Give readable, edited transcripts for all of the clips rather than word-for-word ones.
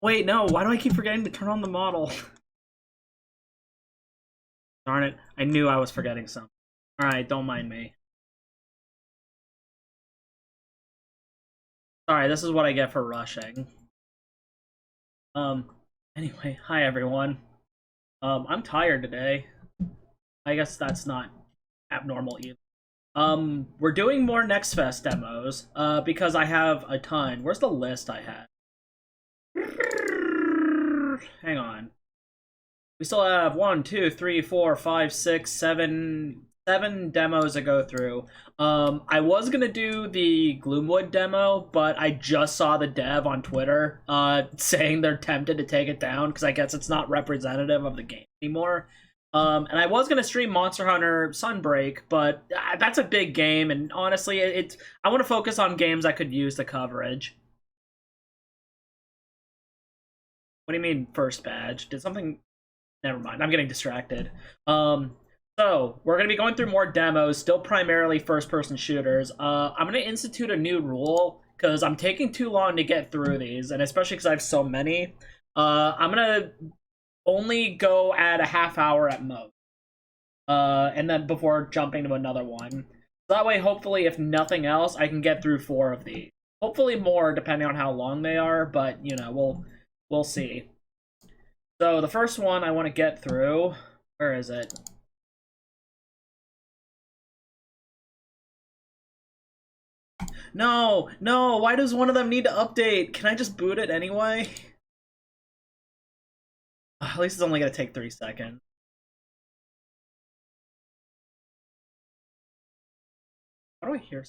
Wait, no, why do I keep forgetting to turn on the model? Darn it, I knew I was forgetting something. Alright, don't mind me. Sorry, this is what I get for rushing. Anyway, hi everyone. I'm tired today. I guess that's not abnormal either. We're doing more NextFest demos, because I have a ton. Where's the list I had? Hang on. We still have 1, 2, 3, 4, 5, 6, 7 demos to go through. I was gonna do the Gloomwood demo, but I just saw the dev on Twitter saying they're tempted to take it down because I guess it's not representative of the game anymore. And I was gonna stream Monster Hunter Sunbreak, but that's a big game, and honestly, I want to focus on games I could use the coverage. What do you mean first badge? Did something? Never mind. I'm getting distracted. So we're gonna be going through more demos, still primarily first-person shooters. I'm gonna institute a new rule because I'm taking too long to get through these, and especially because I have so many. I'm gonna only go at a half hour at most, and then before jumping to another one. So that way, hopefully, if nothing else, I can get through 4 of these. Hopefully more, depending on how long they are, but you know, we'll see. So the first one I want to get through, where is it? No, why does one of them need to update? Can I just boot it anyway? At least it's only gonna take 3 seconds. How do I hear?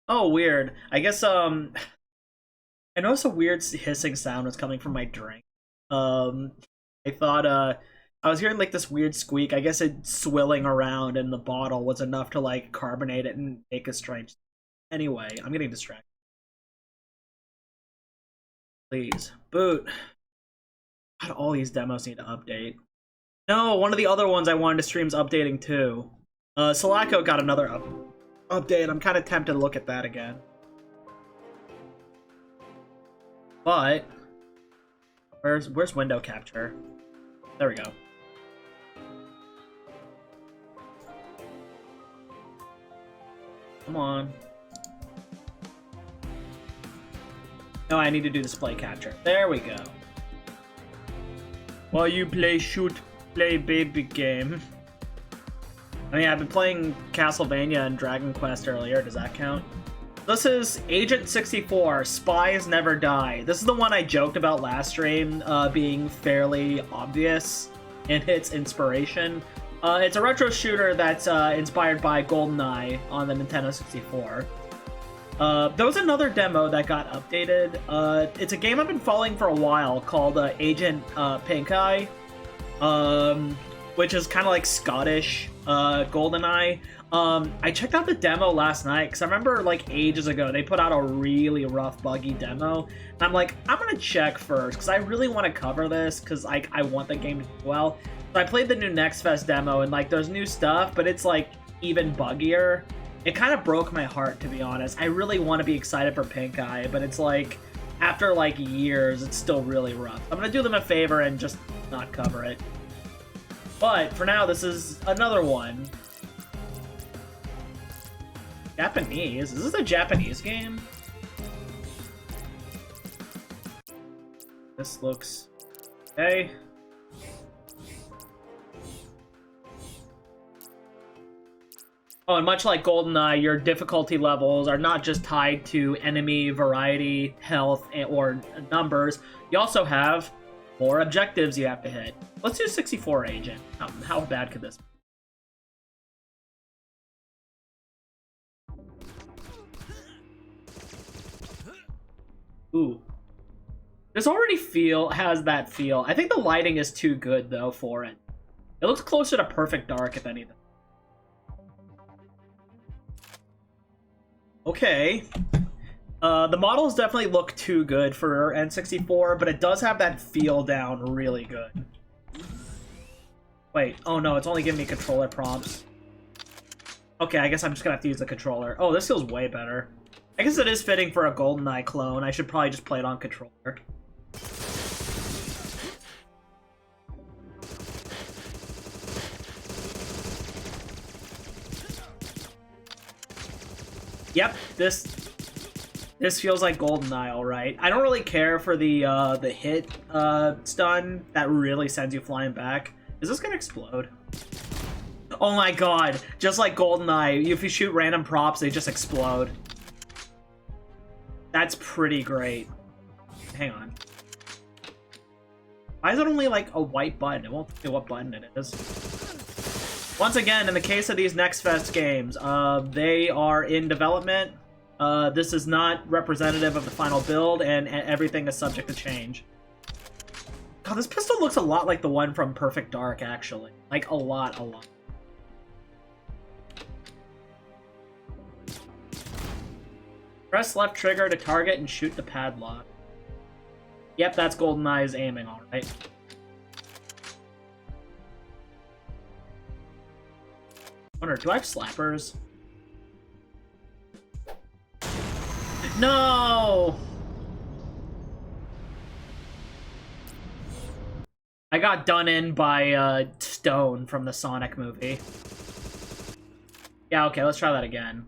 Oh, weird. I guess, I noticed a weird hissing sound was coming from my drink. I thought, I was hearing like this weird squeak. I guess it swilling around in the bottle was enough to like carbonate it and make a strange. Anyway, I'm getting distracted. Please, boot. God, all these demos need to update. No, one of the other ones I wanted to stream's updating too. Sulaco got another update. I'm kind of tempted to look at that again. But where's window capture? There we go. Come on. No, I need to do display capture. There we go. While you play play baby game. I mean, I've been playing Castlevania and Dragon Quest earlier. Does that count? This is Agent 64, Spies Never Die. This is the one I joked about last stream, being fairly obvious in its inspiration. It's a retro shooter that's inspired by GoldenEye on the Nintendo 64. There was another demo that got updated. It's a game I've been following for a while called Agent Pink Eye, which is kind of like Scottish GoldenEye. I checked out the demo last night because I remember like ages ago they put out a really rough, buggy demo. And I'm like, I'm gonna check first because I really want to cover this because like I want the game to do well. So I played the new NextFest demo and like there's new stuff, but it's like even buggier. It kind of broke my heart, to be honest. I really want to be excited for Pink Eye, but it's like after like years, it's still really rough. I'm gonna do them a favor and just not cover it. But for now, this is another one. Japanese? Is this a Japanese game? This looks okay. Oh, and much like GoldenEye, your difficulty levels are not just tied to enemy variety, health, or numbers. You also have more objectives you have to hit. Let's do 64 Agent. How bad could this be? Ooh. This already has that feel. I think the lighting is too good, though, for it. It looks closer to Perfect Dark, if anything. Okay. The models definitely look too good for N64, but it does have that feel down really good. Wait, oh no, it's only giving me controller prompts. Okay, I guess I'm just gonna have to use the controller. Oh, this feels way better. I guess it is fitting for a GoldenEye clone. I should probably just play it on controller. Yep, this feels like GoldenEye, alright. I don't really care for the hit stun that really sends you flying back. Is this gonna explode? Oh my god, just like GoldenEye, if you shoot random props, they just explode. That's pretty great. Hang on. Why is it only like a white button? It won't tell me what button it is. Once again, in the case of these NextFest games, they are in development. This is not representative of the final build, and everything is subject to change. God, this pistol looks a lot like the one from Perfect Dark, actually. Like, a lot. Press left trigger to target and shoot the padlock. Yep, that's GoldenEye's aiming, alright. Wonder, do I have slappers? No! I got done in by Stone from the Sonic movie. Yeah, okay, let's try that again.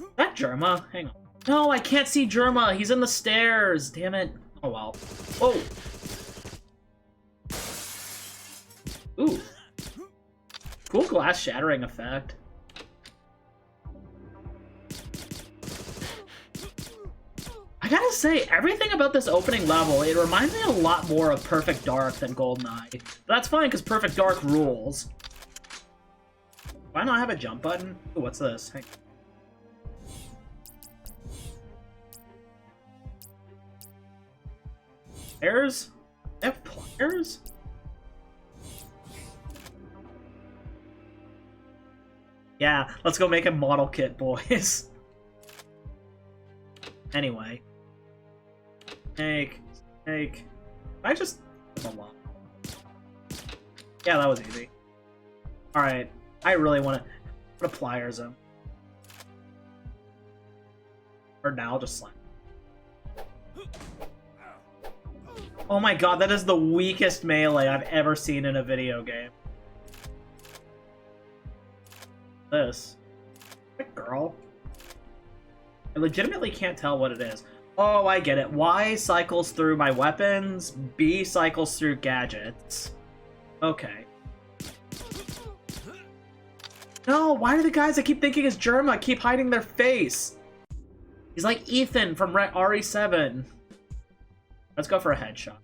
Is that Germa? Hang on. No, I can't see Germa. He's in the stairs. Damn it. Oh, well. Whoa. Ooh. Cool glass shattering effect. I gotta say, everything about this opening level, it reminds me a lot more of Perfect Dark than GoldenEye. But that's fine, because Perfect Dark rules. Why not have a jump button? Ooh, what's this? Hang on. Pliers? They have pliers? Yeah, let's go make a model kit, boys. Anyway. Snake. I just... a lot. Yeah, that was easy. Alright, I really want to put a pliers in. Or now, just slap. Oh my god, that is the weakest melee I've ever seen in a video game. This. That girl. I legitimately can't tell what it is. Oh, I get it. Y cycles through my weapons, B cycles through gadgets. Okay. No, why do the guys I keep thinking is Germa keep hiding their face? He's like Ethan from RE7. Let's go for a headshot.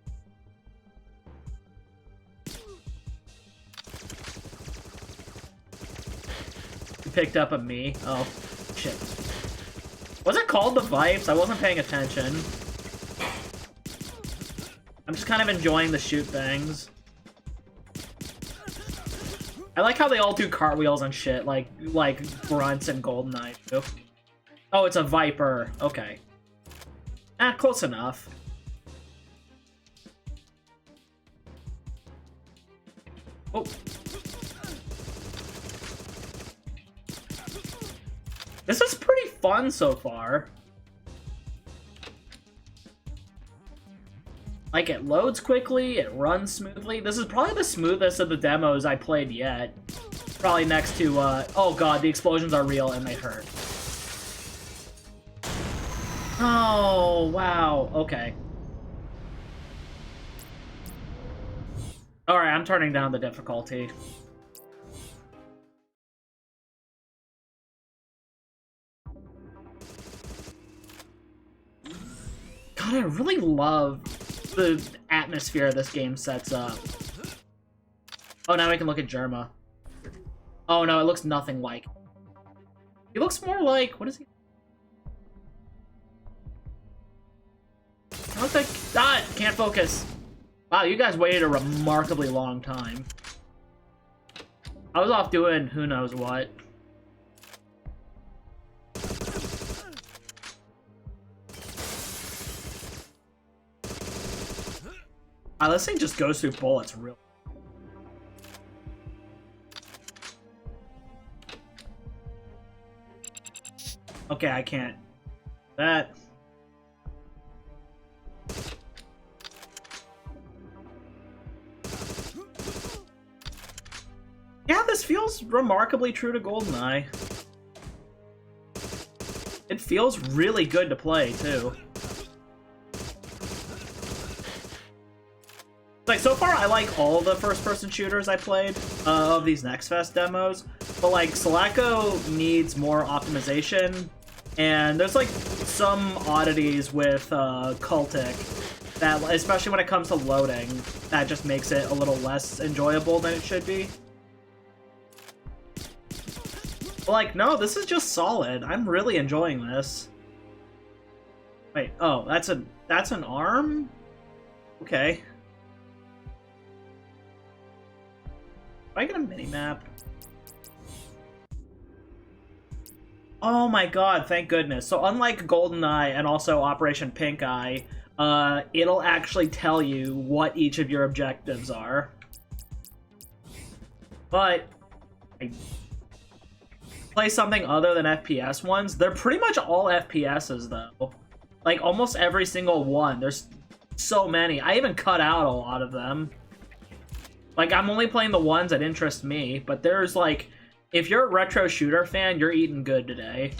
You picked up a me. Oh, shit. Was it called the Vipes? I wasn't paying attention. I'm just kind of enjoying the shoot things. I like how they all do cartwheels and shit, like Grunts and GoldenEye too. Oh, it's a Viper. Okay. Ah, close enough. Oh. This is pretty fun so far. Like, it loads quickly, it runs smoothly. This is probably the smoothest of the demos I played yet. Probably next to, oh god, the explosions are real and they hurt. Oh, wow, okay. Alright, I'm turning down the difficulty. God, I really love the atmosphere this game sets up. Oh, now we can look at Germa. Oh no, it looks nothing like. He looks more like, what is he? I don't think, ah, can't focus. Wow, you guys waited a remarkably long time. I was off doing who knows what. This thing just goes through bullets real. Okay, I can't. That. Yeah, this feels remarkably true to GoldenEye. It feels really good to play, too. Like, so far, I like all the first-person shooters I played of these NextFest demos, but, like, Sulaco needs more optimization, and there's, like, some oddities with Cultic that, especially when it comes to loading, that just makes it a little less enjoyable than it should be. But, like, no, this is just solid. I'm really enjoying this. Wait, oh, that's an arm? Okay. I get a mini-map? Oh my god, thank goodness. So unlike GoldenEye and also Operation Pink Eye, it'll actually tell you what each of your objectives are. But I play something other than FPS ones. They're pretty much all FPSs though. Like almost every single one. There's so many. I even cut out a lot of them. Like, I'm only playing the ones that interest me, but there's, like, if you're a retro shooter fan, you're eating good today.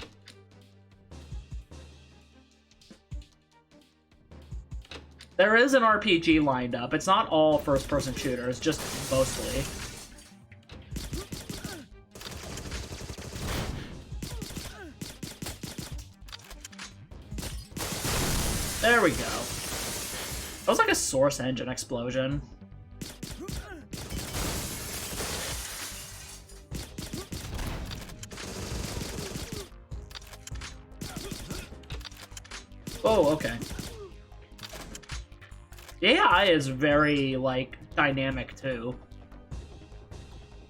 There is an RPG lined up. It's not all first-person shooters, just mostly. There we go. That was like a Source Engine explosion. Oh, okay. The AI is very, like, dynamic, too.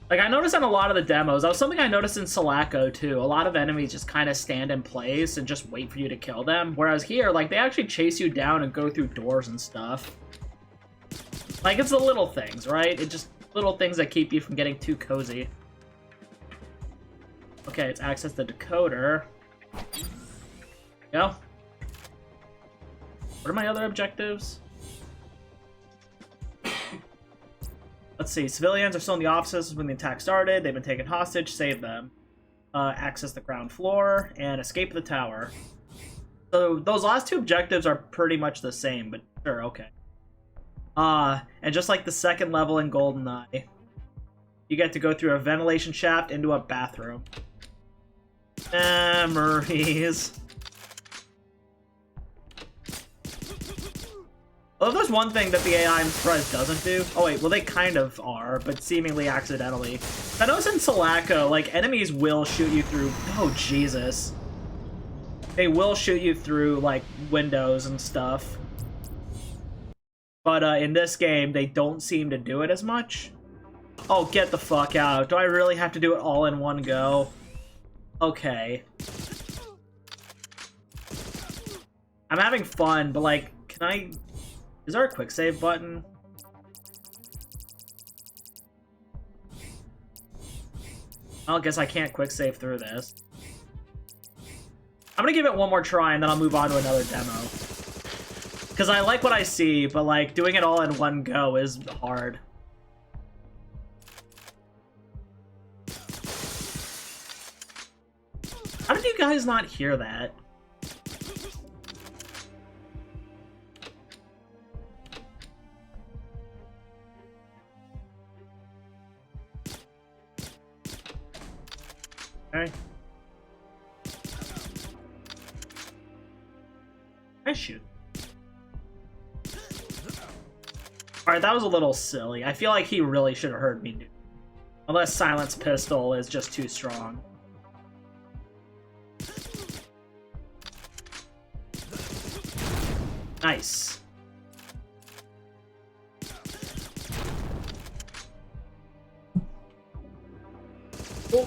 Like, I noticed in a lot of the demos, that was something I noticed in Sulaco, too. A lot of enemies just kind of stand in place and just wait for you to kill them. Whereas here, like, they actually chase you down and go through doors and stuff. Like, it's the little things, right? It's just little things that keep you from getting too cozy. Okay, let's access the decoder. Go. What are my other objectives? Let's see. Civilians are still in the offices when the attack started. They've been taken hostage. Save them. Access the ground floor and escape the tower. So those last two objectives are pretty much the same, but sure, okay. And just like the second level in GoldenEye, you get to go through a ventilation shaft into a bathroom. Memories. Well, if there's one thing that the AI, I'm surprised, doesn't do... Oh, wait, well, they kind of are, but seemingly accidentally. I noticed in Sulaco, like, enemies will shoot you through... Oh, Jesus. They will shoot you through, like, windows and stuff. But, in this game, they don't seem to do it as much. Oh, get the fuck out. Do I really have to do it all in one go? Okay. I'm having fun, but, like, can I... Is there a quick save button? I guess I can't quick save through this. I'm gonna give it one more try and then I'll move on to another demo. Because I like what I see, but like doing it all in one go is hard. How did you guys not hear that? Okay. I shoot. Alright, that was a little silly. I feel like he really should have heard me do. Unless Silence Pistol is just too strong. Nice. Oh.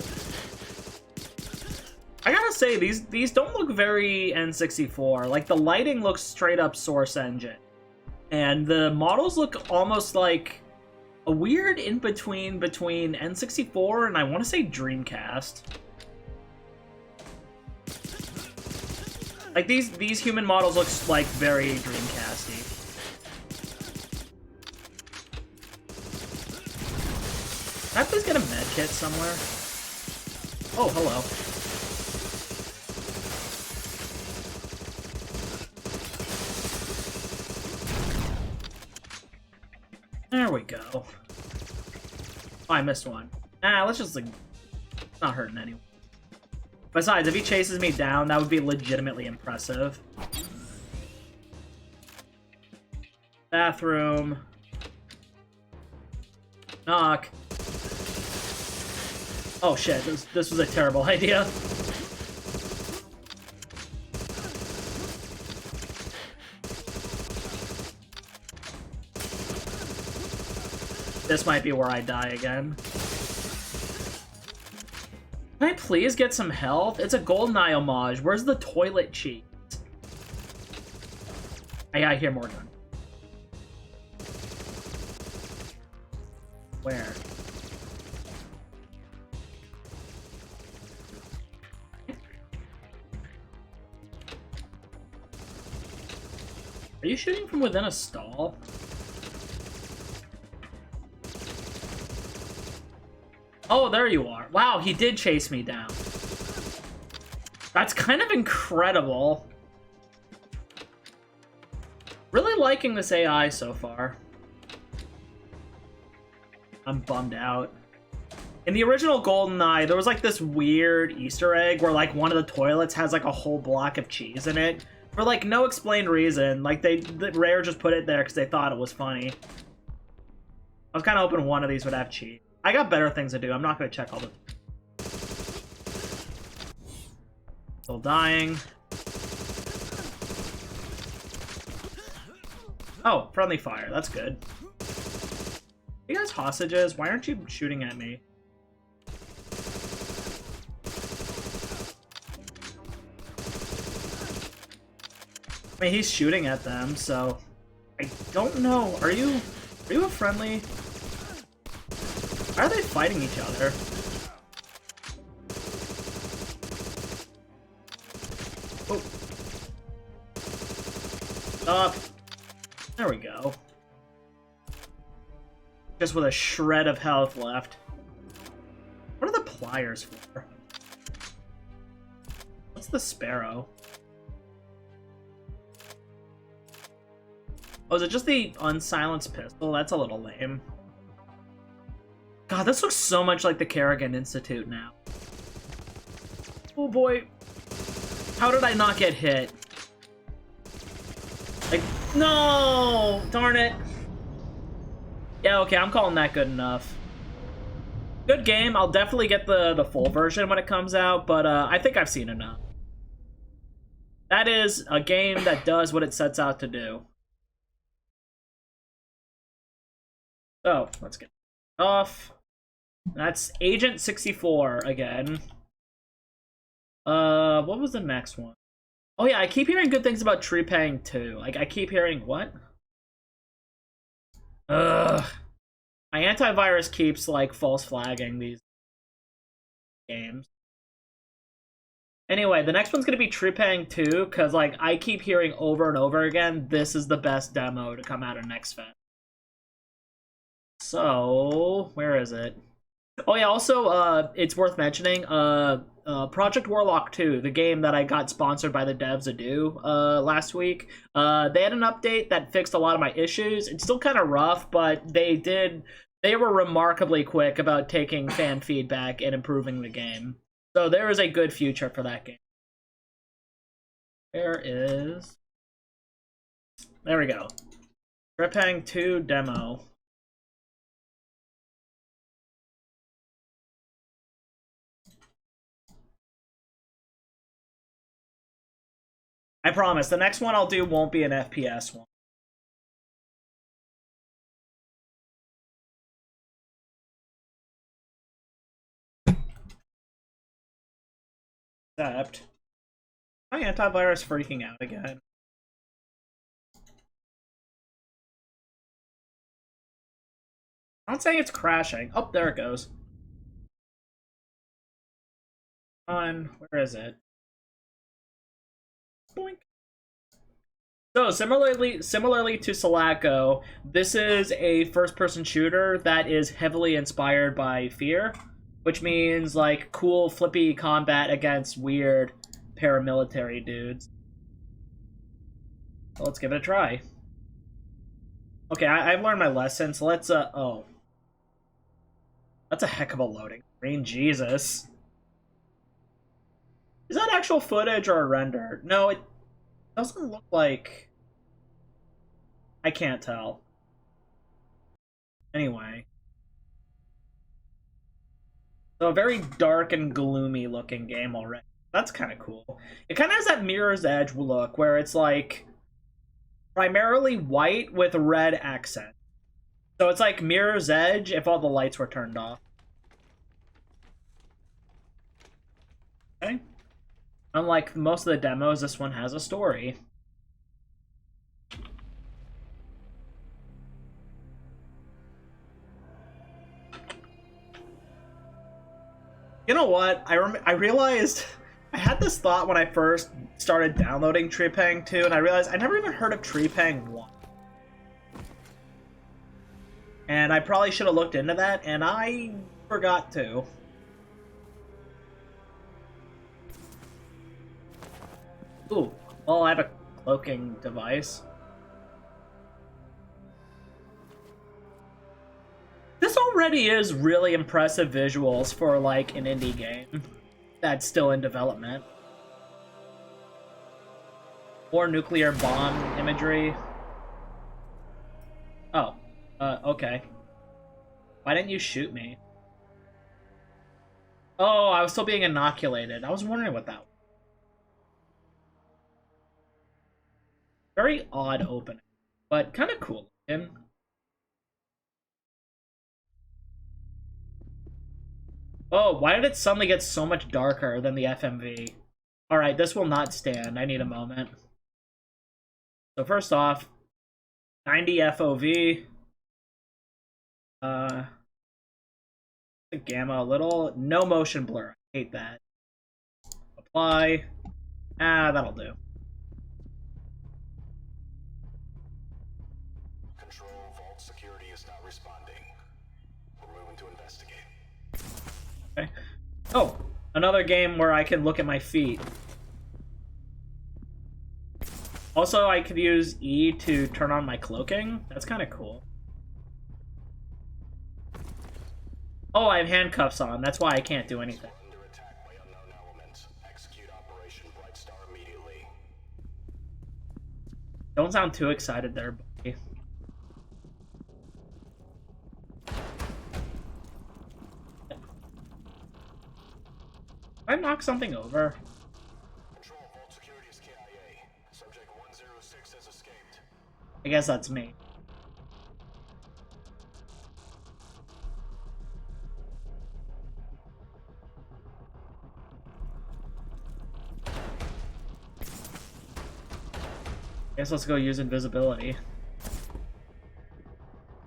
I gotta say, these don't look very N64. Like, the lighting looks straight up Source Engine. And the models look almost like a weird in-between between N64 and I want to say Dreamcast. Like, these human models look, like, very Dreamcasty. Can I please get a med kit somewhere? Oh, hello. There we go. Oh, I missed one. Ah, let's just, like, not hurting anyone. Besides, if he chases me down, that would be legitimately impressive. Bathroom. Knock. Oh shit, this was a terrible idea. This might be where I die again. Can I please get some health? It's a GoldenEye homage. Where's the toilet cheese? I hear more gun. Where? Are you shooting from within a stall? Oh, there you are. Wow, he did chase me down. That's kind of incredible. Really liking this AI so far. I'm bummed out. In the original GoldenEye, there was like this weird Easter egg where like one of the toilets has like a whole block of cheese in it. For like no explained reason. Like Rare just put it there because they thought it was funny. I was kind of hoping one of these would have cheese. I got better things to do. I'm not going to check all the... Still dying. Oh, friendly fire. That's good. You guys hostages? Why aren't you shooting at me? I mean, he's shooting at them, so... I don't know. Are you a friendly... Why are they fighting each other? Oh. Stop. There we go. Just with a shred of health left. What are the pliers for? What's the sparrow? Oh, is it just the unsilenced pistol? That's a little lame. God, this looks so much like the Kerrigan Institute now. Oh boy. How did I not get hit? Like, no! Darn it. Yeah, okay, I'm calling that good enough. Good game. I'll definitely get the full version when it comes out, but I think I've seen enough. That is a game that does what it sets out to do. So, let's get off. That's Agent 64 again. What was the next one? Oh yeah, I keep hearing good things about trepang2. Like, I keep hearing what? Ugh. My antivirus keeps, like, false flagging these games. Anyway, the next one's gonna be trepang2, because, like, I keep hearing over and over again, this is the best demo to come out of NextFest. So, where is it? Oh yeah, also, it's worth mentioning, Project Warlock 2, the game that I got sponsored by the devs to do last week, they had an update that fixed a lot of my issues. It's still kind of rough, but they were remarkably quick about taking fan feedback and improving the game. So there is a good future for that game. There we go. trepang2 demo. I promise, the next one I'll do won't be an FPS one. Except, my antivirus freaking out again. I'm not saying it's crashing. Oh, there it goes. Where is it? Boink. So similarly to Sulaco, this is a first-person shooter that is heavily inspired by Fear, which means like cool flippy combat against weird paramilitary dudes. So let's give it a try. Okay, I've learned my lesson, so let's oh. That's a heck of a loading screen, Jesus. Is that actual footage or a render? No, it doesn't look like... I can't tell. Anyway. So a very dark and gloomy looking game already. That's kind of cool. It kind of has that Mirror's Edge look where it's like primarily white with red accent. So it's like Mirror's Edge if all the lights were turned off. Okay. Unlike most of the demos, this one has a story. You know what? I realized I had this thought when I first started downloading trepang2, and I realized I never even heard of trepang1. And I probably should have looked into that, and I forgot to. Ooh, well, I have a cloaking device. This already is really impressive visuals for, like, an indie game that's still in development. Or nuclear bomb imagery. Oh, okay. Why didn't you shoot me? Oh, I was still being inoculated. I was wondering what that was. Very odd opening, but kind of cool looking. Oh, why did it suddenly get so much darker than the FMV? Alright, this will not stand. I need a moment. So first off, 90 FOV. The gamma a little. No motion blur. I hate that. Apply. Ah, that'll do. Control, vault security is not responding. We're moving to investigate. Okay. Oh, another game where I can look at my feet. Also, I could use E to turn on my cloaking. That's kind of cool. Oh, I have handcuffs on. That's why I can't do anything. Under attack by unknown elements. Execute Operation Bright Star immediately. Don't sound too excited there, buddy. Did I knock something over? Control, vault security is KIA. Subject 106 has escaped. I guess that's me. Guess let's go use invisibility.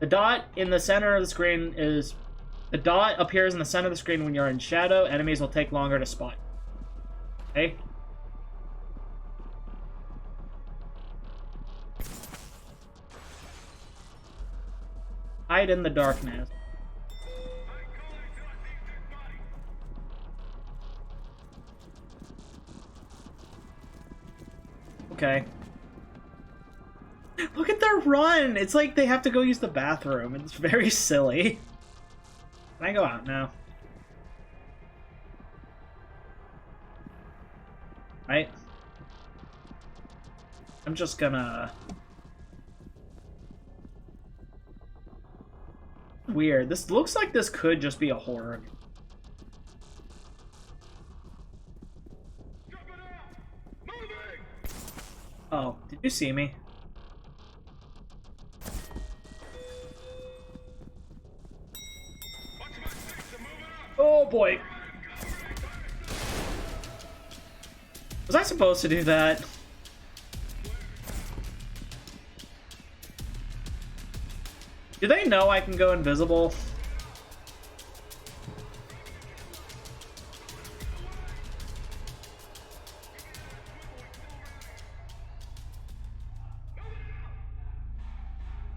The dot in the center of the screen is... The dot appears in the center of the screen when you're in shadow. Enemies will take longer to spot. Okay? Hide in the darkness. Okay. Look at their run! It's like they have to go use the bathroom. It's very silly. Can I go out now? Right? I'm just gonna... Weird. This looks like this could just be a horror game. Oh, did you see me? Oh boy. Was I supposed to do that? Do they know I can go invisible?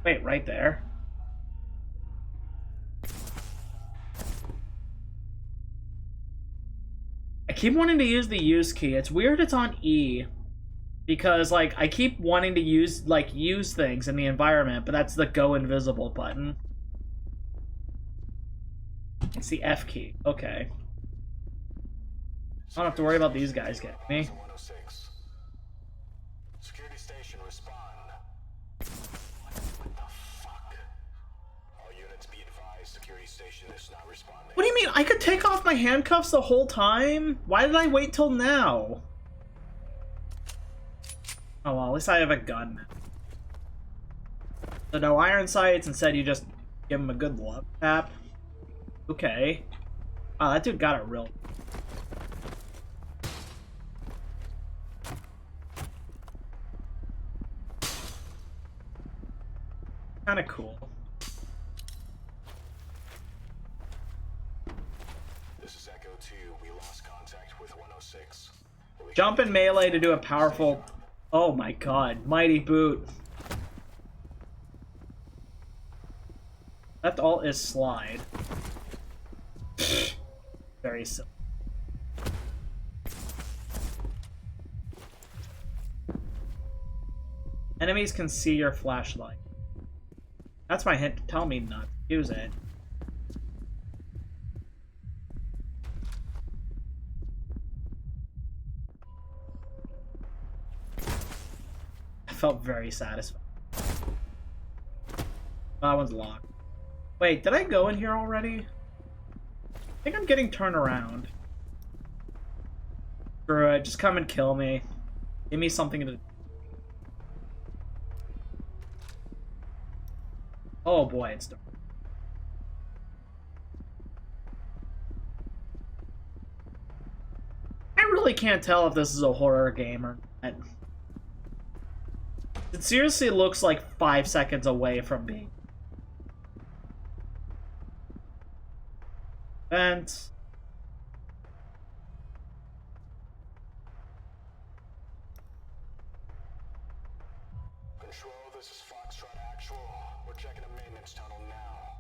Wait, right there. I keep wanting to use the use key. It's weird it's on E. Because, like, I keep wanting to use things in the environment, but that's the go invisible button. It's the F key. Okay. I don't have to worry about these guys getting me. 106. Security station, respond. What the fuck? All units be advised, security station is not responding. What do you mean? I could take off my handcuffs the whole time? Why did I wait till now? Oh well, at least I have a gun now. So no iron sights, instead you just give him a good love tap. Okay. Wow, that dude got it real. Kinda cool. This is Echo 2. We lost contact with 106. Jump in melee to do a powerful... Oh my god, mighty boot. Left alt is slide. Very simple. Enemies can see your flashlight. That's my hint to tell me not to use it. I felt very satisfied. That one's locked. Wait, did I go in here already? I think I'm getting turned around. Screw it, just come and kill me. Give me something to... Oh boy, it's dark. I really can't tell if this is a horror game or not. It seriously looks like 5 seconds away from being. Vent. Control, this is Foxtrot Actual. We're checking a maintenance tunnel now.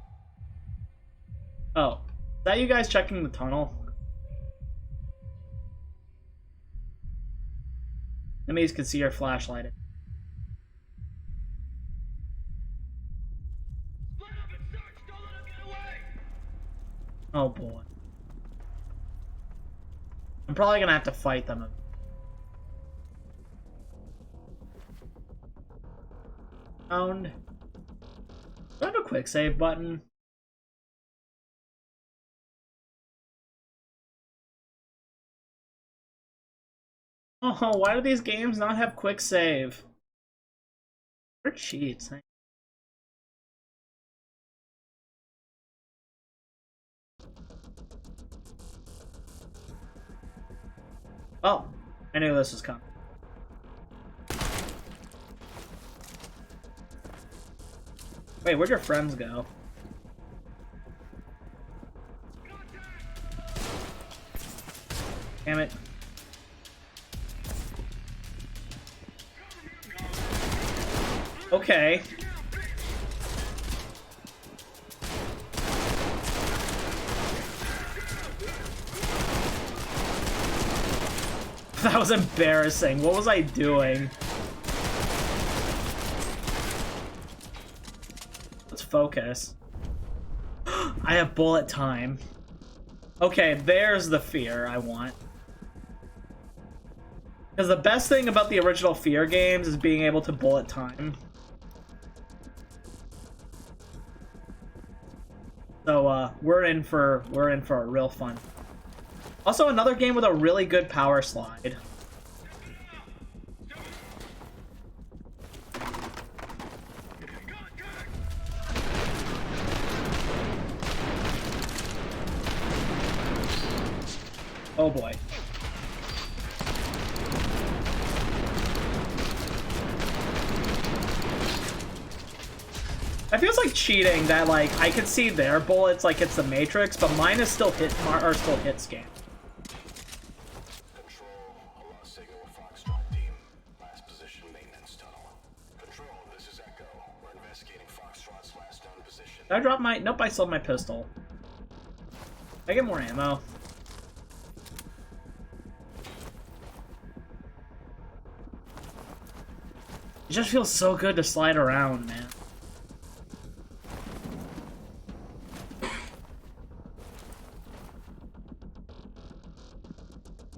Oh, is that you guys checking the tunnel? Enemies can see your flashlight. Oh boy. I'm probably gonna have to fight them. Found. Do I have a quick save button? Oh, why do these games not have quick save? They're cheats. Oh, I knew this was coming. Wait, where'd your friends go? Damn it. Okay. That was embarrassing. What was I doing? Let's focus. I have bullet time. Okay, there's the fear I want. Because the best thing about the original Fear games is being able to bullet time. So we're in for a real fun. Also, another game with a really good power slide. Oh boy. It feels like cheating that like I can see their bullets like it's the Matrix, but mine is still hit scan. Control, a lost signal with Foxtrot team. Last position maintenance tunnel. Control, this is Echo. We're investigating Did I drop my... Nope, I sold my pistol. Did I get more ammo? It just feels so good to slide around, man.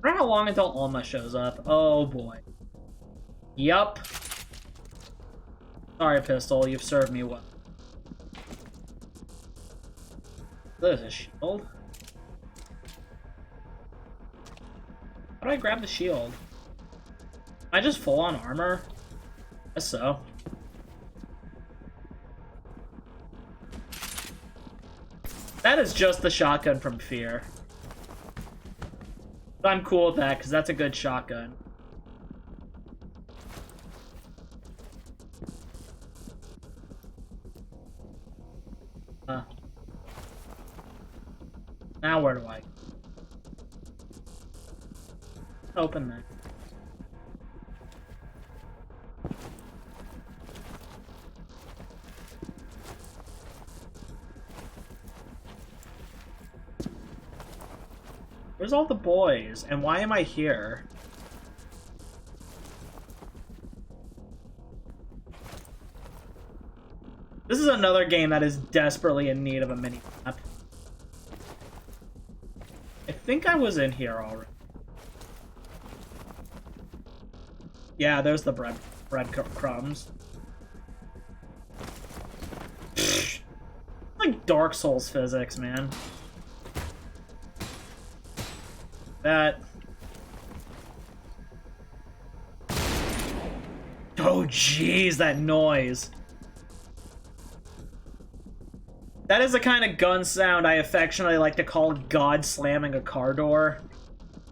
I wonder how long until Alma shows up. Oh boy. Yup. Sorry, pistol, you've served me well. There's a shield. How do I grab the shield? Am I just full on armor? Guess so. That is just the shotgun from Fear. But I'm cool with that, because that's a good shotgun. Now where do I open that? Where's all the boys? And why am I here? This is another game that is desperately in need of a mini-map. I think I was in here already. Yeah, there's the bread crumbs. Like Dark Souls physics, man. That. Oh, jeez, that noise. That is the kind of gun sound I affectionately like to call God slamming a car door.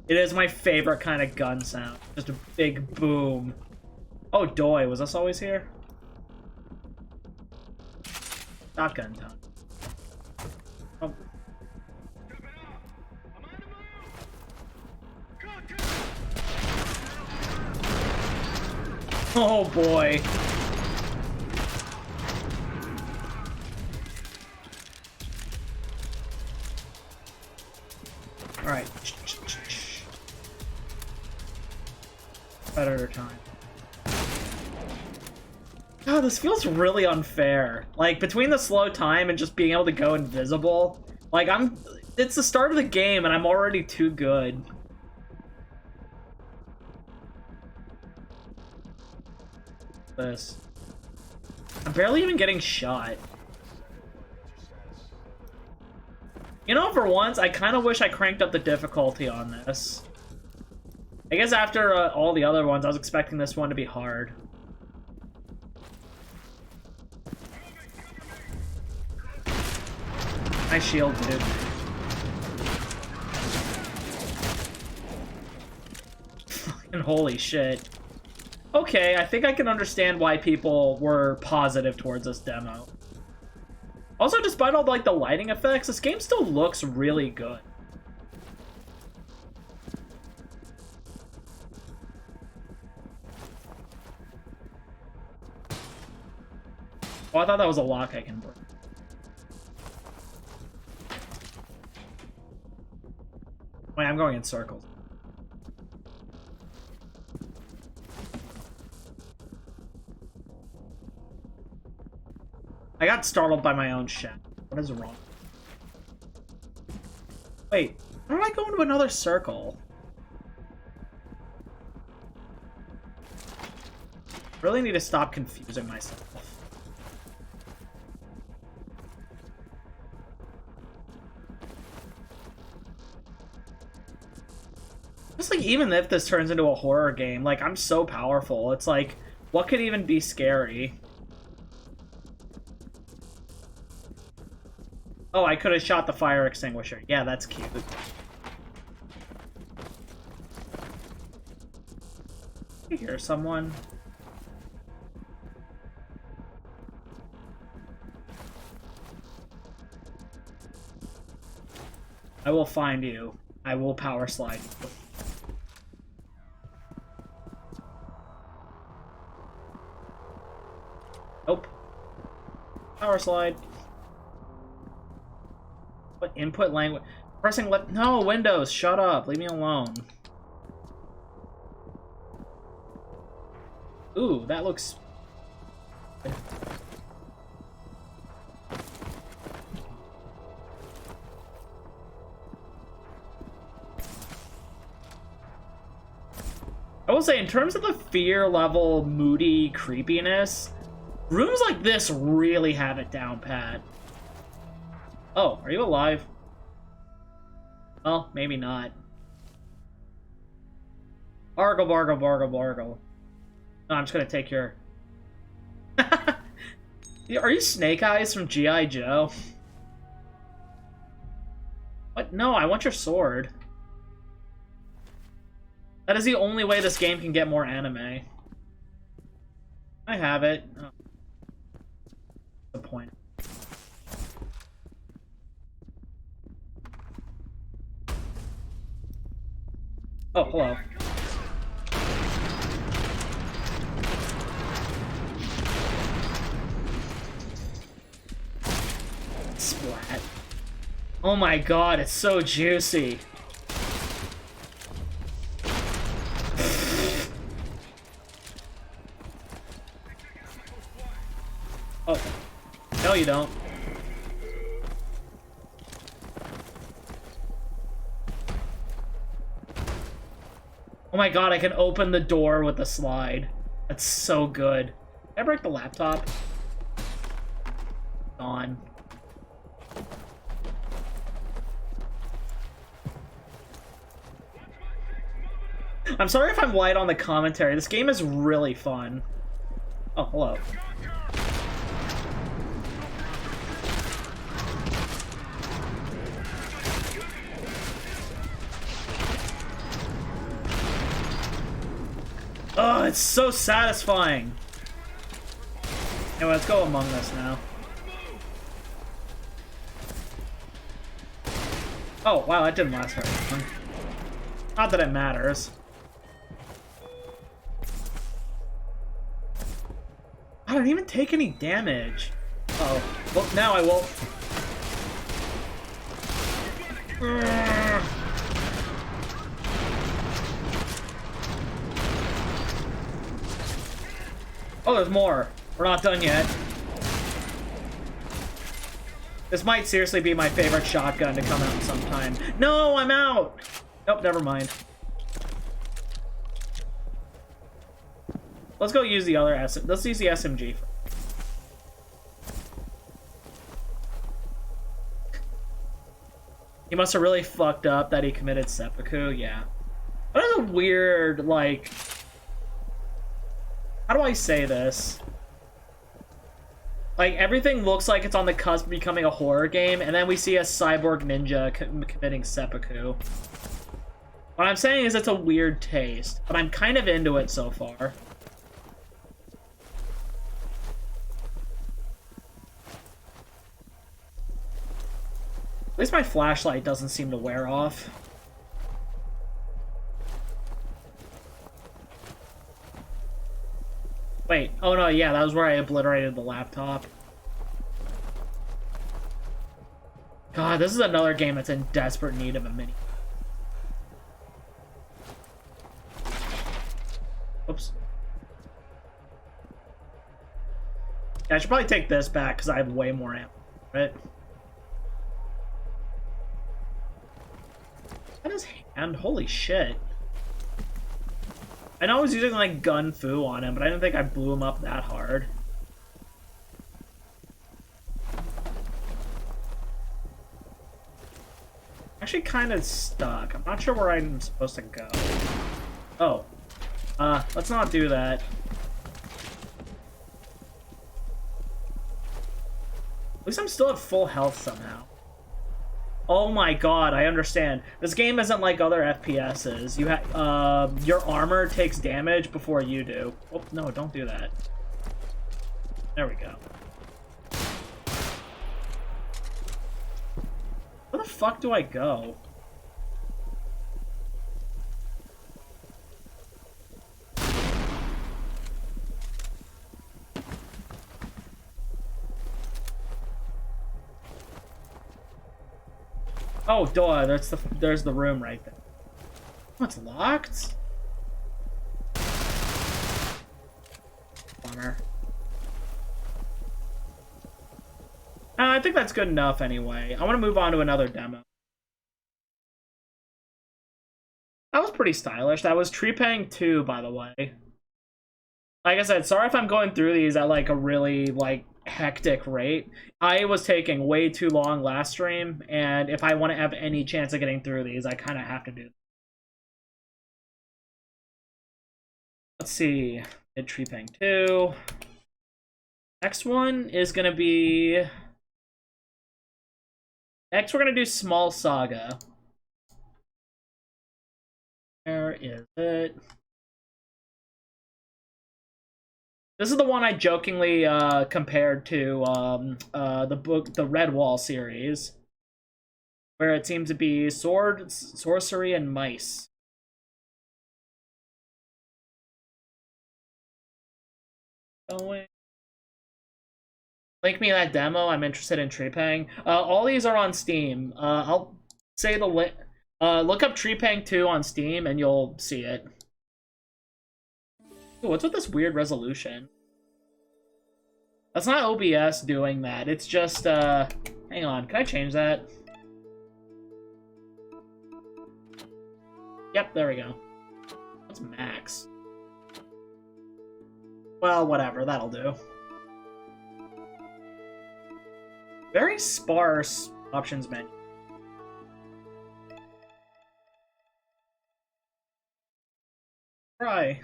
It is my favorite kind of gun sound. Just a big boom. Oh, doy, was this always here? Shotgun time. Oh. Oh boy. Alright. Better time. God, this feels really unfair. Like, between the slow time and just being able to go invisible, like, it's the start of the game and I'm already too good. This. I'm barely even getting shot. You know, for once, I kind of wish I cranked up the difficulty on this. I guess after all the other ones, I was expecting this one to be hard. Nice shield, dude. Fucking holy shit. Okay, I think I can understand why people were positive towards this demo. Also, despite all like the lighting effects, this game still looks really good. Oh, I thought that was a lock I can break. Wait, I'm going in circles. I got startled by my own shit. What is wrong? Wait, how did I go into another circle? Really need to stop confusing myself. Just like, even if this turns into a horror game, like, I'm so powerful. It's like, what could even be scary? Oh, I could have shot the fire extinguisher. Yeah, that's cute. I hear someone. I will find you. I will power slide. Nope. Power slide. input language. Pressing left. No, Windows, shut up. Leave me alone. Ooh, that looks... I will say, in terms of the fear level, moody creepiness, rooms like this really have it down pat. Oh, are you alive? Well, maybe not. Bargle, bargle, bargle, bargle. No, I'm just gonna take your... Are you Snake Eyes from G.I. Joe? What? No, I want your sword. That is the only way this game can get more anime. I have it. Oh. What's the point? Oh, hello. Splat. Oh my god, it's so juicy. Oh. No, you don't. Oh my god, I can open the door with the slide. That's so good. Did I break the laptop? Gone. I'm sorry if I'm light on the commentary. This game is really fun. Oh, hello. Oh, it's so satisfying. Anyway, let's go Among Us now. Oh, wow, that didn't last very long. Not that it matters. I didn't even take any damage. Uh-oh. Well, now I will. Oh, there's more. We're not done yet. This might seriously be my favorite shotgun to come out sometime. No, I'm out! Nope, never mind. Let's go use the other let's use the SMG. He must have really fucked up that he committed seppuku, yeah. That is a weird, like... How do I say this? Like, everything looks like it's on the cusp of becoming a horror game, and then we see a cyborg ninja committing seppuku. What I'm saying is it's a weird taste, but I'm kind of into it so far. At least my flashlight doesn't seem to wear off. Wait, oh no, yeah, that was where I obliterated the laptop. God, this is another game that's in desperate need of a mini. Oops. Yeah, I should probably take this back because I have way more ammo, right? That is hand, holy shit. I know I was using, like, gun fu on him, but I didn't think I blew him up that hard. Actually kind of stuck. I'm not sure where I'm supposed to go. Oh. Let's not do that. At least I'm still at full health somehow. Oh my god, I understand. This game isn't like other FPSs. You have your armor takes damage before you do. Oh, no, don't do that. There we go. Where the fuck do I go? Oh, duh, there's the room right there. Oh, it's locked? Bummer. I think that's good enough anyway. I want to move on to another demo. That was pretty stylish. That was trepang2, by the way. Like I said, sorry if I'm going through these at like a really like hectic rate. I was taking way too long last stream, and if I want to have any chance of getting through these, I kind of have to do that. Let's see. Did trepang2. Next one is gonna be... Next we're gonna do Small Saga. Where is it? This is the one I jokingly compared to the Red Wall series, where it seems to be sword, sorcery, and mice. Link me that demo. I'm interested in trepang. All these are on Steam. I'll say the link. Look up trepang2 on Steam and you'll see it. Ooh, what's with this weird resolution? That's not OBS doing that. It's just, hang on. Can I change that? Yep, there we go. What's max? Well, whatever. That'll do. Very sparse options menu. Try.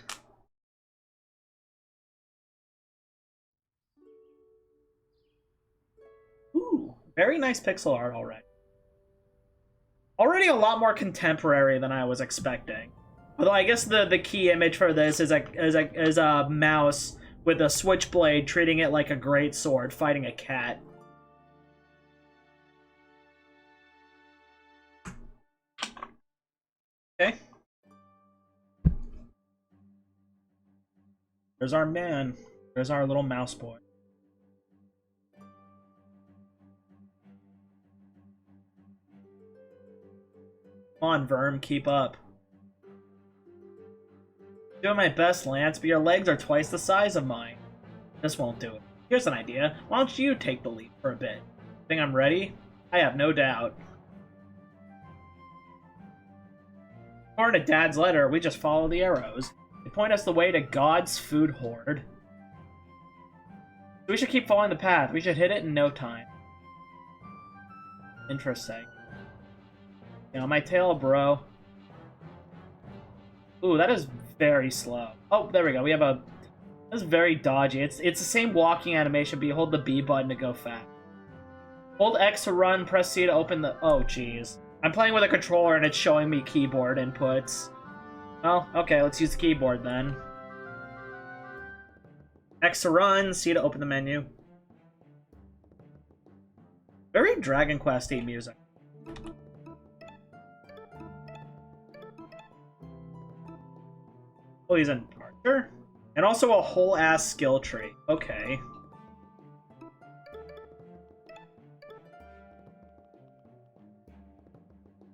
Ooh, very nice pixel art already. Already a lot more contemporary than I was expecting. Although I guess the key image for this is a mouse with a switchblade treating it like a great sword fighting a cat. Okay. There's our man. There's our little mouse boy. Come on, Verm, keep up. Doing my best, Lance, but your legs are twice the size of mine. This won't do it. Here's an idea. Why don't you take the lead for a bit? Think I'm ready? I have no doubt. According to Dad's letter, we just follow the arrows. They point us the way to God's food hoard. We should keep following the path. We should hit it in no time. Interesting. On my tail, bro. Ooh, that is very slow. Oh, there we go. We have a... That's very dodgy. It's the same walking animation, but you hold the B button to go fast. Hold X to run, press C to open the... Oh, jeez. I'm playing with a controller and it's showing me keyboard inputs. Oh, okay, let's use the keyboard then. X to run, C to open the menu. Very Dragon Quest-y music. Oh, he's an archer? And also a whole-ass skill tree. Okay.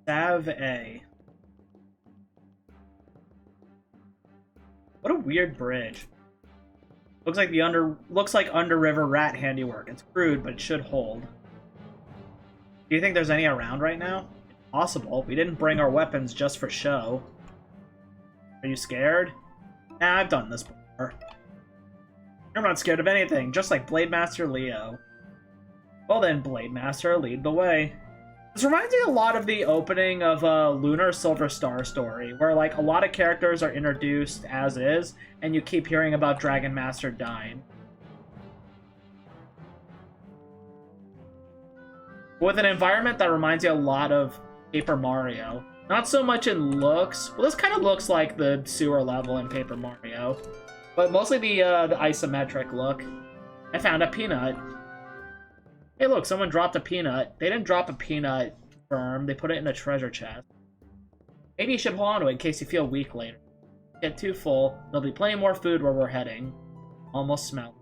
Sav A. What a weird bridge. Looks like under-river rat handiwork. It's crude, but it should hold. Do you think there's any around right now? Possible. We didn't bring our weapons just for show. Are you scared? Nah, I've done this before. I'm not scared of anything, just like Blade Master Leo. Well then, Blade Master, lead the way. This reminds me a lot of the opening of Lunar Silver Star story, where like a lot of characters are introduced as is, and you keep hearing about Dragon Master dying. With an environment that reminds you a lot of Paper Mario. Not so much in looks. Well, this kind of looks like the sewer level in Paper Mario, but mostly the isometric look. I found a peanut. Hey, look, someone dropped a peanut. They didn't drop a peanut, Firm. They put it in a treasure chest. Maybe you should hold on to it in case you feel weak later. Get too full. There'll be plenty more food where we're heading. Almost smell.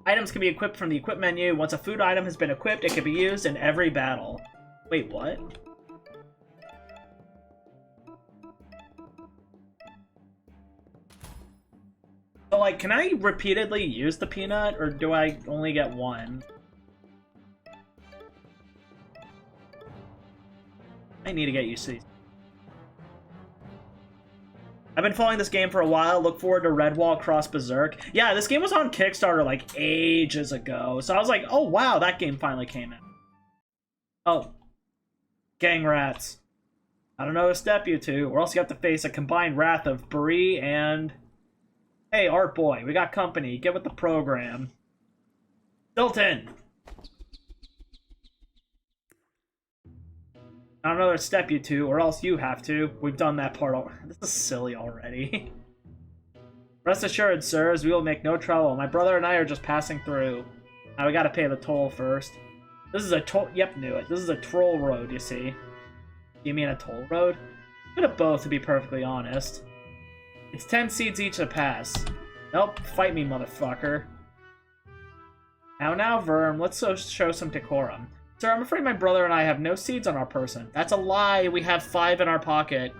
Items can be equipped from the equip menu. Once a food item has been equipped, it can be used in every battle. Wait, what? So, like, can I repeatedly use the peanut, or do I only get one? I need to get used to these. I've been following this game for a while. Look forward to Redwall Cross Berserk. Yeah, this game was on Kickstarter, like, ages ago. So I was like, oh, wow, that game finally came out. Oh. Gang rats. I don't know to step you to, or else you have to face a combined wrath of Brie and... Hey, Art Boy, we got company. Get with the program. Stilton! I don't know to step you to, or else you have to. We've done that part already. This is silly already. Rest assured, sirs, we will make no trouble. My brother and I are just passing through. Now we gotta pay the toll first. This is a toll... Yep, knew it. This is a troll road, you see. You mean a toll road? A bit of both, to be perfectly honest. It's 10 seeds each to pass. Nope, fight me, motherfucker. Now, Verm, let's show some decorum. Sir, I'm afraid my brother and I have no seeds on our person. That's a lie, we have 5 in our pocket.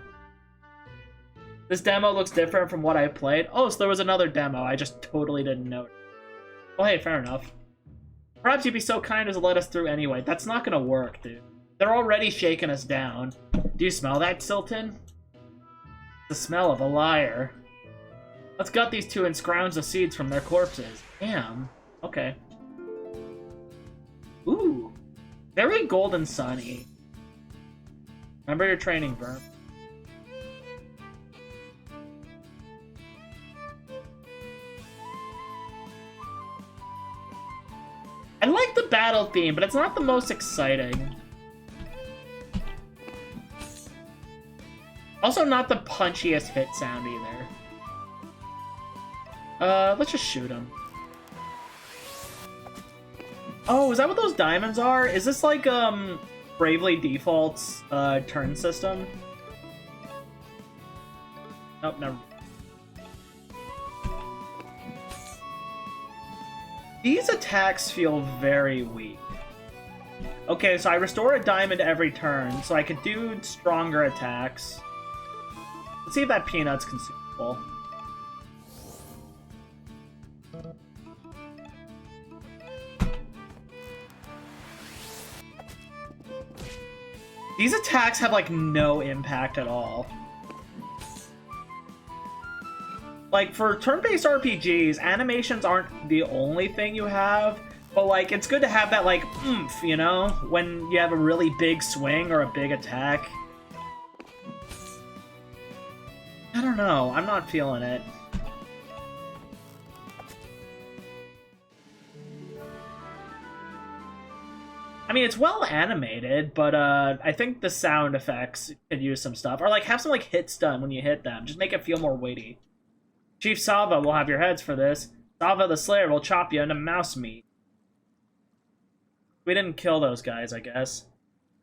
This demo looks different from what I played. Oh, so there was another demo, I just totally didn't know. Well, hey, fair enough. Perhaps you'd be so kind as to let us through anyway. That's not gonna work, dude. They're already shaking us down. Do you smell that, Silton? The smell of a liar. Let's gut these two and scrounge the seeds from their corpses. Damn. Okay. Ooh. Very golden sunny. Remember your training, Verm. I like the battle theme, but it's not the most exciting. Also not the punchiest hit sound either. Let's just shoot him. Oh, is that what those diamonds are? Is this like, Bravely Default's, turn system? Nope, never. These attacks feel very weak. Okay, so I restore a diamond every turn, so I could do stronger attacks. Let's see if that peanut's consumable. These attacks have, like, no impact at all. Like, for turn-based RPGs, animations aren't the only thing you have, but, like, it's good to have that, like, oomph, you know? When you have a really big swing or a big attack. I don't know. I'm not feeling it. I mean, it's well animated, but I think the sound effects could use some stuff. Or, like, have some, like, hit stun when you hit them. Just make it feel more weighty. Chief Salva will have your heads for this. Salva the Slayer will chop you into mouse meat. We didn't kill those guys, I guess.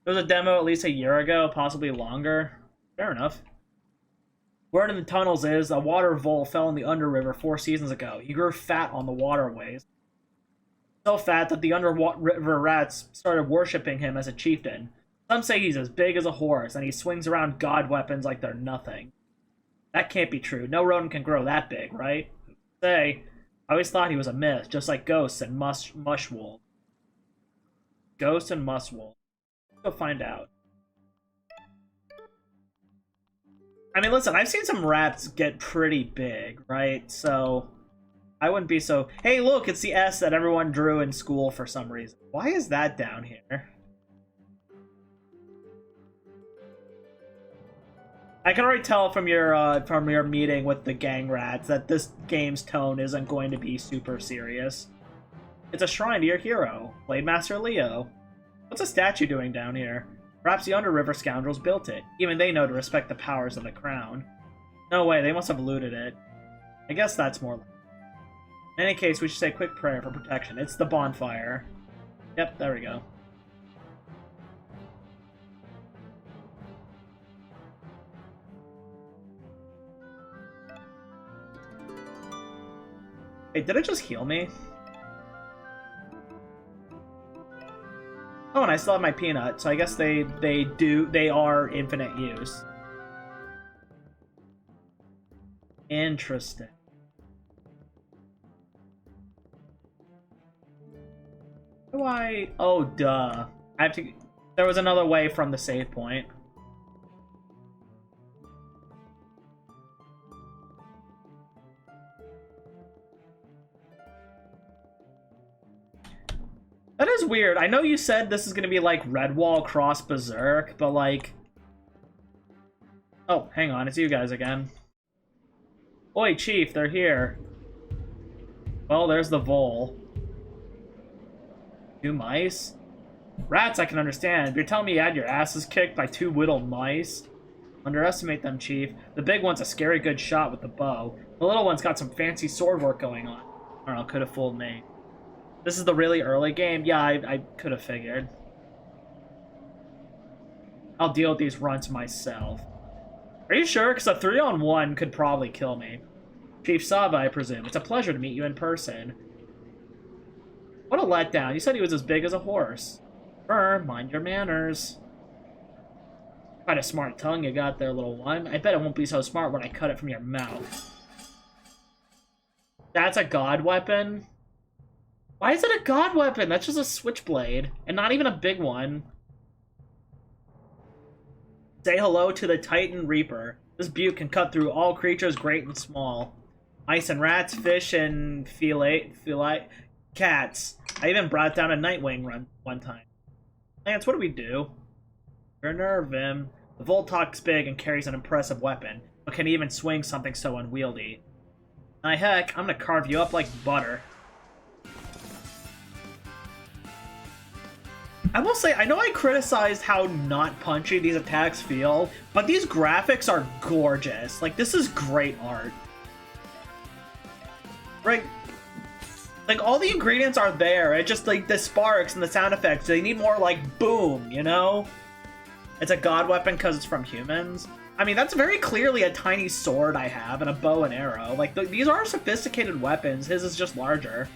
There was a demo at least a year ago, possibly longer. Fair enough. Word in the tunnels is a water vole fell in the Underriver 4 seasons ago. He grew fat on the waterways. So fat that the Underriver rats started worshipping him as a chieftain. Some say he's as big as a horse, and he swings around god weapons like they're nothing. That can't be true. No rodent can grow that big, right? Say, I always thought he was a myth, just like ghosts and mushwool. Ghosts and mushwool. Let's go find out. I mean, listen, I've seen some rats get pretty big, right? So, I wouldn't be so... Hey, look, it's the S that everyone drew in school for some reason. Why is that down here? I can already tell from your meeting with the gang rats that this game's tone isn't going to be super serious. It's a shrine to your hero, Blade Master Leo. What's a statue doing down here? Perhaps the Underriver scoundrels built it. Even they know to respect the powers of the crown. No way, they must have looted it. I guess that's more... In any case, we should say a quick prayer for protection. It's the bonfire. Yep, there we go. Wait, did it just heal me? Oh and I still have my peanut, so I guess they are infinite use. Interesting. How do I... Oh, duh. I have to... There was another way from the save point. That is weird. I know you said this is gonna be like Redwall cross Berserk, but like... Oh, hang on, it's you guys again. Oi, Chief, they're here. Well, there's the vole. 2 mice? Rats I can understand, but you're telling me you had your asses kicked by 2 whittled mice? Underestimate them, Chief. The big one's a scary good shot with the bow. The little one's got some fancy sword work going on. I don't know, could have fooled me. This is the really early game? Yeah, I could have figured. I'll deal with these runts myself. Are you sure? Because a 3-on-1 could probably kill me. Chief Sava, I presume. It's a pleasure to meet you in person. What a letdown. You said he was as big as a horse. Mind your manners. Quite a smart tongue you got there, little one. I bet it won't be so smart when I cut it from your mouth. That's a god weapon? Why is it a god weapon? That's just a switchblade, and not even a big one. Say hello to the Titan Reaper. This butte can cut through all creatures great and small. Mice and rats, fish and fillet, cats. I even brought down a Nightwing one time. Lance, what do we do? You're nerve him. The Voltok's big and carries an impressive weapon, but can even swing something so unwieldy. My heck, I'm gonna carve you up like butter. I will say, I know I criticized how not punchy these attacks feel, but these graphics are gorgeous. Like, this is great art. Right? Like, all the ingredients are there. It just, like, the sparks and the sound effects, they need more, like, boom, you know? It's a god weapon because it's from humans. I mean, that's very clearly a tiny sword I have and a bow and arrow. Like, these are sophisticated weapons. His is just larger.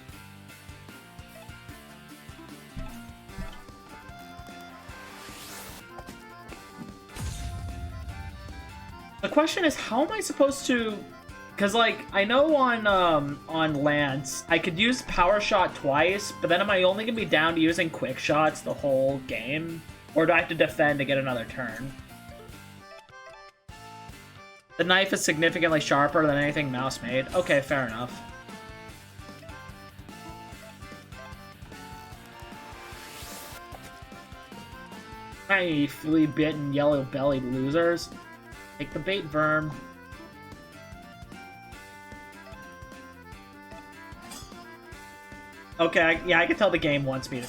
The question is, how am I supposed to... Because, like, I know on Lance, I could use Power Shot twice, but then am I only going to be down to using Quick Shots the whole game? Or do I have to defend to get another turn? The knife is significantly sharper than anything Mouse made. Okay, fair enough. Hi, flea-bitten, yellow-bellied losers. Take the bait, Verm. Okay, yeah, I can tell the game wants me to...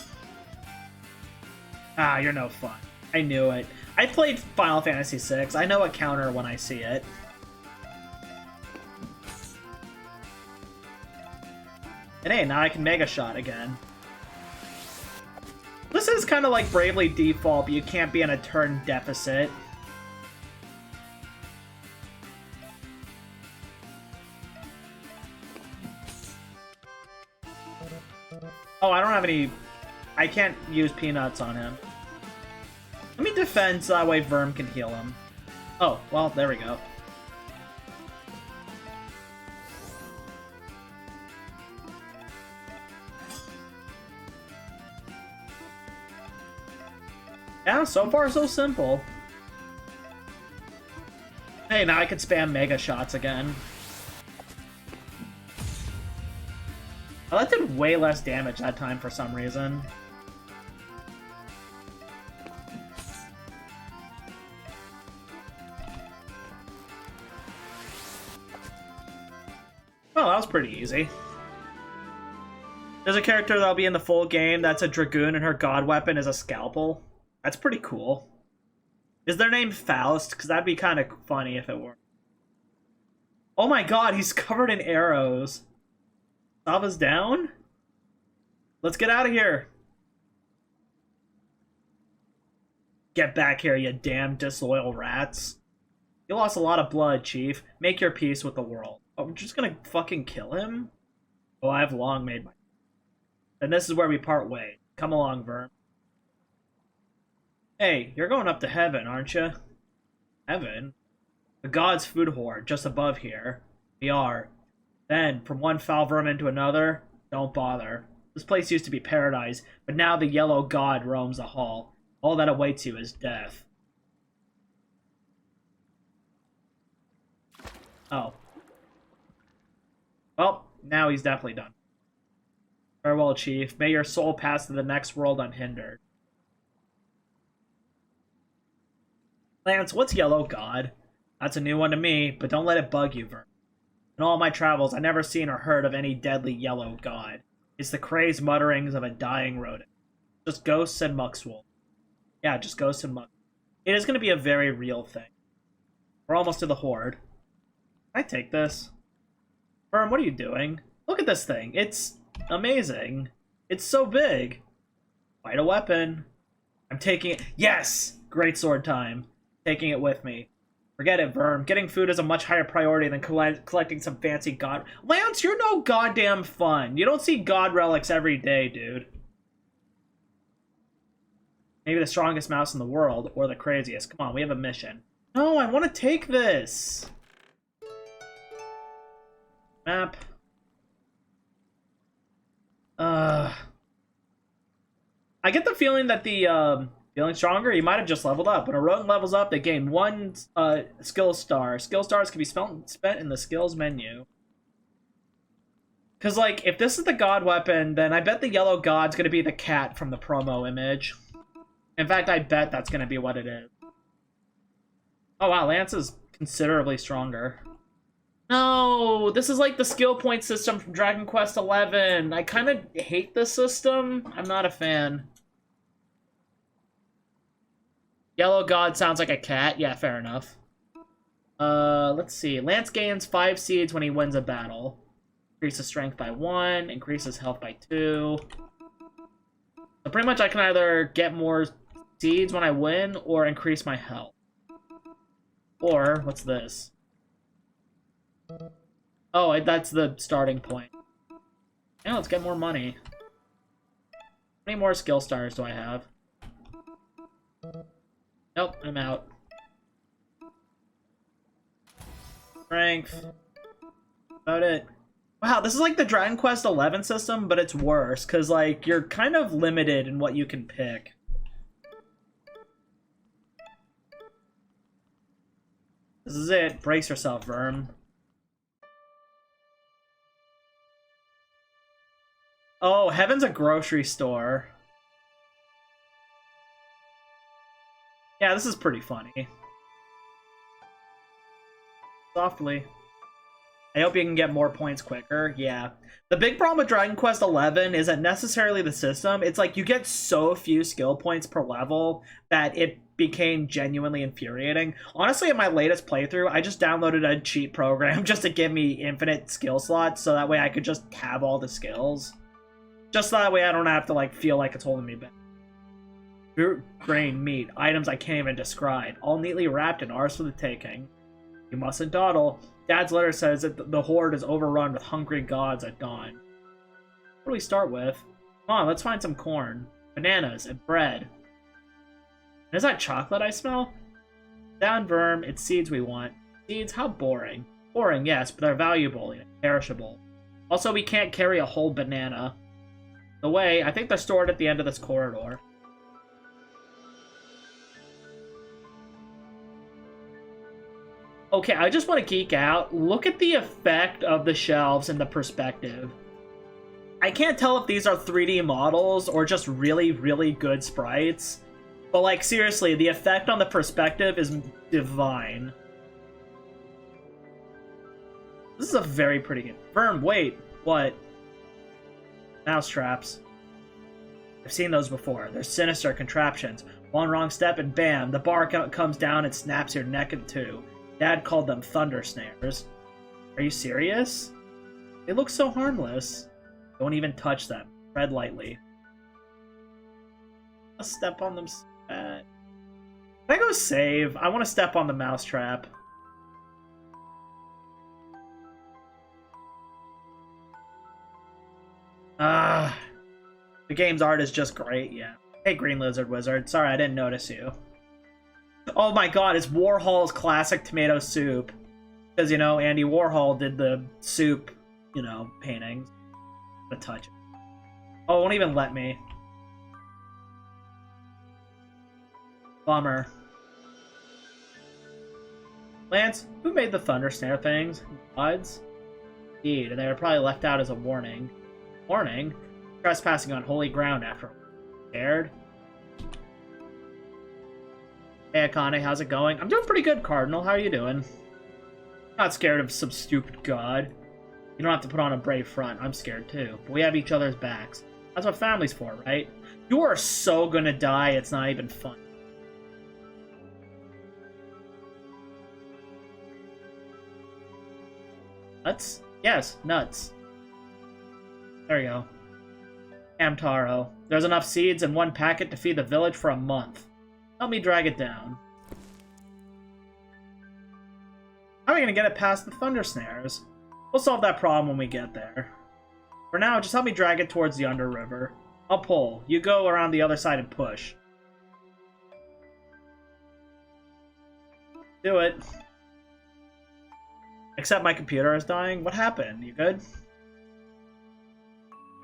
Ah, you're no fun. I knew it. I played Final Fantasy VI. I know a counter when I see it. And hey, now I can Mega Shot again. This is kind of like Bravely Default, but you can't be in a turn deficit. Oh, I don't have any... I can't use peanuts on him. Let me defend so that way Verm can heal him. Oh, well, there we go. Yeah, so far so simple. Hey, now I can spam Mega Shots again. Oh, that did way less damage that time for some reason. Oh, that was pretty easy. There's a character that'll be in the full game that's a Dragoon and her god weapon is a scalpel. That's pretty cool. Is their name Faust? Because that'd be kind of funny if it were. Oh my god, he's covered in arrows. Sava's down? Let's get out of here. Get back here, you damn disloyal rats. You lost a lot of blood, Chief. Make your peace with the world. Oh, we're just gonna fucking kill him? Oh, I've long made my... And this is where we part ways. Come along, Verm. Hey, you're going up to heaven, aren't you? Heaven? The gods' food hoard, just above here. We are. Then, from one foul vermin to another, don't bother. This place used to be paradise, but now the yellow god roams the hall. All that awaits you is death. Oh. Well, now he's definitely done. Farewell, Chief. May your soul pass to the next world unhindered. Lance, what's Yellow God? That's a new one to me, but don't let it bug you, Vern. In all my travels, I've never seen or heard of any deadly Yellow God. It's the crazed mutterings of a dying rodent. Just ghosts and muckswool. Yeah, just ghosts and muck. It is going to be a very real thing. We're almost to the horde. Can I take this? Vern, what are you doing? Look at this thing. It's amazing. It's so big. Quite a weapon. I'm taking it. Yes! Great sword time. Taking it with me. Forget it, Verm. Getting food is a much higher priority than collecting some fancy god... Lance, you're no goddamn fun. You don't see god relics every day, dude. Maybe the strongest mouse in the world, or the craziest. Come on, we have a mission. No, I want to take this. Map. I get the feeling that the, feeling stronger, he might have just leveled up. When a rodent levels up, they gain one, skill star. Skill stars can be spent in the skills menu. Because, like, if this is the god weapon, then I bet the yellow god's gonna be the cat from the promo image. In fact, I bet that's gonna be what it is. Oh, wow, Lance is considerably stronger. No, this is like the skill point system from Dragon Quest XI. I kind of hate this system. I'm not a fan. Yellow God sounds like a cat. Yeah, fair enough. Let's see. Lance gains 5 seeds when he wins a battle. Increases strength by 1, increases health by 2. So pretty much I can either get more seeds when I win or increase my health. Or, what's this? Oh, that's the starting point. Yeah, let's get more money. How many more skill stars do I have? Nope, I'm out. Strength. About it. Wow, this is like the Dragon Quest XI system, but it's worse, because, like, you're kind of limited in what you can pick. This is it. Brace yourself, Verm. Oh, Heaven's a grocery store. Yeah, this is pretty funny. Softly. I hope you can get more points quicker. Yeah. The big problem with Dragon Quest XI isn't necessarily the system. It's like you get so few skill points per level that it became genuinely infuriating. Honestly, in my latest playthrough, I just downloaded a cheat program just to give me infinite skill slots so that way I could just have all the skills. Just so that way I don't have to, like, feel like it's holding me back. Fruit, grain, meat, items I can't even describe, all neatly wrapped and ours for the taking. You mustn't dawdle. Dad's letter says that the horde is overrun with hungry gods at dawn. What do we start with? Come on, let's find some corn, bananas, and bread. And is that chocolate I smell? Down, Verm, it's seeds we want. Seeds? How boring. Boring, yes, but they're valuable and perishable. Also, we can't carry a whole banana. The way, I think they're stored at the end of this corridor. Okay, I just want to geek out. Look at the effect of the shelves and the perspective. I can't tell if these are 3D models or just really, really good sprites. But, like, seriously, the effect on the perspective is divine. This is a very pretty game. Verm, wait. What? Mousetraps. I've seen those before. They're sinister contraptions. One wrong step and bam, the bar comes down and snaps your neck in two. Dad called them thunder snares. Are you serious? They look so harmless. Don't even touch them. Tread lightly. I'll step on them. Can I go save? I want to step on the mousetrap. The game's art is just great, yeah. Hey, Green Lizard Wizard. Sorry, I didn't notice you. Oh my god, it's Warhol's classic tomato soup. Because, you know, Andy Warhol did the soup, you know, paintings. A touch. Oh, it won't even let me. Bummer. Lance, who made the thunder snare things? Gods? Indeed, and they were probably left out as a warning. Warning? Trespassing on holy ground after. Scared? Hey Akane, how's it going? I'm doing pretty good, Cardinal. How are you doing? Not scared of some stupid god. You don't have to put on a brave front. I'm scared too. But we have each other's backs. That's what family's for, right? You are so gonna die, it's not even fun. Nuts? Yes, nuts. There you go. Amtaro. There's enough seeds in one packet to feed the village for a month. Help me drag it down. How are we gonna get it past the thunder snares? We'll solve that problem when we get there. For now, just help me drag it towards the Under River. I'll pull. You go around the other side and push. Do it. Except my computer is dying. What happened? You good?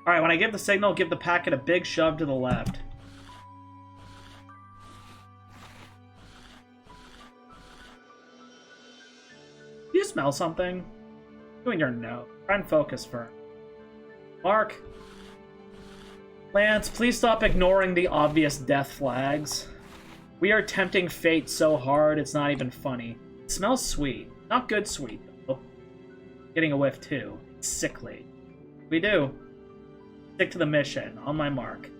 Alright, when I give the signal, give the packet a big shove to the left. Do you smell something? Doing your nose. Try and focus first. Mark. Lance, please stop ignoring the obvious death flags. We are tempting fate so hard, it's not even funny. It smells sweet. Not good sweet, though. Getting a whiff, too. It's sickly. We do. Stick to the mission. On my mark.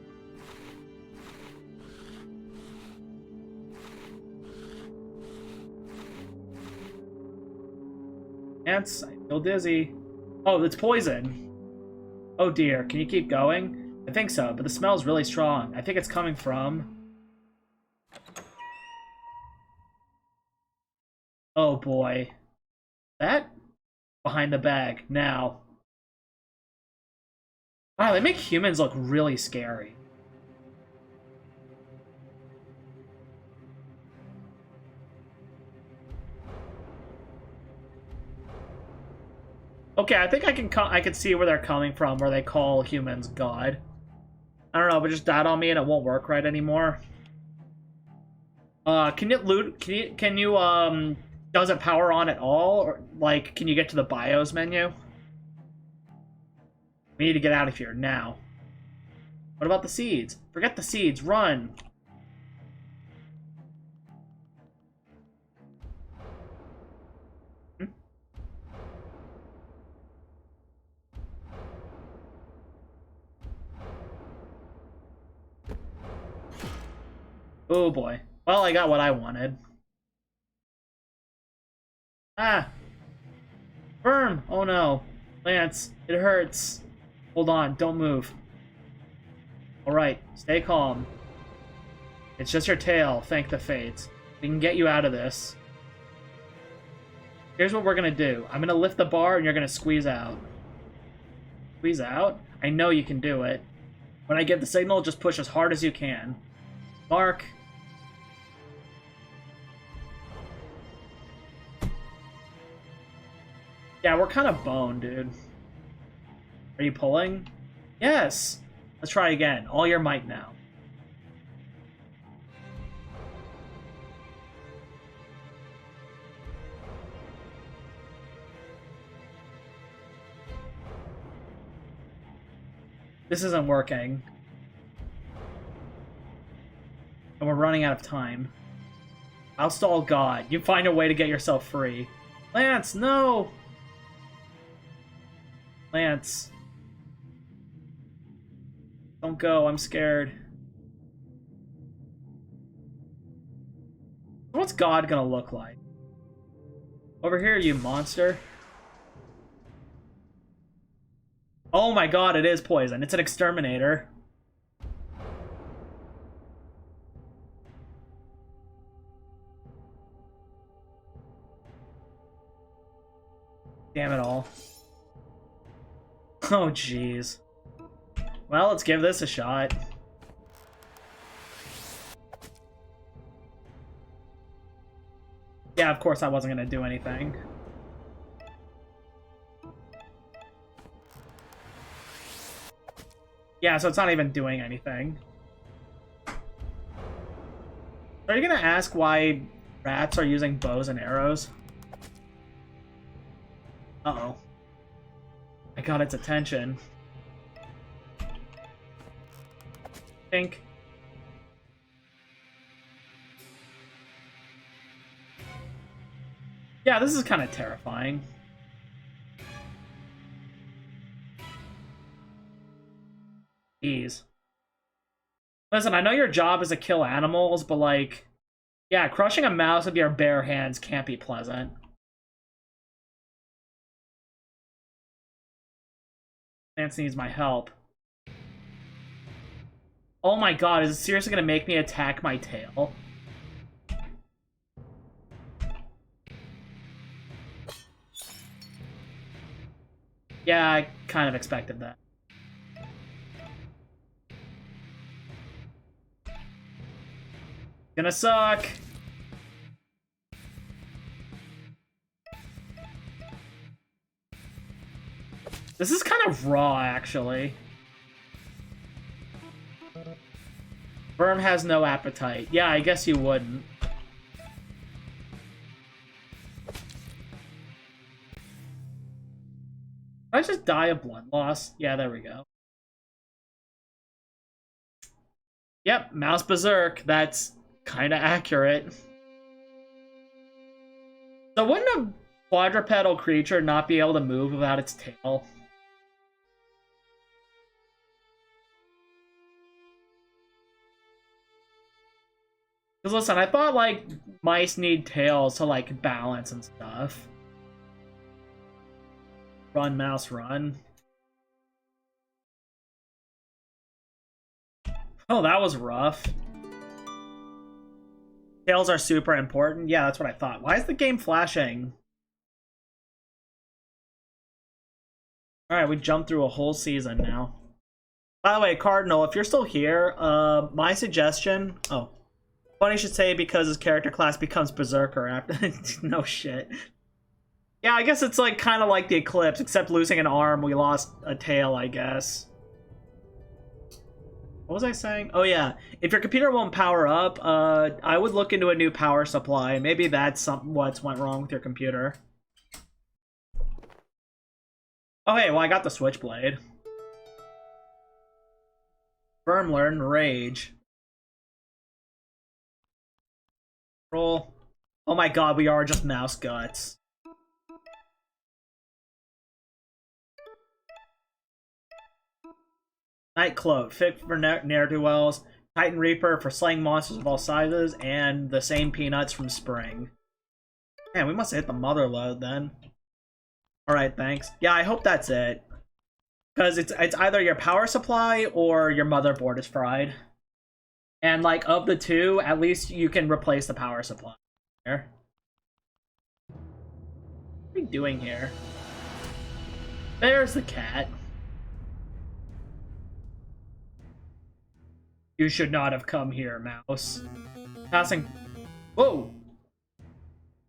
Ants, I feel dizzy. Oh, it's poison. Oh dear, can you keep going? I think so, but the smell's really strong. I think it's coming from... Oh boy. That? Behind the bag. Now. Wow, they make humans look really scary. Okay, I think I can see where they're coming from, where they call humans God. I don't know, but just died on me and it won't work right anymore. Can it loot? Can you does it power on at all, or like can you get to the BIOS menu? We need to get out of here now. What about the seeds? Forget the seeds. Run. Oh boy. Well, I got what I wanted. Ah! Firm! Oh no. Lance, it hurts. Hold on, don't move. Alright, stay calm. It's just your tail, thank the fates. We can get you out of this. Here's what we're gonna do. I'm gonna lift the bar and you're gonna squeeze out. Squeeze out? I know you can do it. When I give the signal, just push as hard as you can. Mark. Yeah, we're kind of boned, dude. Are you pulling? Yes! Let's try again. All your might now. This isn't working. And we're running out of time. I'll stall God. You find a way to get yourself free. Lance, no! Lance. Don't go, I'm scared. What's God gonna look like? Over here, you monster. Oh my god, it is poison. It's an exterminator. Damn it all. Oh, jeez. Well, let's give this a shot. Yeah, of course I wasn't gonna do anything. Yeah, so it's not even doing anything. Are you gonna ask why rats are using bows and arrows? Uh-oh. I got its attention. Think. Yeah, this is kind of terrifying. Jeez. Listen, I know your job is to kill animals, but like, yeah, crushing a mouse with your bare hands can't be pleasant. Lance needs my help. Oh my god, is it seriously gonna make me attack my tail? Yeah, I kind of expected that. Gonna suck. This is kind of raw, actually. Worm has no appetite. Yeah, I guess you wouldn't. Did I just die of blood loss? Yeah, there we go. Yep, mouse berserk. That's kind of accurate. So wouldn't a quadrupedal creature not be able to move without its tail? Because listen, I thought, like, mice need tails to, like, balance and stuff. Run, mouse, run. Oh, that was rough. Tails are super important. Yeah, that's what I thought. Why is the game flashing? Alright, we jumped through a whole season now. By the way, Cardinal, if you're still here, my suggestion... Oh. Funny you should say because his character class becomes Berserker after... No shit. Yeah, I guess it's like kind of like the Eclipse, except losing an arm, we lost a tail, I guess. What was I saying? Oh yeah, if your computer won't power up, I would look into a new power supply. Maybe that's what's went wrong with your computer. Oh hey, well I got the Switchblade. Firm learn Rage. Roll. Oh my god, we are just mouse guts. Night Cloak, fit for ne'er-do-wells. Titan Reaper for slaying monsters of all sizes, and the same peanuts from Spring. Man, we must have hit the mother load then. Alright, thanks. Yeah, I hope that's it. Because it's either your power supply or your motherboard is fried. And, like, of the two, at least you can replace the power supply. Here. What are we doing here? There's the cat. You should not have come here, mouse. Passing. Whoa!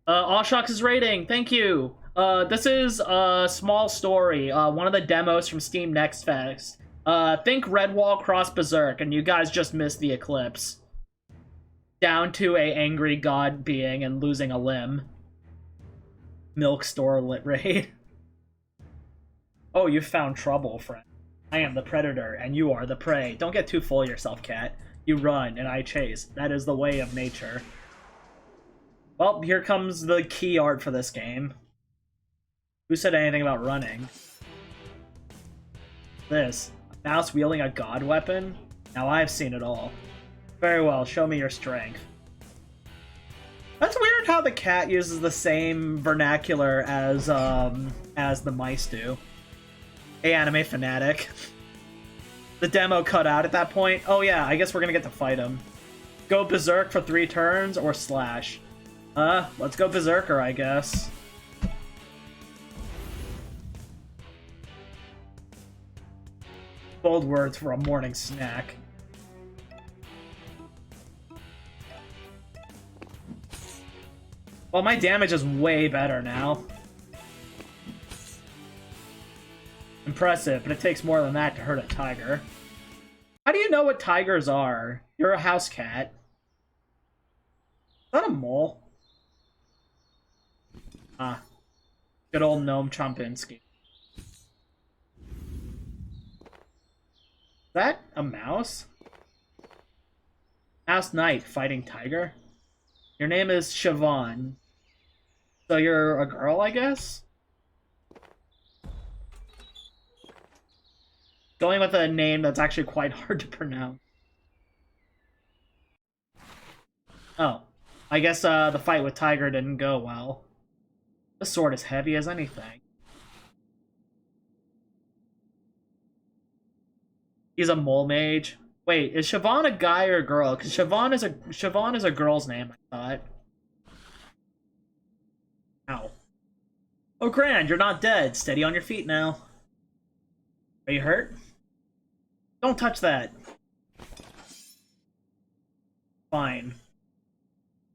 Awshock's rating, thank you! This is a small story, one of the demos from Steam NextFest. Think Redwall cross Berserk, and you guys just missed the Eclipse. Down to a angry god being and losing a limb. Milk store lit raid. Oh, you found trouble, friend. I am the predator, and you are the prey. Don't get too full of yourself, cat. You run, and I chase. That is the way of nature. Well, here comes the key art for this game. Who said anything about running? This. A mouse wielding a god weapon? Now I've seen it all. Very well, show me your strength. That's weird how the cat uses the same vernacular as the mice do. Hey, anime fanatic. The demo cut out at that point. Oh yeah, I guess we're gonna get to fight him. Go Berserk for 3 turns or slash. Let's go Berserker, I guess. Bold words for a morning snack. Well, my damage is way better now. Impressive, but it takes more than that to hurt a tiger. How do you know what tigers are? You're a house cat. Is that a mole? Ah. Good old Gnome Chompinski. Is that a mouse? Mouse Knight fighting tiger? Your name is Siobhan. So you're a girl, I guess? Going with a name that's actually quite hard to pronounce. Oh. I guess the fight with Tiger didn't go well. This sword is heavy as anything. He's a mole mage. Wait, is Siobhan a guy or a girl? Because Siobhan is a girl's name, I thought. Ow. Oh, Grand, you're not dead. Steady on your feet now. Are you hurt? Don't touch that. Fine.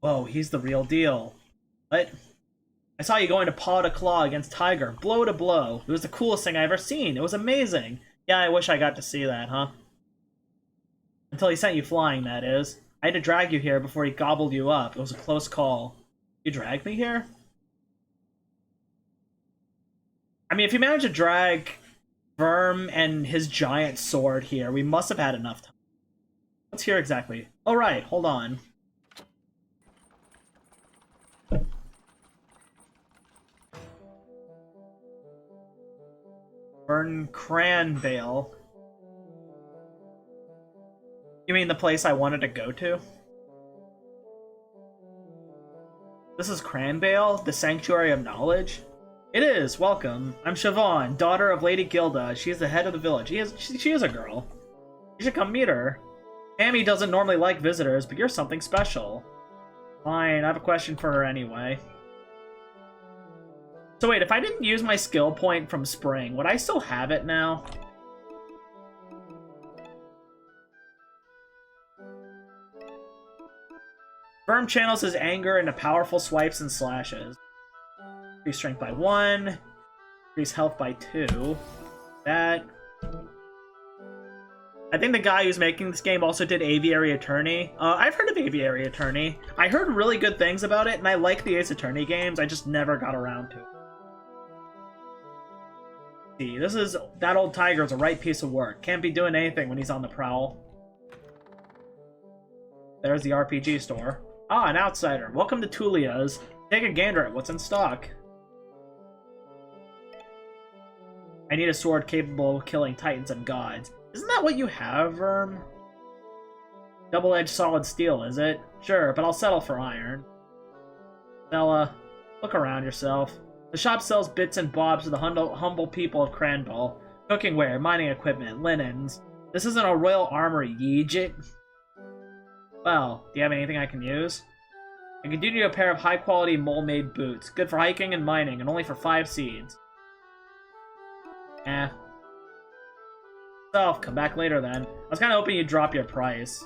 Whoa, he's the real deal. What? I saw you going to paw to claw against Tiger, blow to blow. It was the coolest thing I ever seen. It was amazing. Yeah, I wish I got to see that, huh? Until he sent you flying, that is. I had to drag you here before he gobbled you up. It was a close call. You dragged me here? I mean, if you managed to drag Verm and his giant sword here, we must have had enough time. What's here exactly? Oh, right. Hold on. Burn Cranvale. You mean the place I wanted to go to? This is Cranvale, the Sanctuary of Knowledge? It is, welcome. I'm Siobhan, daughter of Lady Gilda. She is the head of the village. She is a girl. You should come meet her. Amy doesn't normally like visitors, but you're something special. Fine, I have a question for her anyway. So wait, if I didn't use my skill point from Spring, would I still have it now? Verm channels his anger into powerful swipes and slashes. Increase strength by 1. Increase health by 2. That. I think the guy who's making this game also did Aviary Attorney. I've heard of Aviary Attorney. I heard really good things about it, and I like the Ace Attorney games. I just never got around to it. See, this is... That old tiger's a right piece of work. Can't be doing anything when he's on the prowl. There's the RPG store. Ah, an outsider. Welcome to Tulia's. Take a gander at what's in stock. I need a sword capable of killing titans and gods. Isn't that what you have, Verm? Double-edged solid steel, is it? Sure, but I'll settle for iron. Bella, look around yourself. The shop sells bits and bobs to the humble people of Cranville. Cookingware, mining equipment, linens. This isn't a royal armory, yeejit. Well, do you have anything I can use? I can do you a pair of high-quality mole-made boots. Good for hiking and mining, and only for 5 seeds. Eh. So, come back later then. I was kind of hoping you'd drop your price.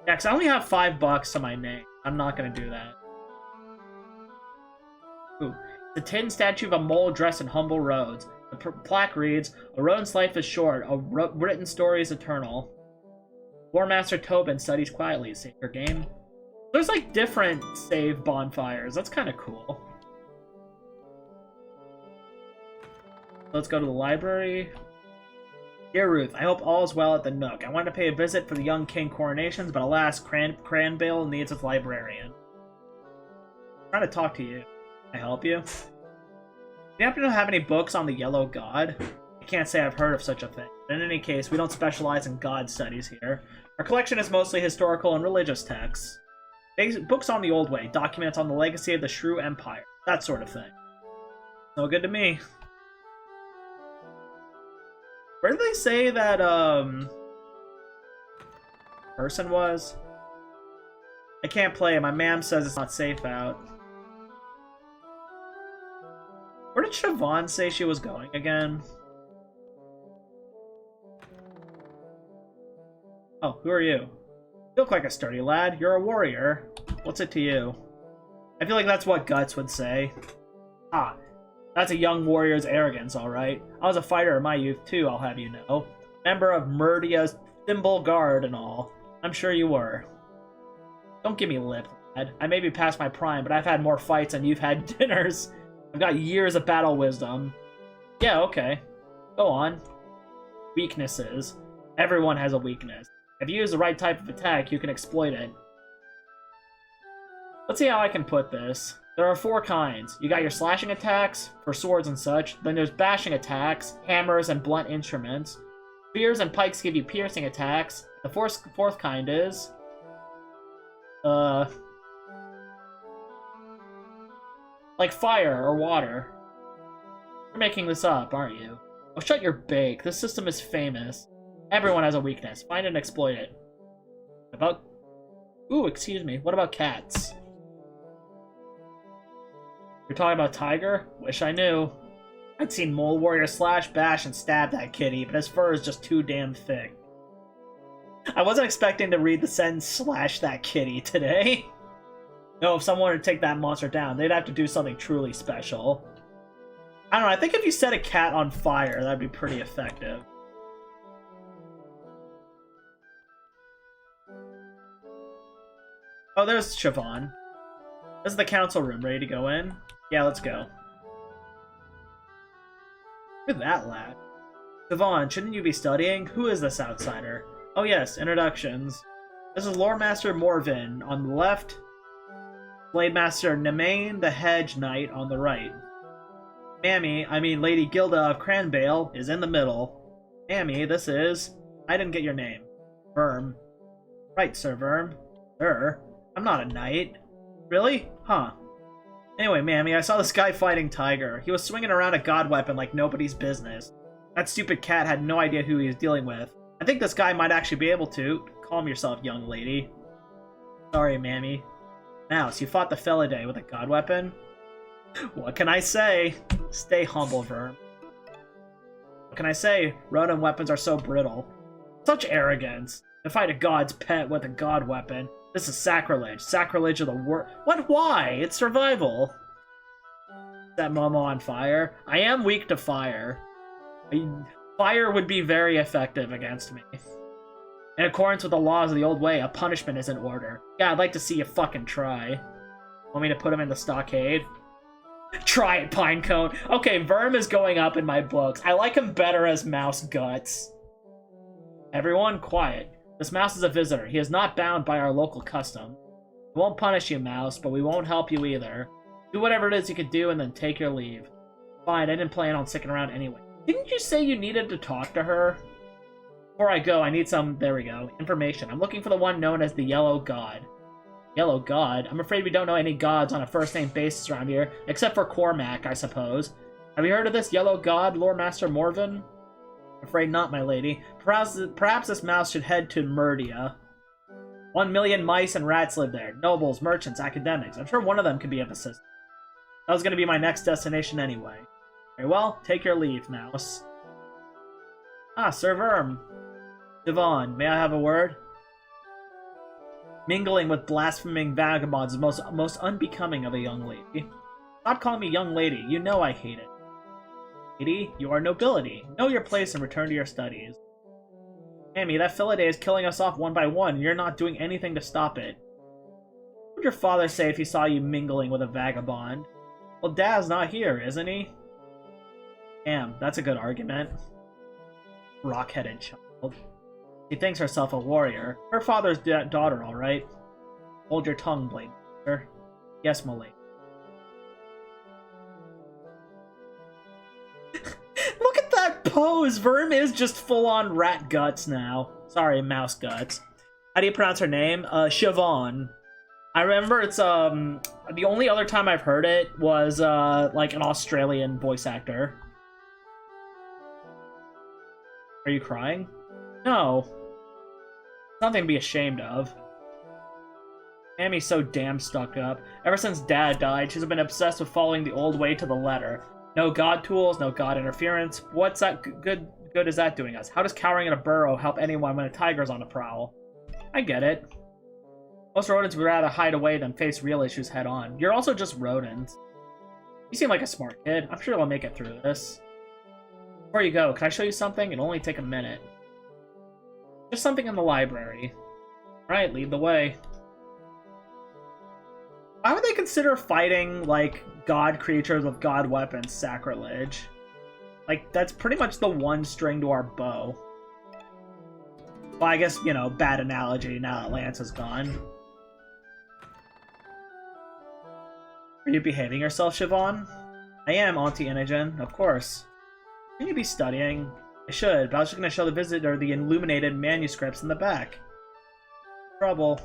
Yeah, because I only have $5 to my name. I'm not going to do that. Ooh. The tin statue of a mole dressed in humble robes. The plaque reads, "A rodent's life is short, a written story is eternal. War Master Tobin studies quietly. Save your game." There's like different save bonfires. That's kind of cool. Let's go to the library. Dear Ruth, I hope all is well at the Nook. I wanted to pay a visit for the young king coronations, but alas, Cranvale needs its librarian. I'm trying to talk to you. Can I help you? Do you happen to have any books on the Yellow God? I can't say I've heard of such a thing. But in any case, we don't specialize in god studies here. Our collection is mostly historical and religious texts. Books on the old way, documents on the legacy of the Shrew Empire, that sort of thing. No good to me. Where did they say that, person was? I can't play. My ma'am says it's not safe out. Where did Siobhan say she was going again? Oh, who are you? You look like a sturdy lad. You're a warrior. What's it to you? I feel like that's what Guts would say. Ah, that's a young warrior's arrogance, alright. I was a fighter in my youth too, I'll have you know. Member of Murdia's Thimble Guard and all. I'm sure you were. Don't give me lip, lad. I may be past my prime, but I've had more fights than you've had dinners. I've got years of battle wisdom. Yeah, okay. Go on. Weaknesses. Everyone has a weakness. If you use the right type of attack, you can exploit it. Let's see how I can put this. There are 4 kinds. You got your slashing attacks, for swords and such. Then there's bashing attacks, hammers and blunt instruments. Spears and pikes give you piercing attacks. The fourth kind is... like fire or water. You're making this up, aren't you? Oh, shut your bake. This system is famous. Everyone has a weakness. Find and exploit it. About... Ooh, excuse me. What about cats? You're talking about Tiger? Wish I knew. I'd seen Mole Warrior slash, bash, and stab that kitty, but his fur is just too damn thick. I wasn't expecting to read the sentence slash that kitty today. No, if someone were to take that monster down, they'd have to do something truly special. I don't know, I think if you set a cat on fire, that'd be pretty effective. Oh, there's Siobhan. This is the council room. Ready to go in? Yeah, let's go. Look at that lad. Siobhan, shouldn't you be studying? Who is this outsider? Oh yes, introductions. This is Lore Master Morvin on the left. Blade Master Nemain the Hedge Knight on the right. Lady Gilda of Cranbale is in the middle. Mammy, this is... I didn't get your name. Verm. Right, Sir Verm. Sir? I'm not a knight. Really? Huh. Anyway, Mammy, I saw this guy fighting Tiger. He was swinging around a god weapon like nobody's business. That stupid cat had no idea who he was dealing with. I think this guy might actually be able to. Calm yourself, young lady. Sorry, Mammy. Mouse, you fought the Felidae with a god weapon? What can I say? Stay humble, Verm. What can I say? Rodent weapons are so brittle. Such arrogance. To fight a god's pet with a god weapon. This is sacrilege. Sacrilege of the world. What? Why? It's survival. Set Momo on fire. I am weak to fire. Fire would be very effective against me. In accordance with the laws of the old way, a punishment is in order. Yeah, I'd like to see you fucking try. Want me to put him in the stockade? Try it, Pinecone. Okay, Verm is going up in my books. I like him better as Mouse Guts. Everyone, quiet. This mouse is a visitor. He is not bound by our local custom. We won't punish you, Mouse, but we won't help you either. Do whatever it is you can do and then take your leave. Fine, I didn't plan on sticking around anyway. Didn't you say you needed to talk to her? Before I go, I need some... There we go. Information. I'm looking for the one known as the Yellow God. Yellow God? I'm afraid we don't know any gods on a first-name basis around here, except for Cormac, I suppose. Have you heard of this Yellow God, Lore Master Morvin? Afraid not, my lady. Perhaps this mouse should head to Murdia. 1 million mice and rats live there. Nobles, merchants, academics. I'm sure one of them could be of assistance. That was going to be my next destination anyway. Very well, take your leave, mouse. Ah, Sir Verm. Devon, may I have a word? Mingling with blaspheming vagabonds is most unbecoming of a young lady. Stop calling me young lady. You know I hate it. Lady, you are nobility. Know your place and return to your studies. Amy, that Felidae is killing us off one by one, and you're not doing anything to stop it. What would your father say if he saw you mingling with a vagabond? Well, Dad's not here, isn't he? Damn, that's a good argument. Rock-headed child. She thinks herself a warrior. Her father's daughter, all right. Hold your tongue, Blade Master. Yes, my lady. Look at that pose! Verm is just full-on rat guts now. Sorry, mouse guts. How do you pronounce her name? Siobhan. I remember it's, the only other time I've heard it was, like an Australian voice actor. Are you crying? No. Nothing to be ashamed of. Mammy's so damn stuck up. Ever since Dad died, she's been obsessed with following the old way to the letter. No god tools, no god interference. What's that good is that doing us? How does cowering in a burrow help anyone when a tiger's on the prowl? I get it. Most rodents would rather hide away than face real issues head on. You're also just rodents. You seem like a smart kid. I'm sure you'll make it through this. Before you go, can I show you something? It'll only take a minute. Just something in the library. Alright, lead the way. Why would they consider fighting, like, god creatures with god weapons sacrilege? Like, that's pretty much the one string to our bow. Well, I guess, you know, bad analogy now that Lance is gone. Are you behaving yourself, Siobhan? I am, Auntie Imogen, of course. Shouldn't you be studying? I should, but I was just going to show the visitor the illuminated manuscripts in the back. Trouble.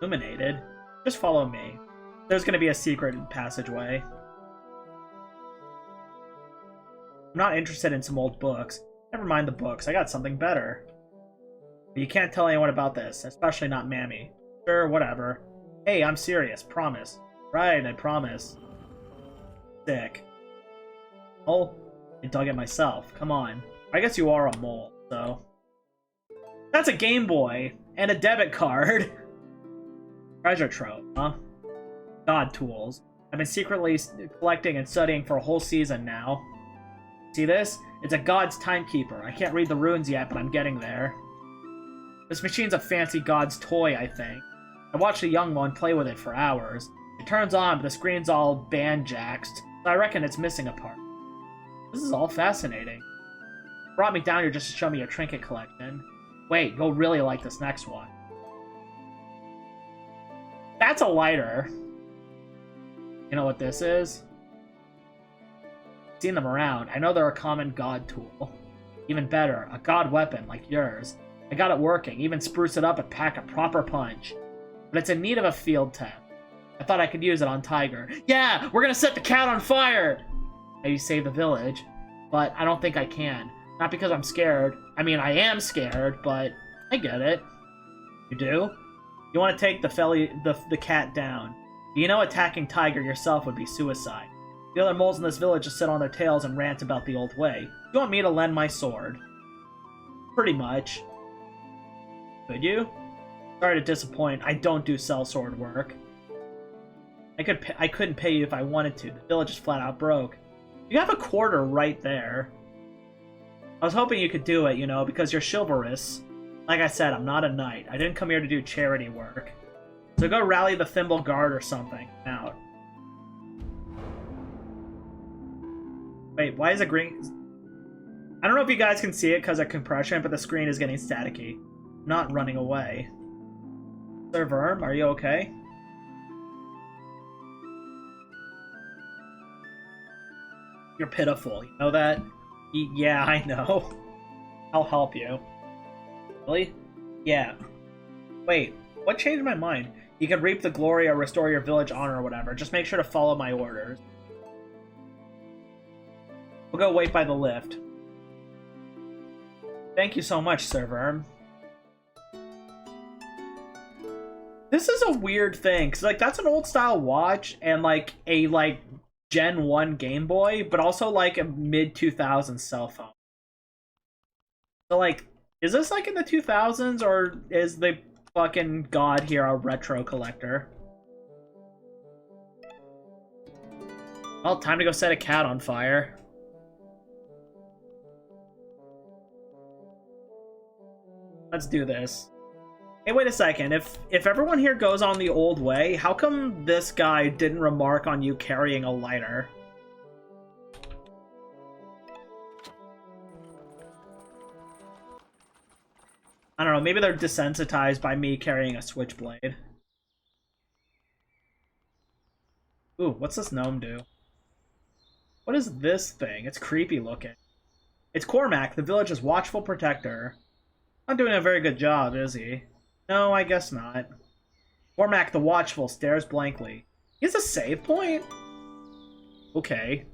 Illuminated? Just follow me. There's going to be a secret passageway. I'm not interested in some old books. Never mind the books, I got something better. But you can't tell anyone about this, especially not Mammy. Sure, whatever. Hey, I'm serious, promise. Right, I promise. Sick. Oh, I dug it myself, come on. I guess you are a mole, so... That's a Game Boy! And a debit card! Treasure trove, huh? God tools. I've been secretly collecting and studying for a whole season now. See this? It's a god's timekeeper. I can't read the runes yet, but I'm getting there. This machine's a fancy god's toy, I think. I watched a young one play with it for hours. It turns on, but the screen's all band-jaxed, so I reckon it's missing a part. This is all fascinating. You brought me down here just to show me your trinket collection. Wait, you'll really like this next one. That's a lighter. You know what this is? I've seen them around. I know they're a common god tool. Even better, a god weapon like yours. I got it working, even spruce it up and pack a proper punch. But it's in need of a field test. I thought I could use it on Tiger. Yeah, we're gonna set the cat on fire! Maybe save the village. But I don't think I can. Not because I'm scared. I mean, I am scared, but I get it. You do? You want to take the cat down. You know attacking Tiger yourself would be suicide. The other moles in this village just sit on their tails and rant about the old way. You want me to lend my sword? Pretty much. Could you? Sorry to disappoint, I don't do sellsword work. I couldn't pay you if I wanted to. The village is flat out broke. You have a quarter right there. I was hoping you could do it, you know, because you're chivalrous. Like I said, I'm not a knight. I didn't come here to do charity work. So go rally the Thimble Guard or something. Out. Wait, why is it green? I don't know if you guys can see it because of compression, but the screen is getting staticky. I'm not running away. Sir Verm, are you okay? You're pitiful, you know that? Yeah, I know. I'll help you. Really? Yeah. Wait, what changed my mind? You can reap the glory or restore your village honor or whatever. Just make sure to follow my orders. We'll go wait by the lift. Thank you so much, Sir Verm. This is a weird thing, because, like, that's an old-style watch and, like, a, like, Gen 1 Game Boy, but also, like, a mid-2000s cell phone. So, like, is this, like, in the 2000s, or is the fucking god here a retro collector? Well, time to go set a cat on fire. Let's do this. Hey, wait a second. If everyone here goes on the old way, how come this guy didn't remark on you carrying a lighter? I don't know, maybe they're desensitized by me carrying a switchblade. Ooh, what's this gnome do? What is this thing? It's creepy looking. It's Cormac, the village's watchful protector. Not doing a very good job, is he? No, I guess not. Cormac the Watchful stares blankly. He has a save point? Okay.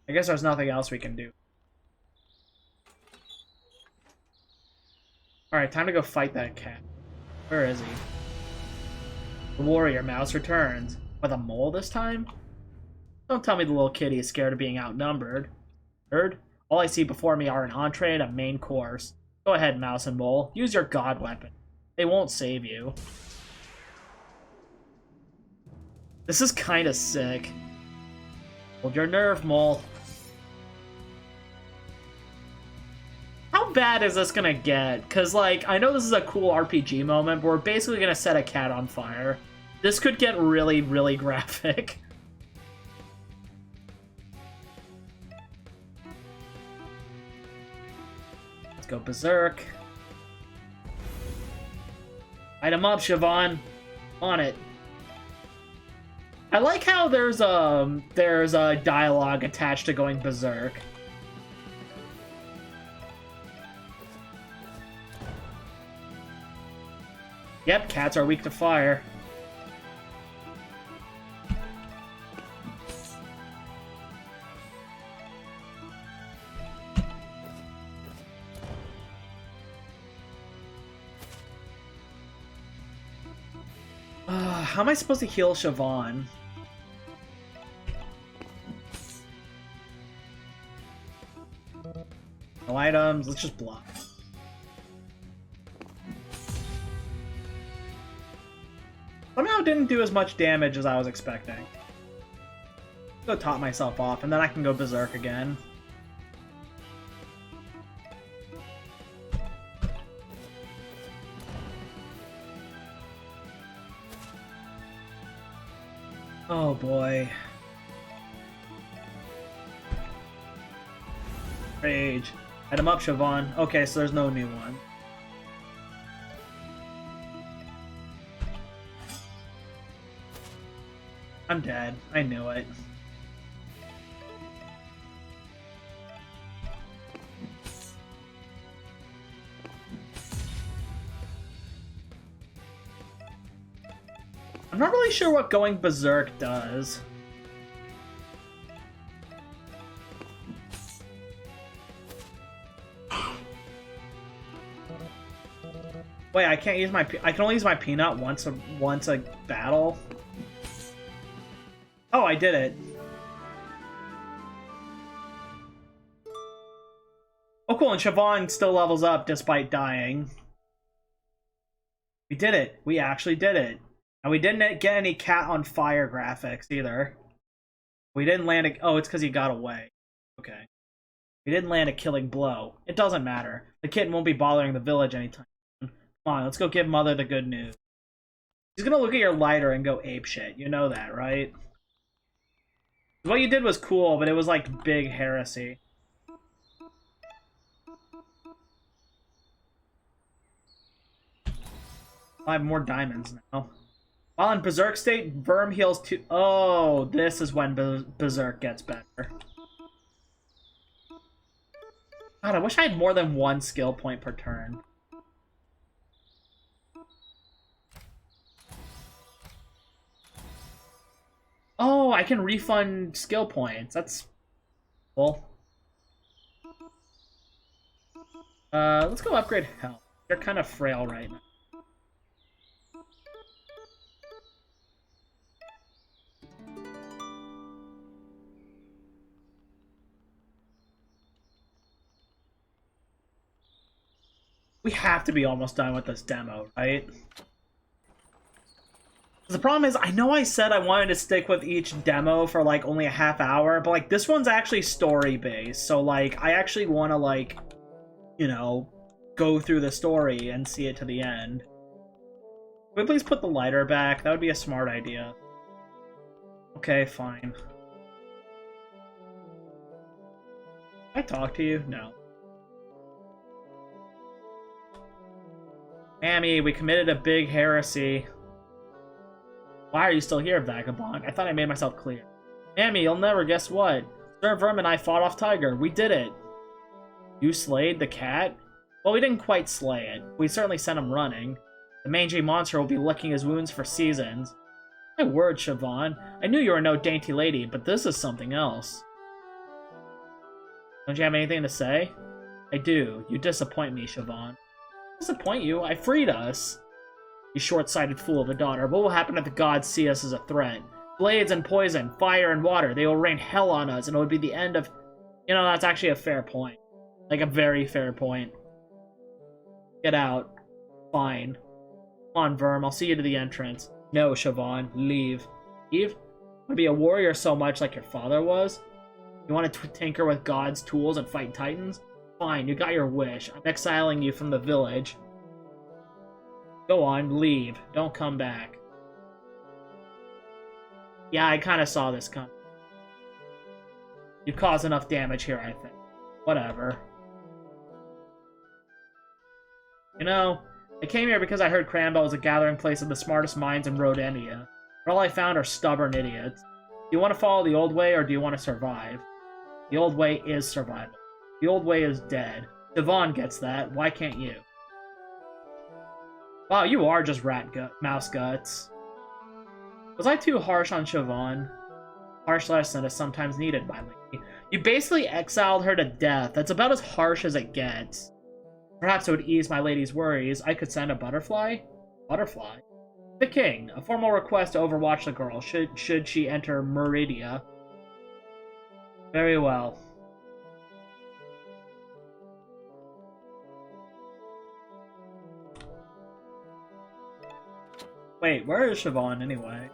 I guess there's nothing else we can do. Alright, time to go fight that cat. Where is he? The warrior mouse returns. With a mole this time? Don't tell me the little kitty is scared of being outnumbered. Heard? All I see before me are an entree and a main course. Go ahead, Mouse and Mole. Use your god weapon. They won't save you. This is kind of sick. Hold your nerve, Mole. How bad is this gonna get? Because, like, I know this is a cool RPG moment, but we're basically gonna set a cat on fire. This could get really, really graphic. Let's go berserk. Light him up, Siobhan. On it. I like how there's a dialogue attached to going berserk. Yep, cats are weak to fire. How am I supposed to heal Siobhan? No items, let's just block. Somehow it didn't do as much damage as I was expecting. Go top myself off, and then I can go berserk again. Oh boy. Rage. Head him up, Siobhan. Okay, so there's no new one. I'm dead. I knew it. I'm not really sure what going berserk does. Wait, I can't use my... I can only use my peanut once a battle. Oh, I did it. Oh, cool, and Siobhan still levels up despite dying. We did it. We actually did it. And we didn't get any cat on fire graphics either. We didn't land a... Oh, it's because he got away. Okay. We didn't land a killing blow. It doesn't matter. The kitten won't be bothering the village anytime soon. Come on, let's go give Mother the good news. He's gonna look at your lighter and go apeshit. You know that, right? What you did was cool, but it was like big heresy. I have more diamonds now. While in Berserk state, Verm heals 2. Oh, this is when Berserk gets better. God, I wish I had more than one skill point per turn. Oh, I can refund skill points. That's cool. Let's go upgrade health. They're kind of frail right now. We have to be almost done with this demo, right? The problem is, I know I said I wanted to stick with each demo for, like, only a half hour, but, like, this one's actually story-based, so, like, I actually want to, like, you know, go through the story and see it to the end. Can we please put the lighter back? That would be a smart idea. Okay, fine. Can I talk to you? No. Mammy, we committed a big heresy. Why are you still here, Vagabond? I thought I made myself clear. Mammy, you'll never guess what. Sir Verm and I fought off Tiger. We did it. You slayed the cat? Well, we didn't quite slay it. We certainly sent him running. The mangy monster will be licking his wounds for seasons. My word, Siobhan. I knew you were no dainty lady, but this is something else. Don't you have anything to say? I do. You disappoint me, Siobhan. Disappoint you? I freed us. You short-sighted fool of a daughter. What will happen if the gods see us as a threat? Blades and poison, fire and water. They will rain hell on us, and it would be the end of... You know, that's actually a fair point. Like, a very fair point. Get out. Fine. Come on, Verm. I'll see you to the entrance. No, Siobhan. Leave. Leave? You want to be a warrior so much like your father was? You want to tinker with God's tools and fight titans? Fine, you got your wish. I'm exiling you from the village. Go on, leave. Don't come back. Yeah, I kind of saw this coming. You've caused enough damage here, I think. Whatever. You know, I came here because I heard Cranbell was a gathering place of the smartest minds in Rodentia. But all I found are stubborn idiots. Do you want to follow the old way, or do you want to survive? The old way is survival. The old way is dead. Devon gets that. Why can't you? Wow, you are just mouse guts. Was I too harsh on Siobhan? Harsh lesson is sometimes needed, my lady. You basically exiled her to death. That's about as harsh as it gets. Perhaps it would ease my lady's worries. I could send a butterfly? Butterfly? The king. A formal request to overwatch the girl, should she enter Meridia. Very well. Wait, where is Siobhan anyway?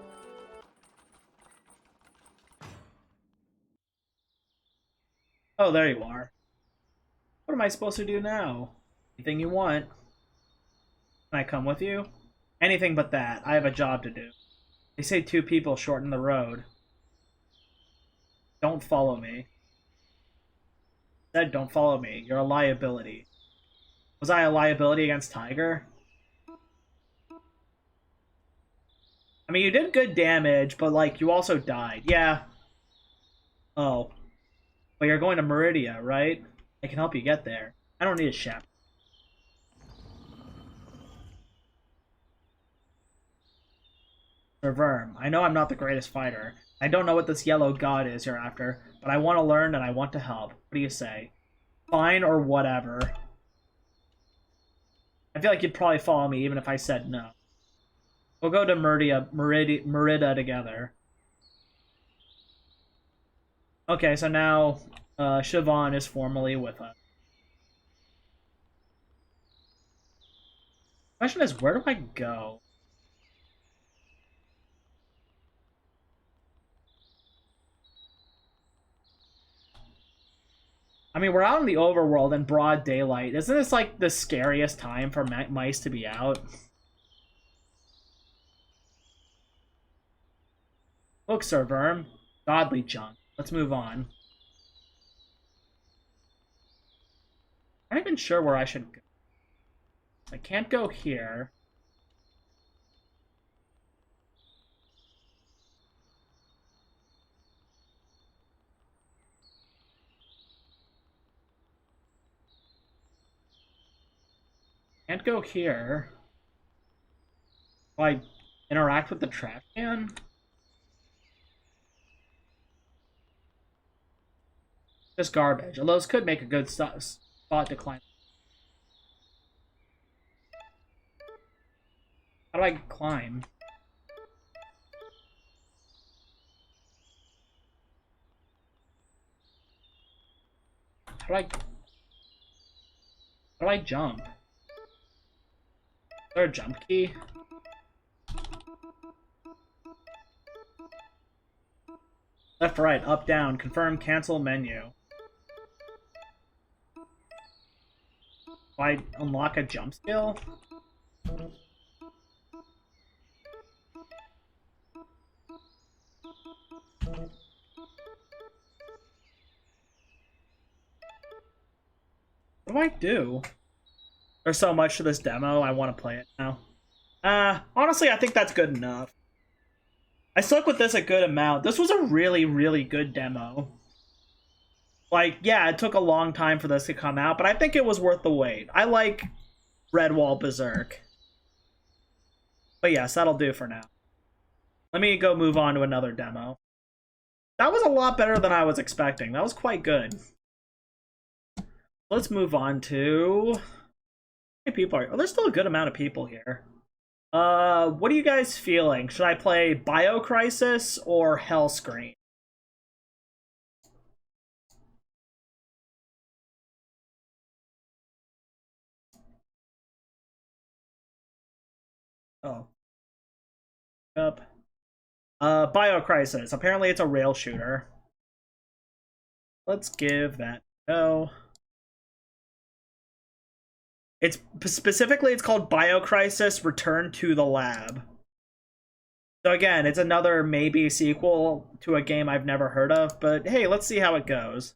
Oh, there you are. What am I supposed to do now? Anything you want. Can I come with you? Anything but that. I have a job to do. They say 2 people shorten the road. Don't follow me. Said don't follow me. You're a liability. Was I a liability against Tiger? I mean, you did good damage, but, like, you also died. Yeah. Oh. But you're going to Meridia, right? I can help you get there. I don't need a chef. Sir Verm, I know I'm not the greatest fighter. I don't know what this yellow god is you're after, but I want to learn and I want to help. What do you say? Fine or whatever. I feel like you'd probably follow me even if I said no. We'll go to Merida together. Okay, so now Siobhan is formally with us. Question is, where do I go? I mean, we're out in the overworld in broad daylight. Isn't this like the scariest time for mice to be out? Look, Sir Verm. Godly junk. Let's move on. I'm not even sure where I should go. I can't go here. Can't go here. Do I interact with the trash can? Just garbage. Although this could make a good spot to climb. How do I climb? How do I jump? Is there a jump key? Left, right, up, down, confirm, cancel, menu. Do I unlock a jump skill? What do I do? There's so much to this demo, I want to play it now. Honestly, I think that's good enough. I stuck with this a good amount. This was a really, really good demo. Like, yeah, it took a long time for this to come out, but I think it was worth the wait. I like Redwall Berserk. But yes, that'll do for now. Let me go move on to another demo. That was a lot better than I was expecting. That was quite good. Let's move on to... How many people are... Oh, there's still a good amount of people here. What are you guys feeling? Should I play Biocrisis or Hellscream? Oh. Up. Biocrisis. Apparently it's a rail shooter. Let's give that a go. It's specifically, it's called Biocrisis Return to the Lab. So again, it's another maybe sequel to a game I've never heard of, but hey, let's see how it goes.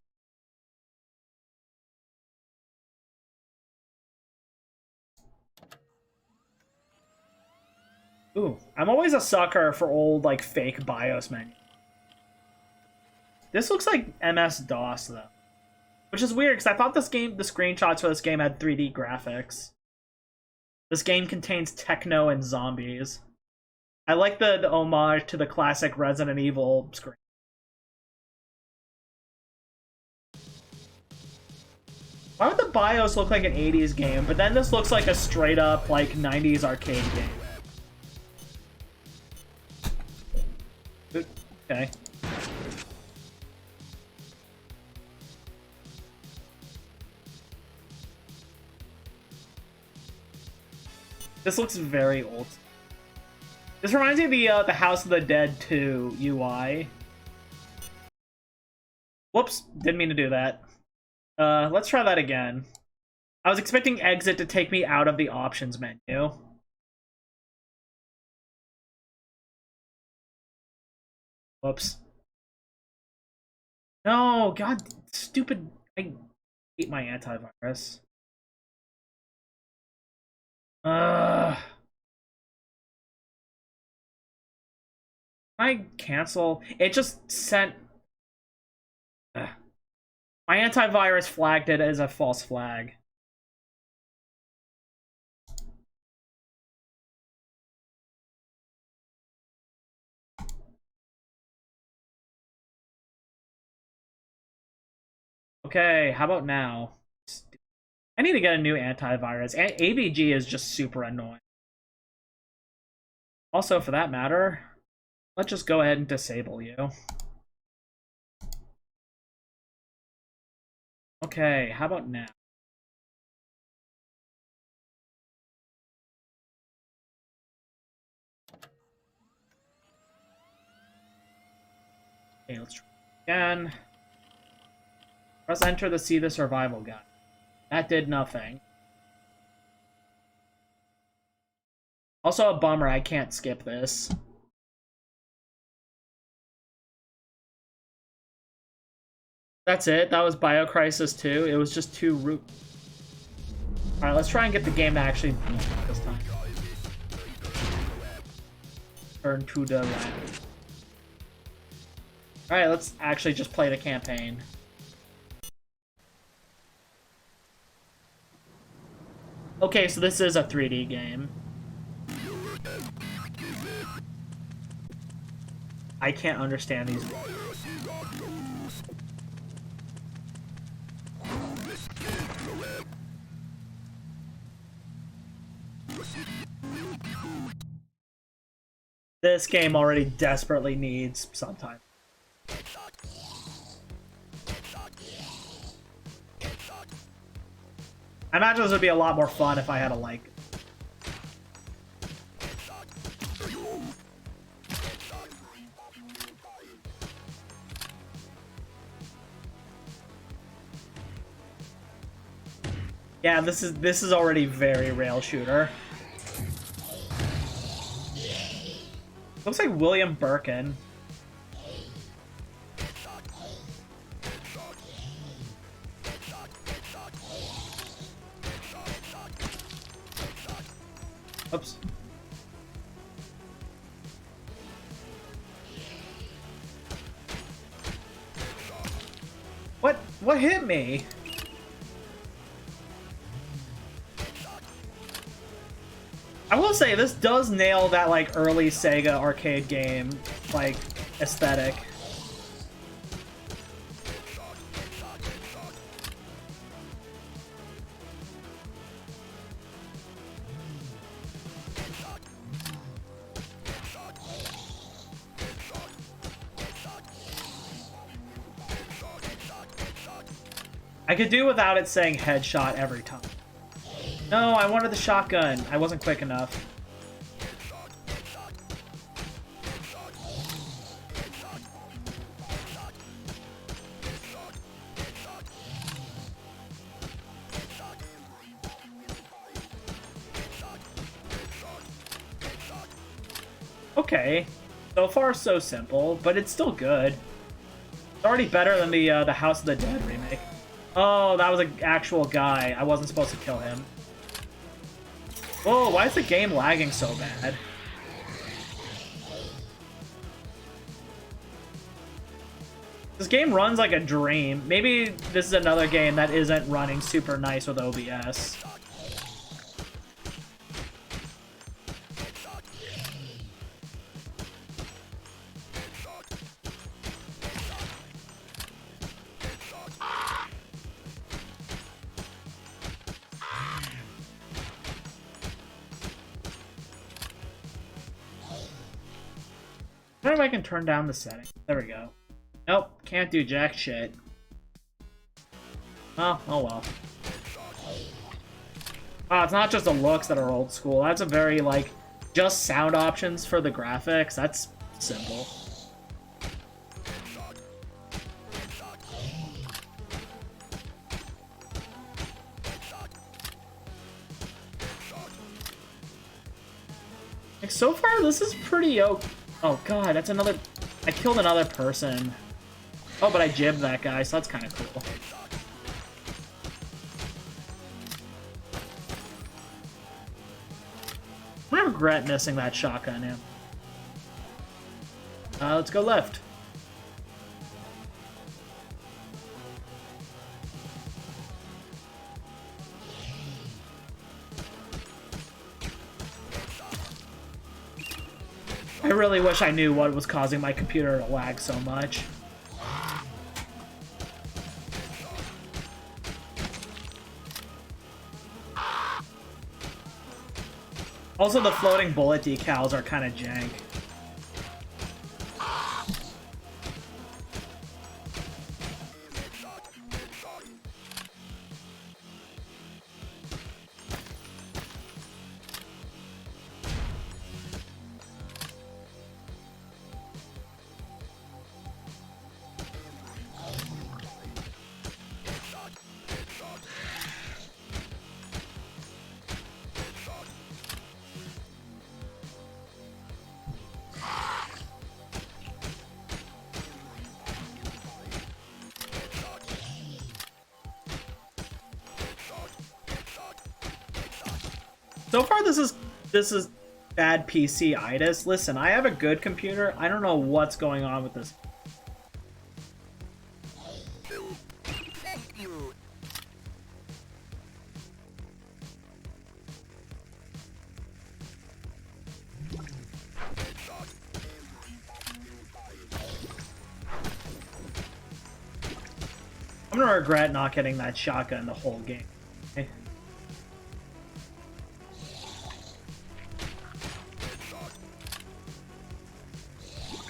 Ooh, I'm always a sucker for old, like, fake BIOS menus. This looks like MS-DOS, though. Which is weird, because I thought this game, the screenshots for this game had 3D graphics. This game contains techno and zombies. I like the homage to the classic Resident Evil screen. Why would the BIOS look like an 80s game, but then this looks like a straight-up, like, 90s arcade game? Okay. This looks very old. This reminds me of the House of the Dead 2 UI. Whoops, didn't mean to do that. Let's try that again. I was expecting exit to take me out of the options menu. Whoops. No, god, stupid. I hate my antivirus. Can I cancel? It just sent... My antivirus flagged it as a false flag. Okay, how about now? I need to get a new antivirus. AVG is just super annoying. Also, for that matter, let's just go ahead and disable you. Okay, how about now? Okay, let's try again. Press enter to see the survival guide. That did nothing. Also a bummer, I can't skip this. That's it. That was Biocrisis 2. It was just too root. Alright, let's try and get the game to actually beat this time. Turn to the lab. Alright, let's actually just play the campaign. Okay, so this is a 3D game. I can't understand these. This game already desperately needs subtitles. I imagine this would be a lot more fun if I had a like. Yeah, this is already very rail shooter. Looks like William Birkin. Oops. What hit me? I will say this does nail that like early Sega arcade game like aesthetic. I could do without it saying headshot every time. No, I wanted the shotgun. I wasn't quick enough. Okay. So far, so simple, but it's still good. It's already better than the House of the Dead remake. Oh, that was an actual guy. I wasn't supposed to kill him. Whoa, why is the game lagging so bad? This game runs like a dream. Maybe this is another game that isn't running super nice with OBS. I wonder if I can turn down the settings. There we go. Nope, can't do jack shit. Oh well. Wow, it's not just the looks that are old school. That's a very, like, just sound options for the graphics. That's simple. Like, so far, this is pretty okay. Oh god, that's another... I killed another person. Oh, but I jibbed that guy, so that's kind of cool. I regret missing that shotgun, yeah. Let's go left. I really wish I knew what was causing my computer to lag so much. Also, the floating bullet decals are kind of jank. So far, this is bad PC-itis. Listen, I have a good computer. I don't know what's going on with this. I'm gonna regret not getting that shotgun the whole game. Okay.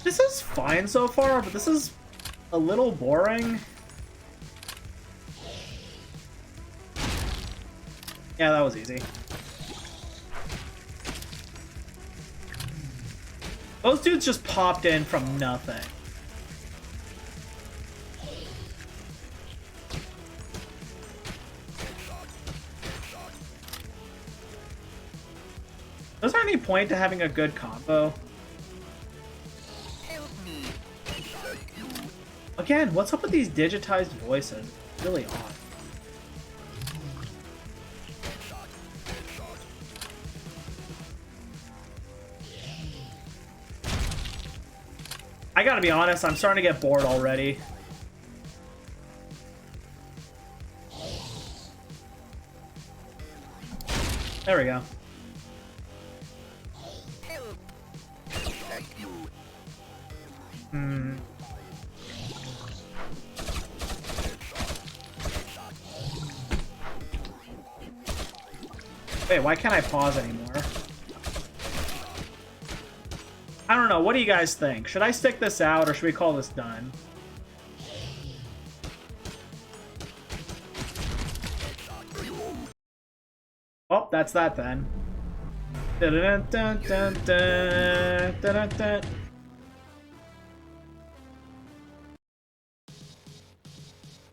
This is fine so far, but this is a little boring. Yeah, that was easy. Those dudes just popped in from nothing. Is there any point to having a good combo? Again, what's up with these digitized voices? It's really odd. I gotta be honest, I'm starting to get bored already. There we go. Wait, why can't I pause anymore? I don't know. What do you guys think? Should I stick this out or should we call this done? Oh, that's that then.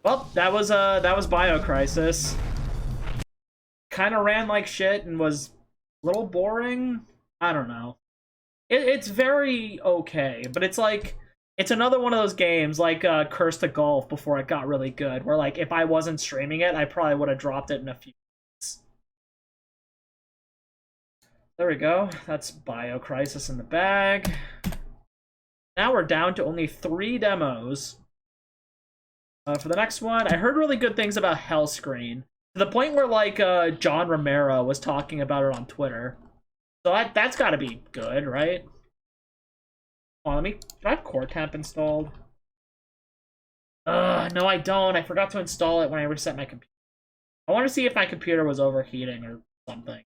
Well, that was Biocrisis. Kind of ran like shit and was a little boring. I don't know. It's very okay, but it's like it's another one of those games like Curse to Golf before it got really good, where like if I wasn't streaming it, I probably would have dropped it in a few minutes. There we go. That's Biocrisis in the bag. Now we're down to only 3 demos. For the next one, I heard really good things about Hellscreen. To the point where, like, John Romero was talking about it on Twitter. So that's gotta be good, right? Oh, let me... Do I have Core Temp installed? No I don't. I forgot to install it when I reset my computer. I want to see if my computer was overheating or something.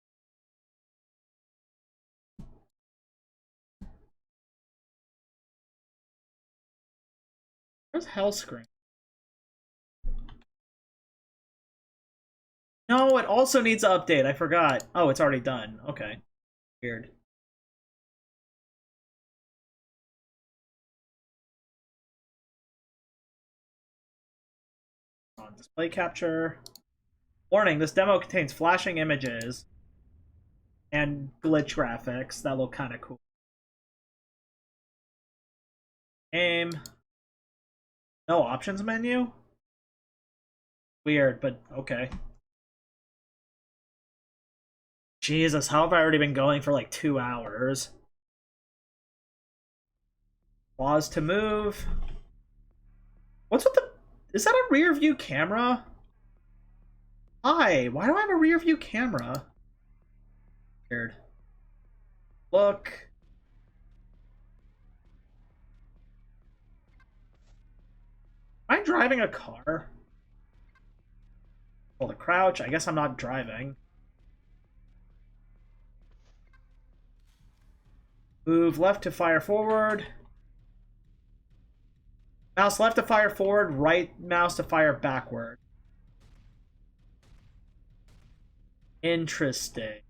Where's Hellscreen? No, it also needs to update. I forgot. Oh, it's already done. Okay. Weird. On display capture. Warning, this demo contains flashing images and glitch graphics that look kind of cool. Game. No options menu? Weird, but okay. Jesus, how have I already been going for like 2 hours? Pause to move. What's with the... Is that a rear view camera? Hi, why do I have a rear view camera? Weird. Look. Am I driving a car? Hold the crouch. I guess I'm not driving. Move left to fire forward. Mouse left to fire forward, right mouse to fire backward. Interesting.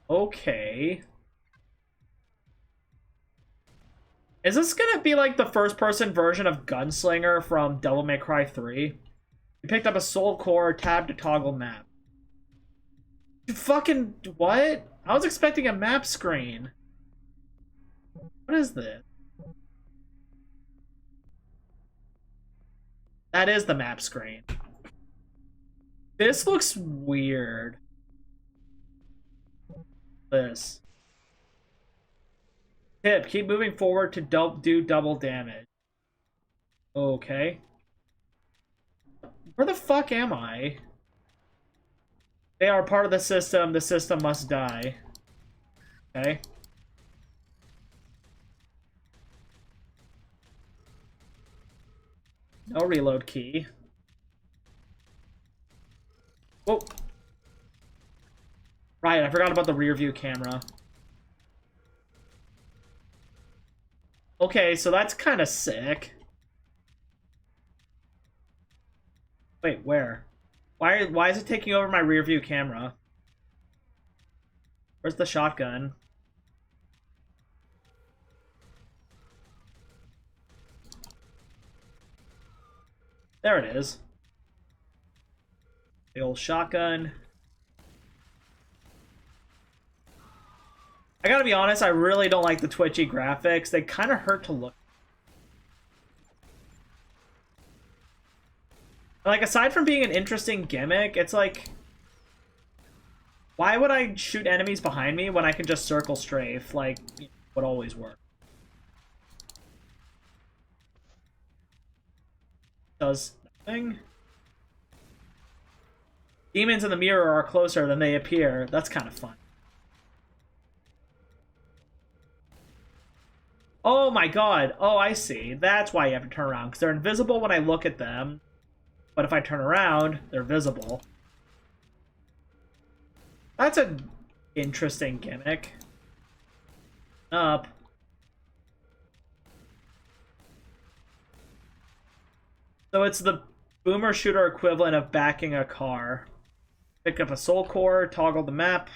Okay. Is this gonna be like the first-person version of Gunslinger from Devil May Cry 3? You picked up a soul core, tab to toggle map. Fucking what? I was expecting a map screen. What is this? That is the map screen. This looks weird. This. Tip, keep moving forward to do double damage. Okay. Where the fuck am I? They are part of the system must die. Okay. No reload key. Whoa. Right, I forgot about the rear view camera. Okay, so that's kind of sick. Wait, where? Why is it taking over my rear view camera? Where's the shotgun? There it is. The old shotgun. I gotta be honest, I really don't like the twitchy graphics. They kind of hurt to look. Like, aside from being an interesting gimmick, it's like... Why would I shoot enemies behind me when I can just circle strafe, like, would always work? Does nothing? Demons in the mirror are closer than they appear. That's kind of fun. Oh my god. Oh, I see. That's why you have to turn around, because they're invisible when I look at them. But if I turn around, they're visible. That's an interesting gimmick. Up. So it's the boomer shooter equivalent of backing a car. Pick up a soul core, toggle the map.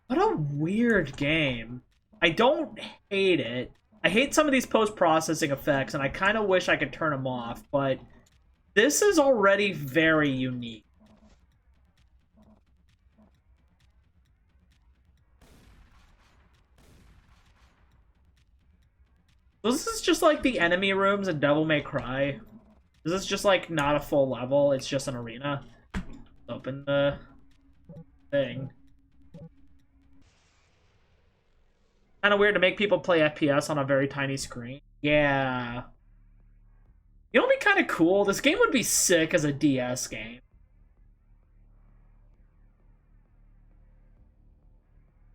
What a weird game. I don't hate it. I hate some of these post-processing effects, and I kind of wish I could turn them off, but this is already very unique. So this is just like the enemy rooms in Devil May Cry. This is just like not a full level, it's just an arena. Open the thing. Kind of weird to make people play FPS on a very tiny screen. Yeah. You know what would be kind of cool? This game would be sick as a DS game.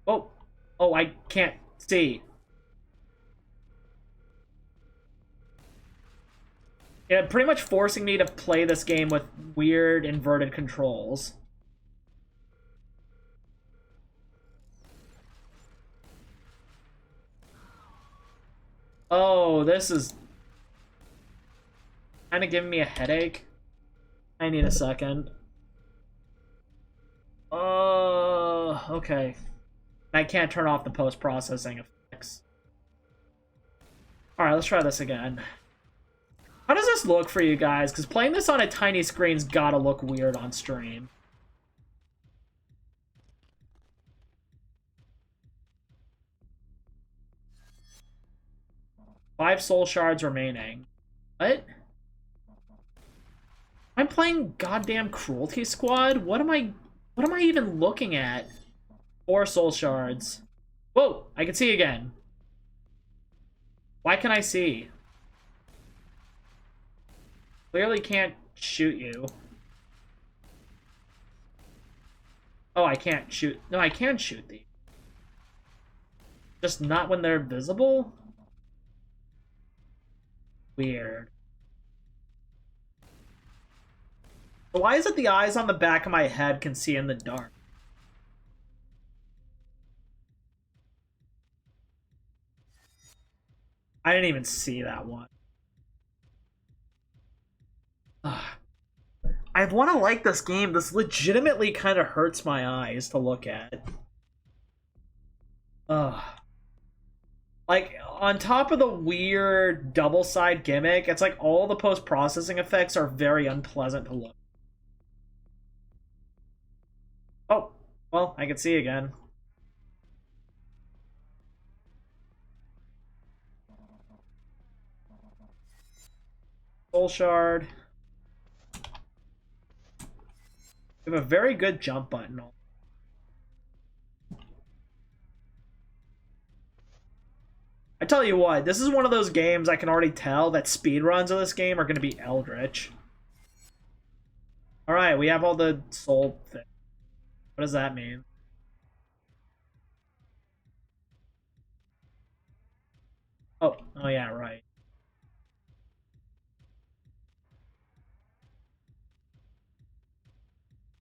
Oh. Oh, I can't see. Yeah, pretty much forcing me to play this game with weird inverted controls. Oh, this is kind of giving me a headache. I need a second. Oh, okay. I can't turn off the post-processing effects. Alright, let's try this again. How does this look for you guys? Because playing this on a tiny screen's gotta look weird on stream. Five soul shards remaining. What? I'm playing goddamn Cruelty Squad? What am I even looking at? 4 soul shards. Whoa, I can see again. Why can I see? Clearly can't shoot you. Oh, I can't shoot. No, I can shoot these. Just not when they're visible? Weird. Why is it the eyes on the back of my head can see in the dark? I didn't even see that one. I want to like this game. This legitimately kind of hurts my eyes to look at. Like, on top of the weird double side gimmick, it's like all the post-processing effects are very unpleasant to look. Oh, well, I can see again. Soul shard. We have a very good jump button. I tell you what, this is one of those games I can already tell that speedruns of this game are going to be eldritch. Alright, we have all the soul things. What does that mean? Oh yeah, right.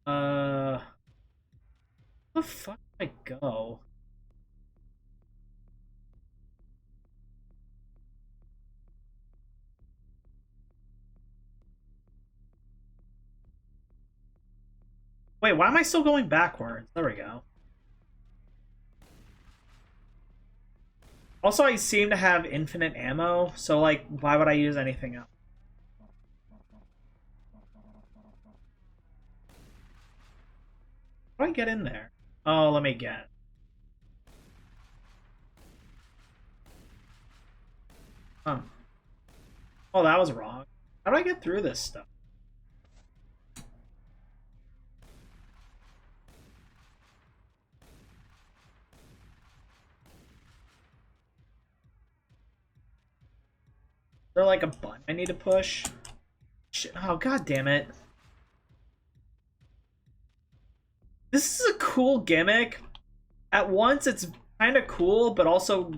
Where the fuck did I go? Wait, why am I still going backwards? There we go. Also, I seem to have infinite ammo, so, like, why would I use anything else? How do I get in there? Oh, let me get. Huh. Oh, that was wrong. How do I get through this stuff? Is there like a button I need to push? Shit. Oh, god damn it. This is a cool gimmick. At once, it's kind of cool, but also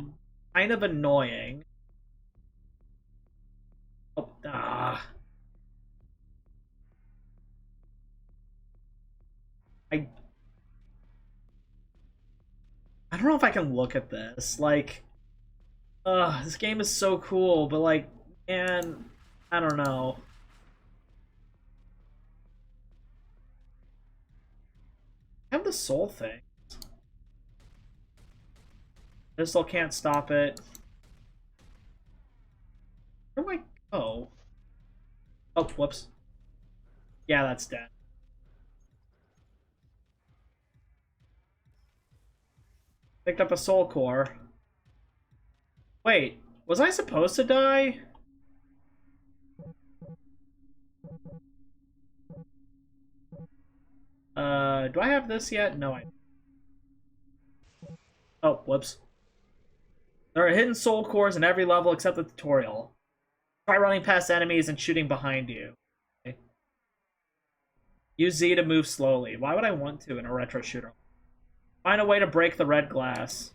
kind of annoying. Oh, ah. I don't know if I can look at this. Like, this game is so cool, but like, man, I don't know. I have the soul thing. Pistol can't stop it. Where do I go? Oh, whoops. Yeah, that's dead. Picked up a soul core. Wait, Was I supposed to die? Do I have this yet? No, I... Oh, whoops. There are hidden soul cores in every level except the tutorial. Try running past enemies and shooting behind you. Okay. Use Z to move slowly. Why would I want to in a retro shooter? Find a way to break the red glass.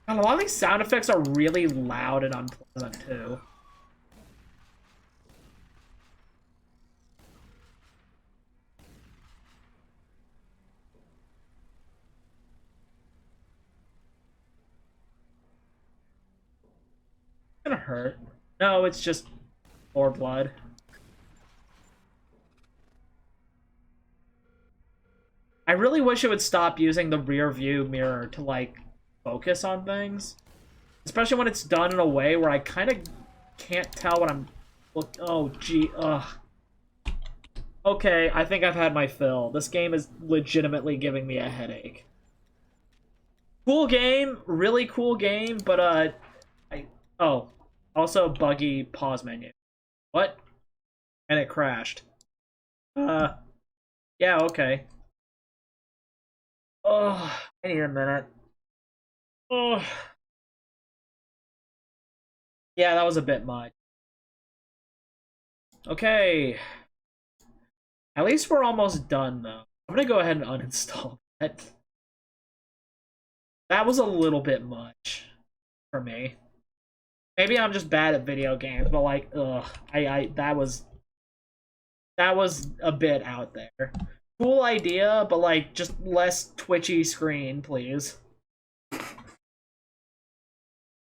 God, a lot of these sound effects are really loud and unpleasant, too. It's gonna hurt. No, it's just more blood. I really wish it would stop using the rear view mirror to, like, focus on things. Especially when it's done in a way where I kind of can't tell what I'm... Oh, gee, ugh. Okay, I think I've had my fill. This game is legitimately giving me a headache. Cool game, really cool game, but, oh, also buggy pause menu. What? And it crashed. Yeah, okay. Oh, I need a minute. Oh. Yeah, that was a bit much. Okay. At least we're almost done, though. I'm gonna go ahead and uninstall that. That was a little bit much for me. Maybe I'm just bad at video games, but like, ugh, that was a bit out there. Cool idea, but like, just less twitchy screen, please.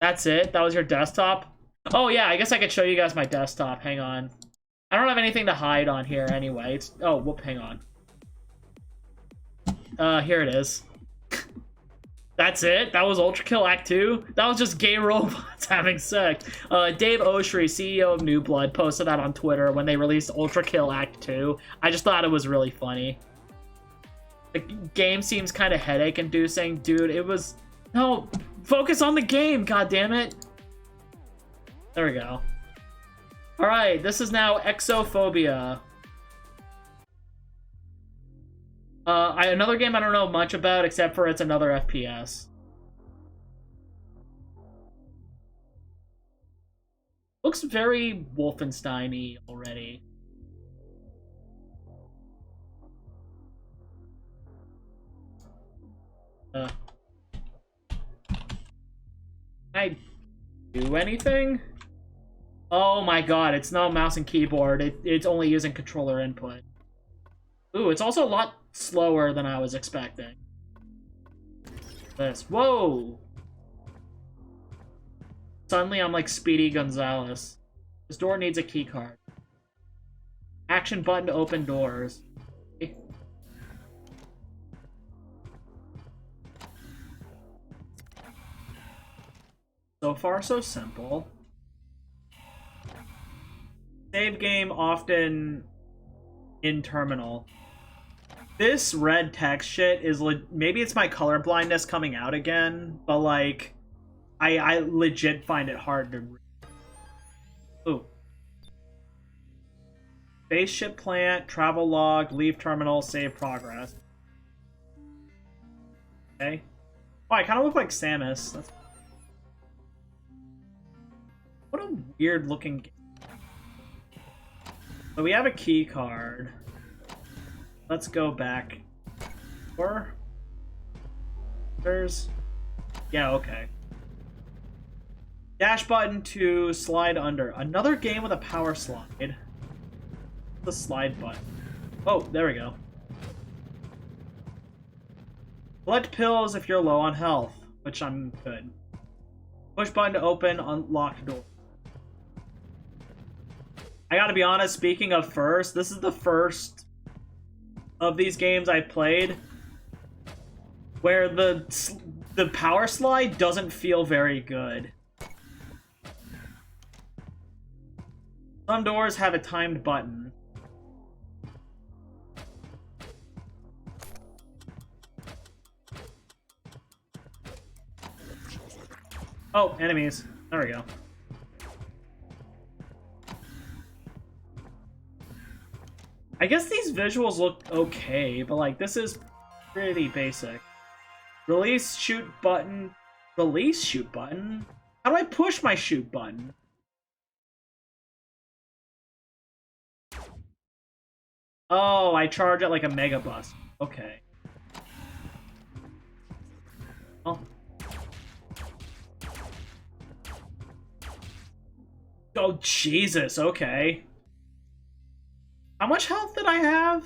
That's it? That was your desktop? Oh yeah, I guess I could show you guys my desktop. Hang on. I don't have anything to hide on here anyway. It's... Oh, whoop, hang on. Here it is. That's it? That was Ultra Kill Act 2? That was just gay robots having sex. Dave Oshry, CEO of New Blood, posted that on Twitter when they released Ultra Kill Act 2. I just thought it was really funny. The game seems kind of headache-inducing. Dude, it was... No, focus on the game, goddammit. There we go. Alright, this is now Exophobia. Another game I don't know much about, except for it's another FPS. Looks very Wolfenstein-y already. Can I do anything? Oh my god, it's not mouse and keyboard. It's only using controller input. Ooh, it's also a lot slower than I was expecting. This. Whoa! Suddenly I'm like Speedy Gonzalez. This door needs a key card. Action button to open doors. So far, so simple. Save game often in terminal. This red text shit is maybe it's my color blindness coming out again, but like I legit find it hard to read. Ooh. Spaceship plant, travel log, leave terminal, save progress. Okay. Oh, I kind of look like Samus. That's... What a weird looking game. So we have a key card. Let's go back. Or there's... Yeah, okay. Dash button to slide under. Another game with a power slide. The slide button. Oh, there we go. Collect pills if you're low on health, which I'm good. Push button to open unlocked door. I gotta be honest, speaking of first, this is the first of these games I played where the power slide doesn't feel very good. Some doors have a timed button. Oh, enemies. There we go. I guess these visuals look okay, but like this is pretty basic. Release shoot button. Release shoot button? How do I push my shoot button? Oh, I charge it like a mega bus. Okay. Oh. Oh, Jesus, okay. How much health did I have?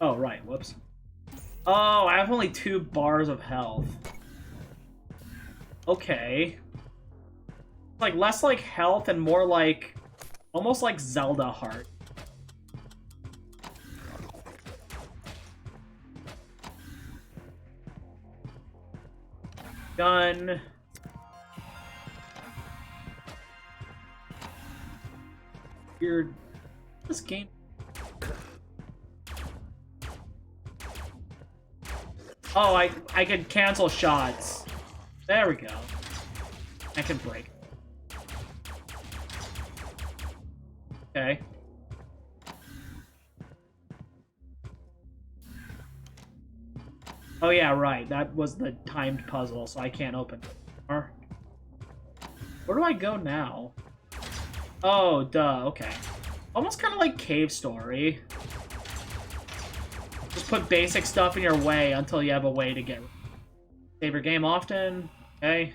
Oh, right, whoops. Oh, I have only 2 bars of health. Okay. Like, less like health and more like... almost like Zelda heart. Gun. Weird. This game. Oh, I can cancel shots. There we go. I can break. Okay. Oh yeah, right. That was the timed puzzle, so I can't open it. Where do I go now? Oh, duh, okay. Almost kind of like Cave Story. Just put basic stuff in your way until you have a way to get... Save your game often. Okay.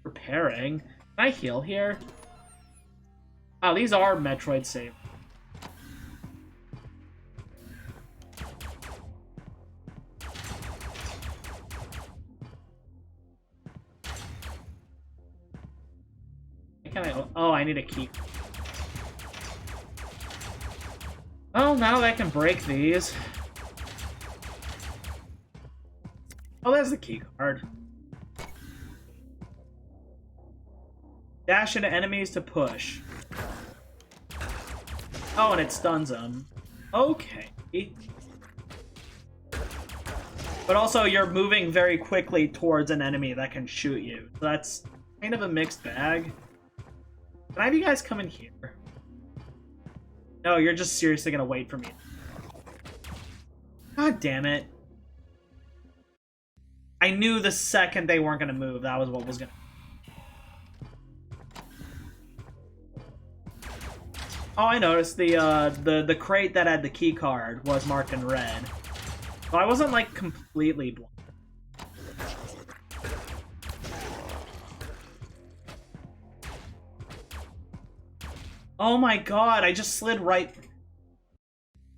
Repairing. Can I heal here? Oh, these are Metroid save. Can I... Oh, I need a key. Oh, now I can break these. Oh, there's the key card. Dash into enemies to push. Oh, and it stuns them. Okay. But also, you're moving very quickly towards an enemy that can shoot you. So that's kind of a mixed bag. Can I have you guys come in here? No, you're just seriously gonna wait for me. God damn it. I knew the second they weren't gonna move, that was what was gonna... Oh, I noticed the crate that had the key card was marked in red. So I wasn't, like, completely blind. Oh my god, I just slid right...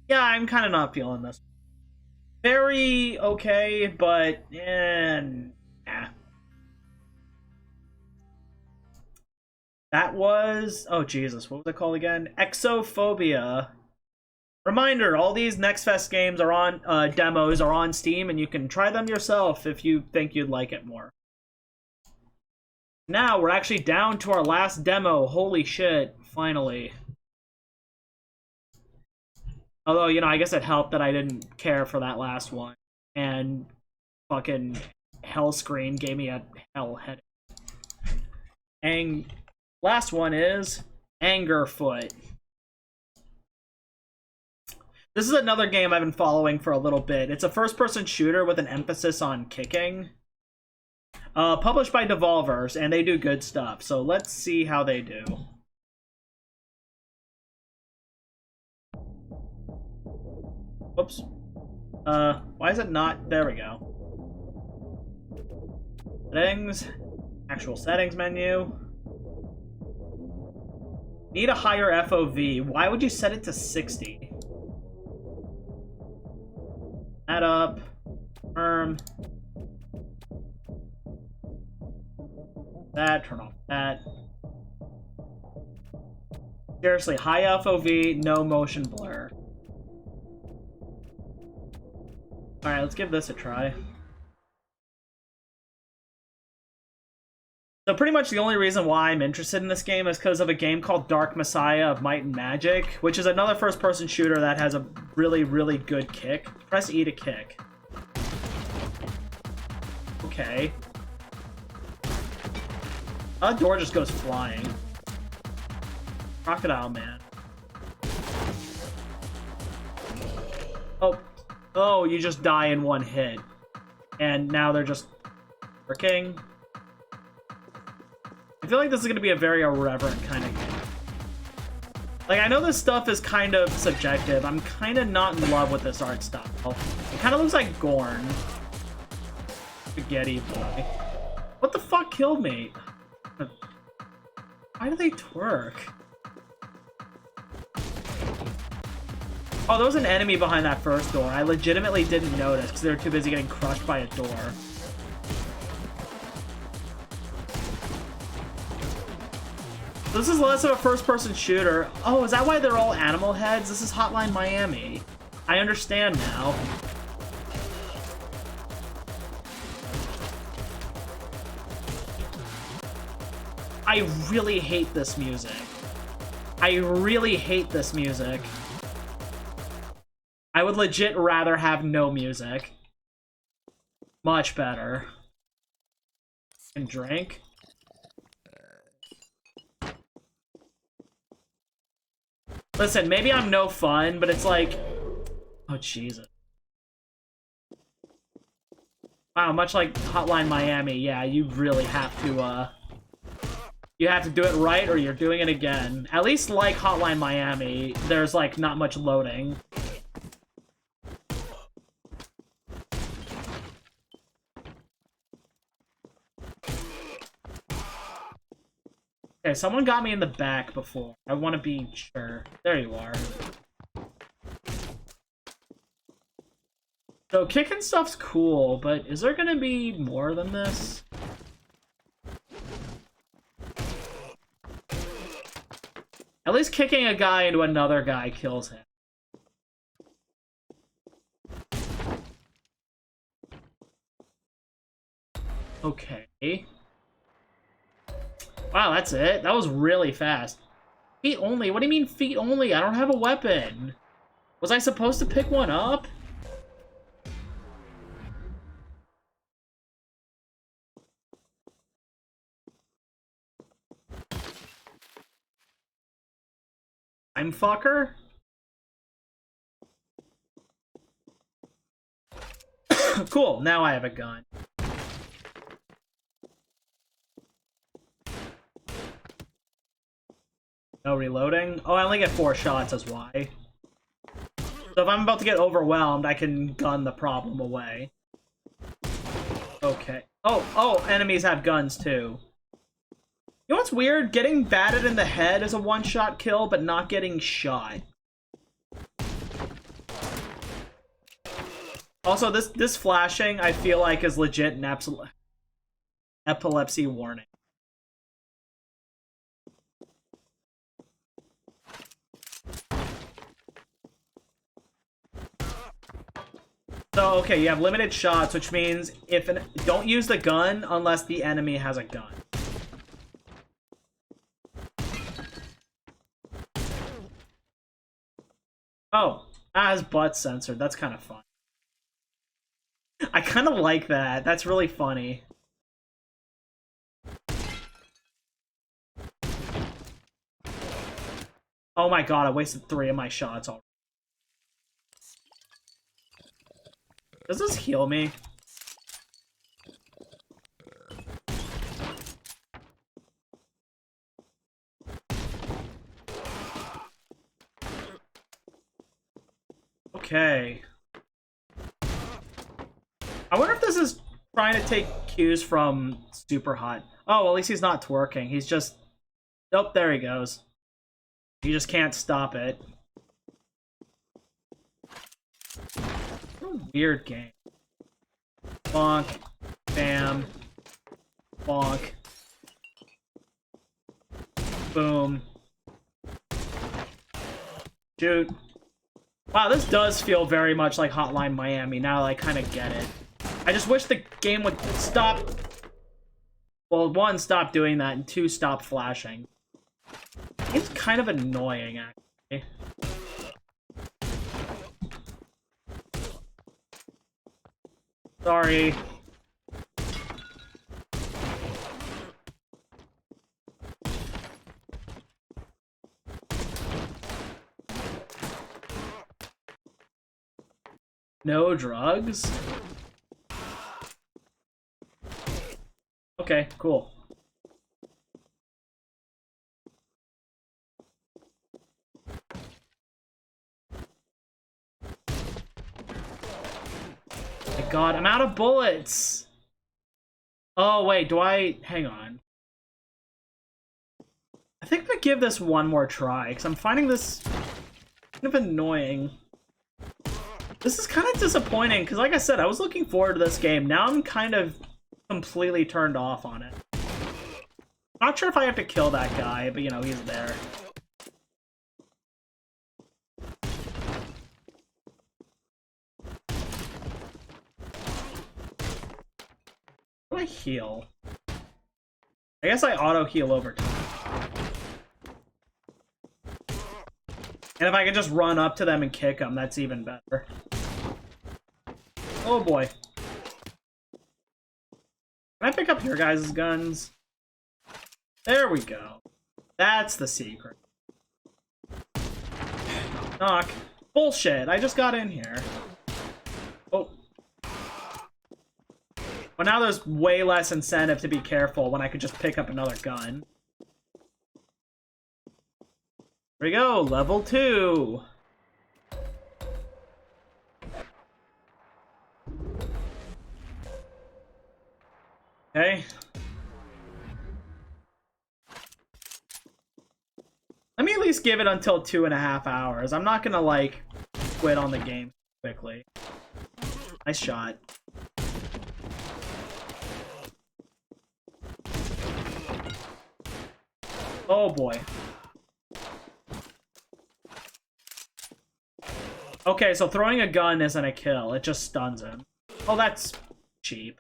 Yeah, I'm kind of not feeling this. Very okay, but... nah. That was... Oh, Jesus, what was it called again? Exophobia. Reminder, all these NextFest games are on... demos are on Steam, and you can try them yourself if you think you'd like it more. Now, we're actually down to our last demo. Holy shit. Finally. Although, you know, I guess it helped that I didn't care for that last one. And fucking hell screen gave me a hell headache. And last one is Angerfoot. This is another game I've been following for a little bit. It's a first-person shooter with an emphasis on kicking. Published by Devolvers, and they do good stuff. So let's see how they do. Whoops. Why is it not? There we go. Settings. Actual settings menu. Need a higher FOV. Why would you set it to 60? Add up. Confirm. That. Turn off that. Seriously, high FOV, no motion blur. Alright, let's give this a try. So pretty much the only reason why I'm interested in this game is because of a game called Dark Messiah of Might and Magic, which is another first-person shooter that has a really, really good kick. Press E to kick. Okay. That door just goes flying. Crocodile Man. Oh. Oh, you just die in one hit. And now they're just working. I feel like this is going to be a very irreverent kind of game. Like, I know this stuff is kind of subjective. I'm kind of not in love with this art style. It kind of looks like Gorn. Spaghetti boy. What the fuck killed me? Why do they twerk? Oh, there was an enemy behind that first door. I legitimately didn't notice because they were too busy getting crushed by a door. This is less of a first-person shooter. Oh, is that why they're all animal heads? This is Hotline Miami. I understand now. I really hate this music. I really hate this music. I would legit rather have no music. Much better. And drink. Listen, maybe I'm no fun, but it's like... Oh, Jesus. Wow, much like Hotline Miami, yeah, you really have to, you have to do it right or you're doing it again. At least like Hotline Miami, there's, like, not much loading. Okay, someone got me in the back before. I want to be sure. There you are. So, kicking stuff's cool, but is there gonna be more than this? At least kicking a guy into another guy kills him. Okay. Wow, that's it? That was really fast. Feet only? What do you mean feet only? I don't have a weapon. Was I supposed to pick one up? I'm fucker? Cool, now I have a gun. No reloading? Oh, I only get 4 shots as why. So if I'm about to get overwhelmed, I can gun the problem away. Okay. Oh, enemies have guns too. You know what's weird? Getting batted in the head is a one-shot kill, but not getting shot. Also, this flashing, I feel like, is legit an epilepsy warning. So, okay, you have limited shots, which means don't use the gun unless the enemy has a gun. Oh, as butt censored. That's kind of fun. I kind of like that. That's really funny. Oh my god, I wasted 3 of my shots already. Does this heal me? Okay. I wonder if this is trying to take cues from Super Hot. Oh, well, at least he's not twerking. He's just... Nope, there he goes. You just can't stop it. What a weird game. Bonk. Bam. Bonk. Boom. Shoot. Wow, this does feel very much like Hotline Miami, now I kind of get it. I just wish the game would stop Well, one, stop doing that, and two, stop flashing. It's kind of annoying, actually. Sorry. No drugs? Okay, cool. My God, I'm out of bullets! Oh, wait, do I... Hang on. I think I'm gonna give this one more try, because I'm finding this kind of annoying. This is kind of disappointing, because like I said, I was looking forward to this game. Now I'm kind of completely turned off on it. Not sure if I have to kill that guy, but you know, he's there. How do I heal? I guess I auto-heal over time. And if I can just run up to them and kick them, that's even better. Oh boy. Can I pick up your guys' guns? There we go. That's the secret. Knock. Bullshit, I just got in here. Oh. But now there's way less incentive to be careful when I could just pick up another gun. Here we go, level 2. Okay. Let me at least give it until 2.5 hours. I'm not gonna, like, quit on the game quickly. Nice shot. Oh boy. Okay, so throwing a gun isn't a kill, it just stuns him. Oh, that's cheap.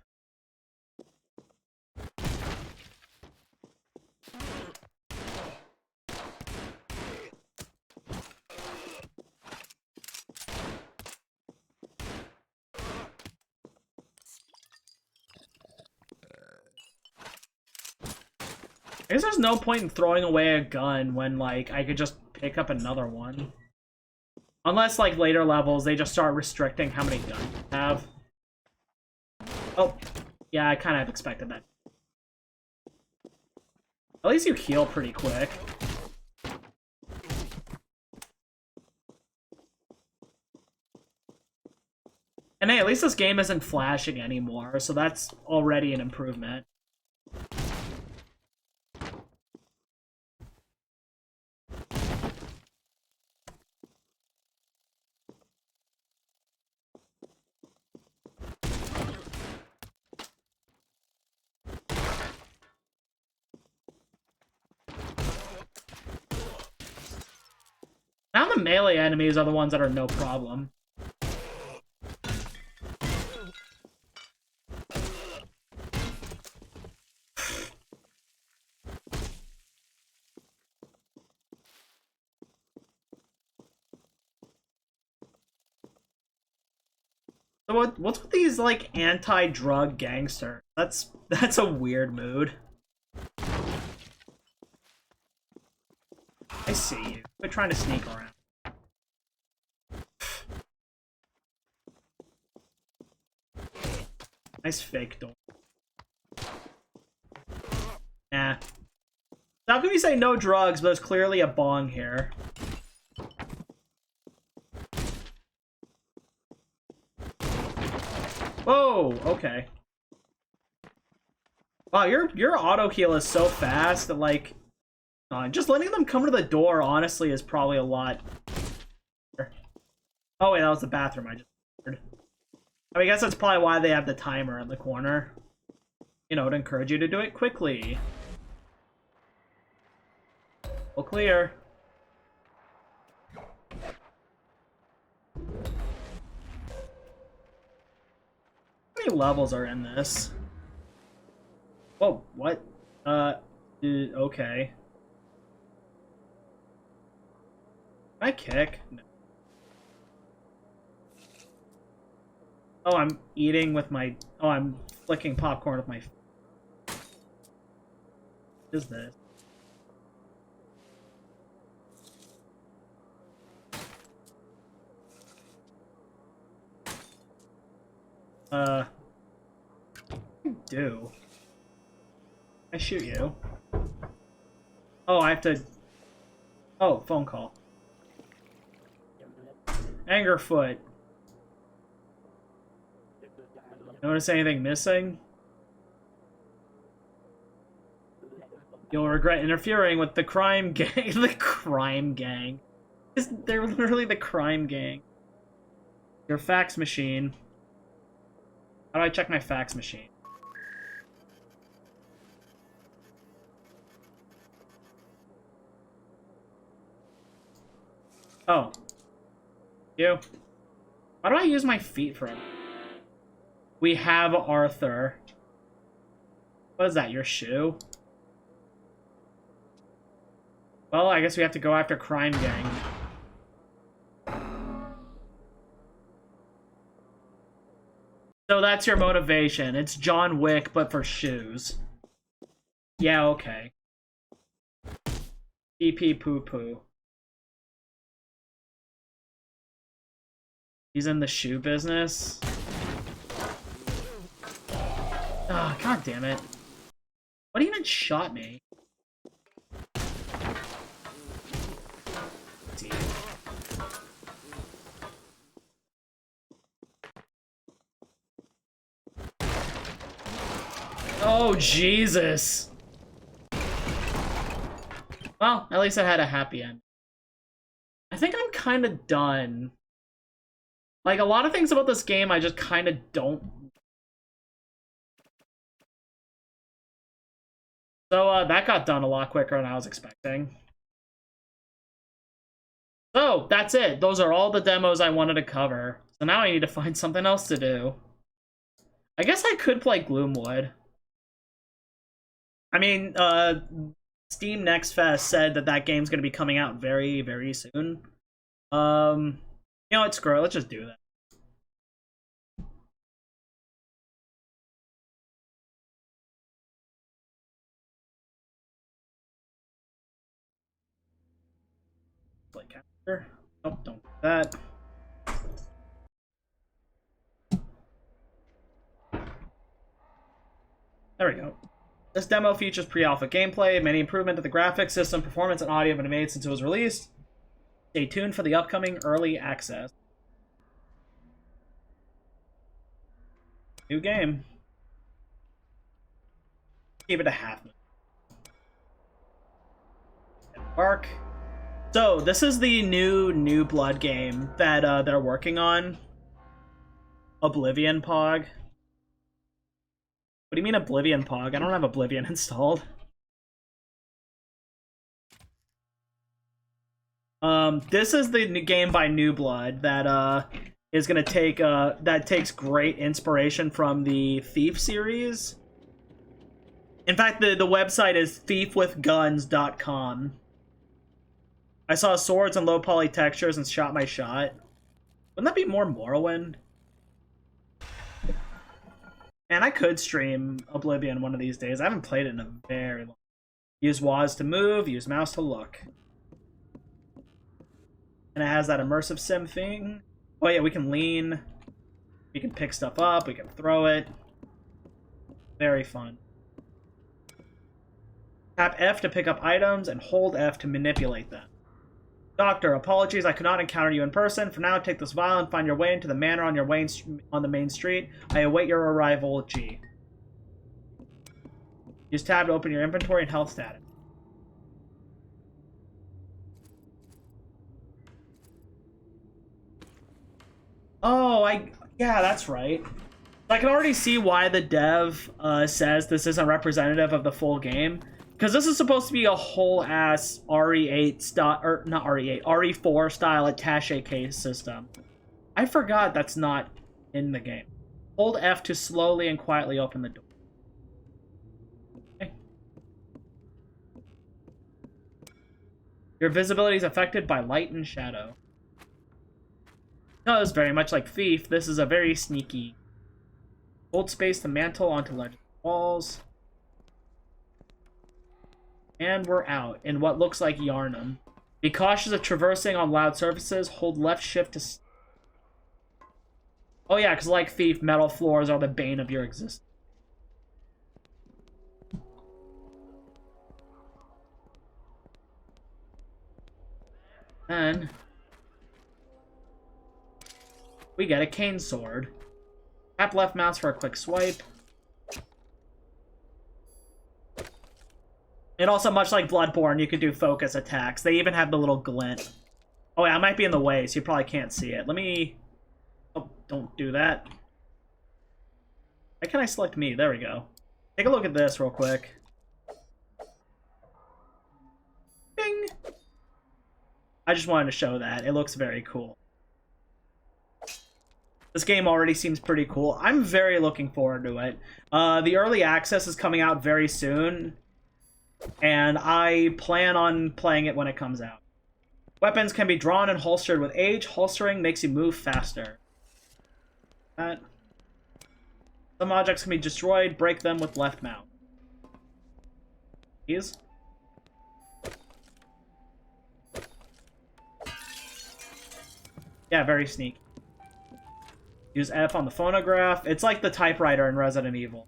I guess there's no point in throwing away a gun when, like, I could just pick up another one. Unless, like, later levels, they just start restricting how many guns you have. Oh, yeah, I kind of expected that. At least you heal pretty quick. And hey, at least this game isn't flashing anymore, so that's already an improvement. Now the melee enemies are the ones that are no problem. So what's with these, like, anti-drug gangsters? That's a weird mood. I see you. Quit trying to sneak around. Nice fake door. Nah. How can we say no drugs, but there's clearly a bong here? Whoa, okay. Wow, your auto heal is so fast that, like, just letting them come to the door, honestly, is probably a lot. Oh wait, that was the bathroom I just heard. I mean, I guess that's probably why they have the timer in the corner. You know, to encourage you to do it quickly. All clear. How many levels are in this? Oh, what? Okay. Can I kick? No. Oh, I'm eating with my... Oh, I'm flicking popcorn with my... What is this? Do? I shoot you. Oh, I have to... Oh, phone call. Angerfoot. Notice anything missing? You'll regret interfering with the crime gang. The crime gang. They're literally the crime gang. Your fax machine. How do I check my fax machine? Oh. You. Why do I use my feet for it? We have Arthur. What is that, your shoe? Well, I guess we have to go after Crime Gang. So that's your motivation. It's John Wick, but for shoes. Yeah, okay. Pee poo poo. He's in the shoe business. Ah, oh, god damn it. What even shot me? Oh, Jesus. Well, at least I had a happy end. I think I'm kind of done. Like, a lot of things about this game I just kind of don't. So, that got done a lot quicker than I was expecting. So, that's it. Those are all the demos I wanted to cover. So now I need to find something else to do. I guess I could play Gloomwood. I mean, Steam Next Fest said that that game's going to be coming out very, very soon. You know what, screw it, let's just do that. Play capture. Nope, don't do that. There we go. This demo features pre-alpha gameplay, many improvements to the graphics, system, performance, and audio have been made since it was released. Stay tuned for the upcoming early access. New game. Keep it a half minute. Embark. So, this is the new Blood game that they're working on. Oblivion Pog. What do you mean Oblivion Pog? I don't have Oblivion installed. This is the new game by New Blood that is gonna take that takes great inspiration from the Thief series. In fact, the website is thiefwithguns.com. I saw swords and low poly textures and shot my shot. Wouldn't that be more Morrowind? And I could stream Oblivion one of these days. I haven't played it in a very long time. Use WAS to move, use mouse to look. And it has that immersive sim thing. Oh yeah, we can lean. We can pick stuff up, we can throw it. Very fun. Tap F to pick up items and hold F to manipulate them. Doctor, apologies, I could not encounter you in person. For now, take this vial and find your way into the manor on the main street. I await your arrival, G. Use tab to open your inventory and health status. Oh, yeah, that's right. I can already see why the dev says this isn't representative of the full game. Because this is supposed to be a whole-ass RE8 style, or not RE8, RE4 style attaché case system. I forgot that's not in the game. Hold F to slowly and quietly open the door. Your visibility is affected by light and shadow. Because, very much like Thief, this is a very sneaky. Hold space to mantle onto ledge walls. And we're out in what looks like Yarnum. Be cautious of traversing on loud surfaces. Hold left shift to... Oh yeah, because like Thief, metal floors are the bane of your existence. And... we get a cane sword. Tap left mouse for a quick swipe. And also, much like Bloodborne, you can do focus attacks. They even have the little glint. Oh yeah, I might be in the way, so you probably can't see it. Let me... oh, don't do that. Why can't I select me? There we go. Take a look at this real quick. Bing! I just wanted to show that. It looks very cool. This game already seems pretty cool. I'm very looking forward to it. The early access is coming out very soon, and I plan on playing it when it comes out. Weapons can be drawn and holstered with age. Holstering makes you move faster. Some objects can be destroyed. Break them with left mouse. These? Yeah, very sneaky. Use F on the phonograph. It's like the typewriter in Resident Evil.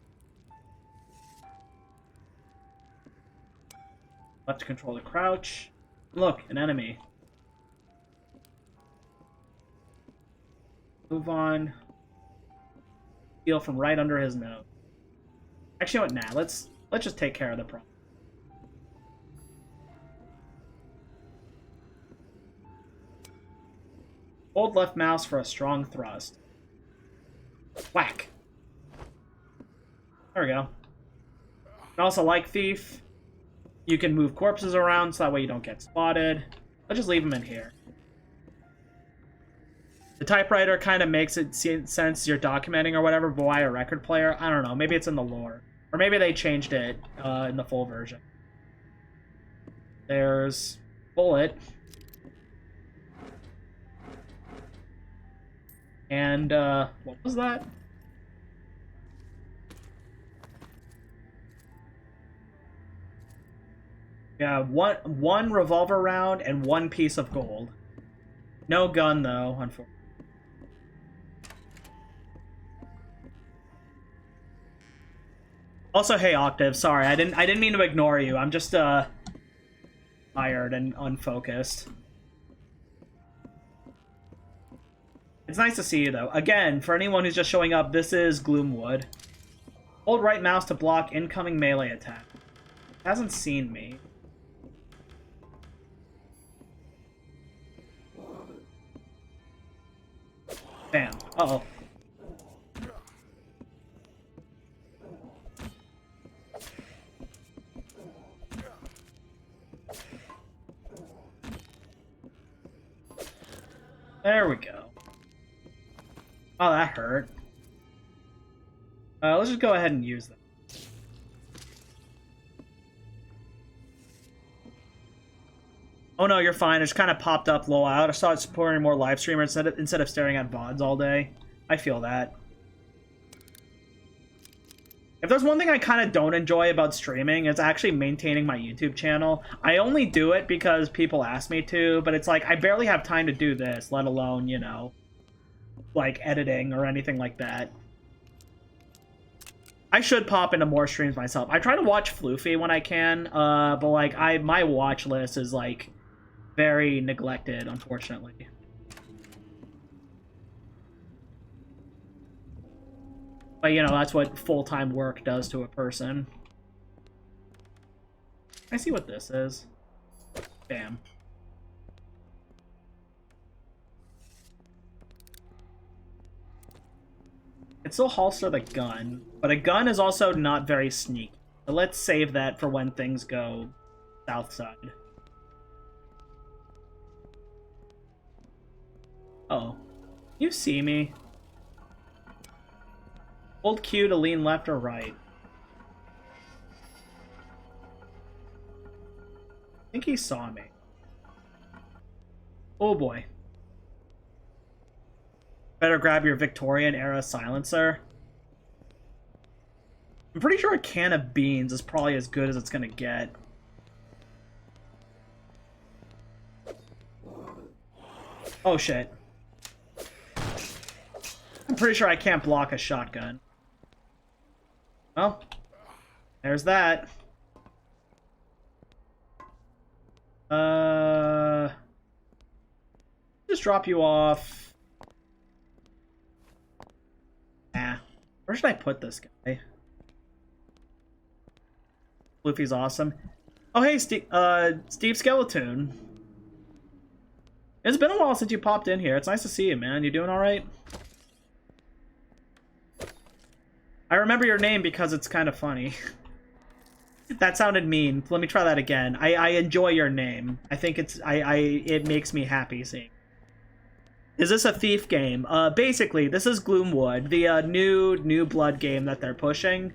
Left to control the crouch. Look, an enemy. Move on. Steal from right under his nose. Actually, you know what? Nah, let's just take care of the problem. Hold left mouse for a strong thrust. Whack. There we go. And also, like Thief, you can move corpses around so that way you don't get spotted. Let's just leave them in here. The typewriter kind of makes it sense you're documenting or whatever, but why a record player? I don't know. Maybe it's in the lore. Or maybe they changed it in the full version. There's Bullet. And, what was that? Yeah, one revolver round and one piece of gold. No gun, though, unfortunately. Also, hey, Octave, sorry, I didn't mean to ignore you. I'm just, tired and unfocused. It's nice to see you, though. Again, for anyone who's just showing up, this is Gloomwood. Hold right mouse to block incoming melee attack. Hasn't seen me. Bam. Uh-oh. There we go. Oh, that hurt. Let's just go ahead and use them. Oh no, you're fine. It just kind of popped up low out. I saw it supporting more live streamers instead of staring at VODs all day. I feel that. If there's one thing I kind of don't enjoy about streaming, it's actually maintaining my YouTube channel. I only do it because people ask me to, but it's like, I barely have time to do this, let alone, you know, like editing or anything like that. I should pop into more streams myself. I try to watch Floofy when I can, but like, my watch list is like very neglected, unfortunately. But, you know, that's what full-time work does to a person. I see what this is. Bam. It's still holster the gun, but a gun is also not very sneaky. So let's save that for when things go south side. Oh. You see me? Hold Q to lean left or right. I think he saw me. Oh boy. Better grab your Victorian era silencer. I'm pretty sure a can of beans is probably as good as it's gonna get. Oh shit. I'm pretty sure I can't block a shotgun. Well, there's that. Just drop you off. Nah. Where should I put this guy? Luffy's awesome. Oh hey, Steve Skeleton. It's been a while since you popped in here. It's nice to see you, man. You doing alright? I remember your name because it's kind of funny. That sounded mean. Let me try that again. I enjoy your name. I think it makes me happy seeing. Is this a thief game? Basically, this is Gloomwood, the new Blood game that they're pushing.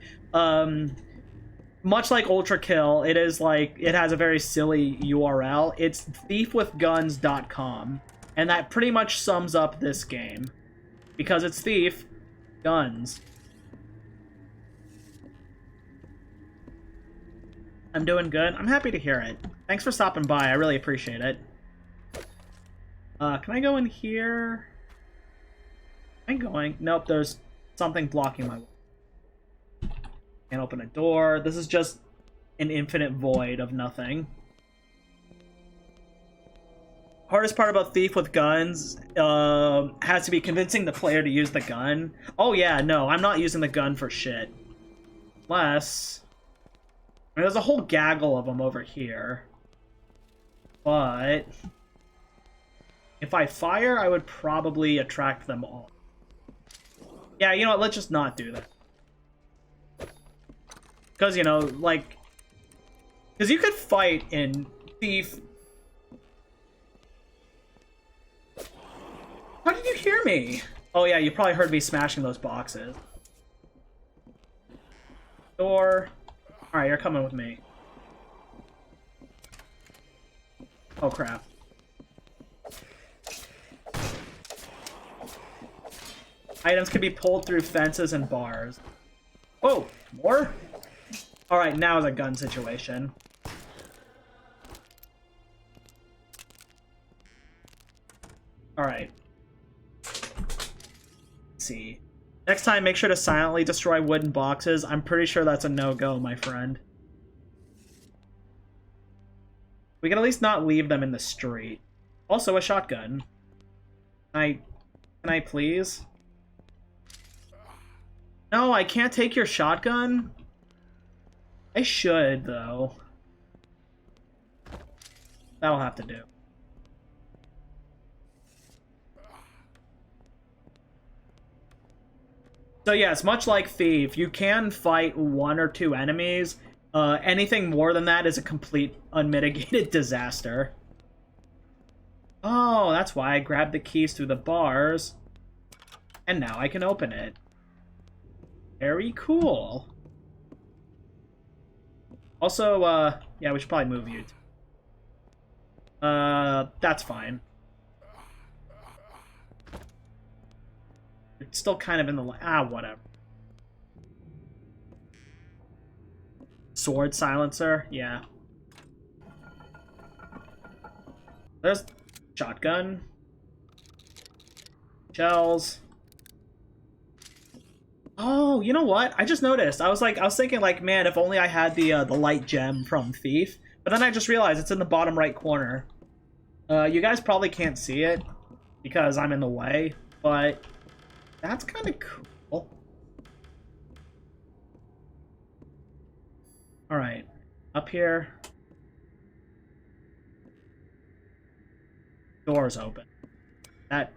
Much like Ultra Kill, it is like it has a very silly URL. It's thiefwithguns.com, and that pretty much sums up this game because it's thief, guns. I'm doing good. I'm happy to hear it. Thanks for stopping by. I really appreciate it. Can I go in here? I'm going. Nope, there's something blocking my way. Can't open a door. This is just an infinite void of nothing. Hardest part about Thief with guns has to be convincing the player to use the gun. Oh yeah, no, I'm not using the gun for shit. Unless... I mean, there's a whole gaggle of them over here. But... if I fire, I would probably attract them all. Yeah, you know what, let's just not do that. Because, you know, like... because you could fight in Thief... How did you hear me? Oh yeah, you probably heard me smashing those boxes. Door... Alright, you're coming with me. Oh crap. Items can be pulled through fences and bars. Oh, more? Alright, now is a gun situation. Alright. Let's see. Next time, make sure to silently destroy wooden boxes. I'm pretty sure that's a no-go, my friend. We can at least not leave them in the street. Also, a shotgun. Can I please? No, I can't take your shotgun? I should, though. That'll have to do. So yes, much like Thief, you can fight 1 or 2 enemies. Anything more than that is a complete unmitigated disaster. Oh, that's why I grabbed the keys through the bars. And now I can open it. Very cool. Also, yeah, we should probably move you. That's fine. It's still kind of in the whatever. Sword silencer, yeah. There's shotgun. Shells. Oh, you know what? I just noticed. I was thinking like, man, if only I had the light gem from Thief. But then I just realized it's in the bottom right corner. You guys probably can't see it because I'm in the way, but that's kind of cool. All right, up here. Doors open. That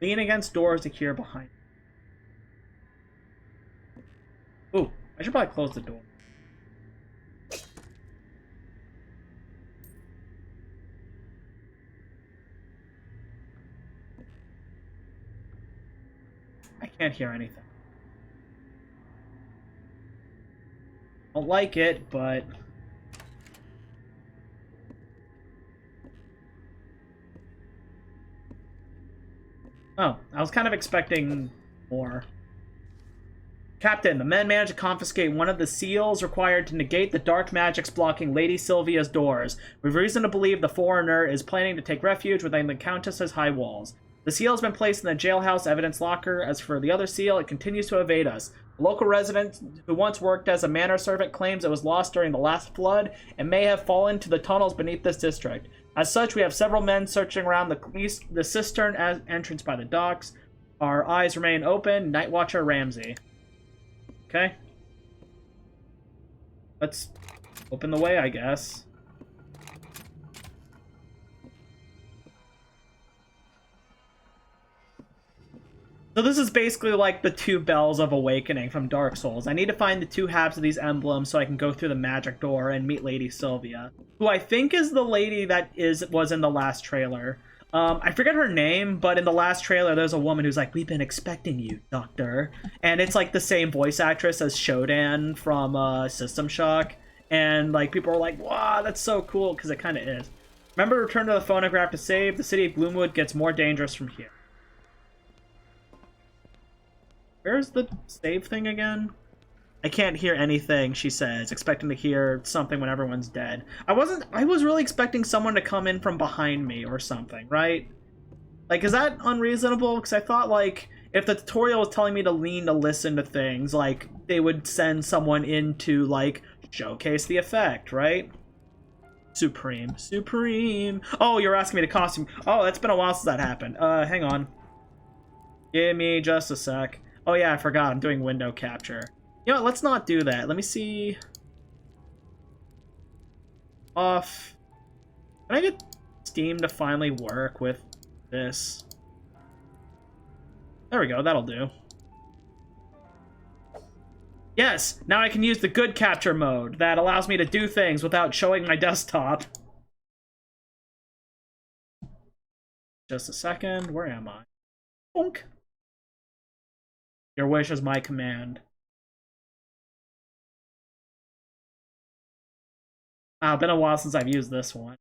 lean against doors to hear behind. Ooh, I should probably close the door. I can't hear anything. I don't like it, but... Oh, I was kind of expecting more. Captain, the men managed to confiscate one of the seals required to negate the dark magics blocking Lady Sylvia's doors. We've reason to believe the foreigner is planning to take refuge within the Countess's high walls. The seal has been placed in the jailhouse evidence locker. As for the other seal, it continues to evade us. A local resident who once worked as a manor servant claims it was lost during the last flood and may have fallen to the tunnels beneath this district. As such, we have several men searching around the cistern entrance by the docks. Our eyes remain open. Night Watcher Ramsey. Okay. Let's open the way, I guess. So this is basically like the two bells of awakening from Dark Souls. I need to find the two halves of these emblems so I can go through the magic door and meet Lady Sylvia, who I think is the lady that was in the last trailer. I forget her name, but in the last trailer, there's a woman who's like, "We've been expecting you, Doctor." And it's like the same voice actress as Shodan from System Shock. And like people are like, "Wow, that's so cool," because it kind of is. Remember to return to the phonograph to save. The city of Gloomwood gets more dangerous from here. Where's the save thing again? I can't hear anything, she says, expecting to hear something when everyone's dead. I was really expecting someone to come in from behind me or something, right? Like, is that unreasonable? Because I thought, like, if the tutorial was telling me to lean to listen to things, like, they would send someone in to, like, showcase the effect, right? Supreme. Supreme. Oh, you're asking me to costume. Oh, that's been a while since that happened. Hang on. Give me just a sec. Oh, yeah, I forgot. I'm doing window capture. You know what, let's not do that. Let me see. Off. Can I get Steam to finally work with this? There we go, that'll do. Yes, now I can use the good capture mode that allows me to do things without showing my desktop. Just a second, where am I? Bonk. Your wish is my command. Wow, been a while since I've used this one.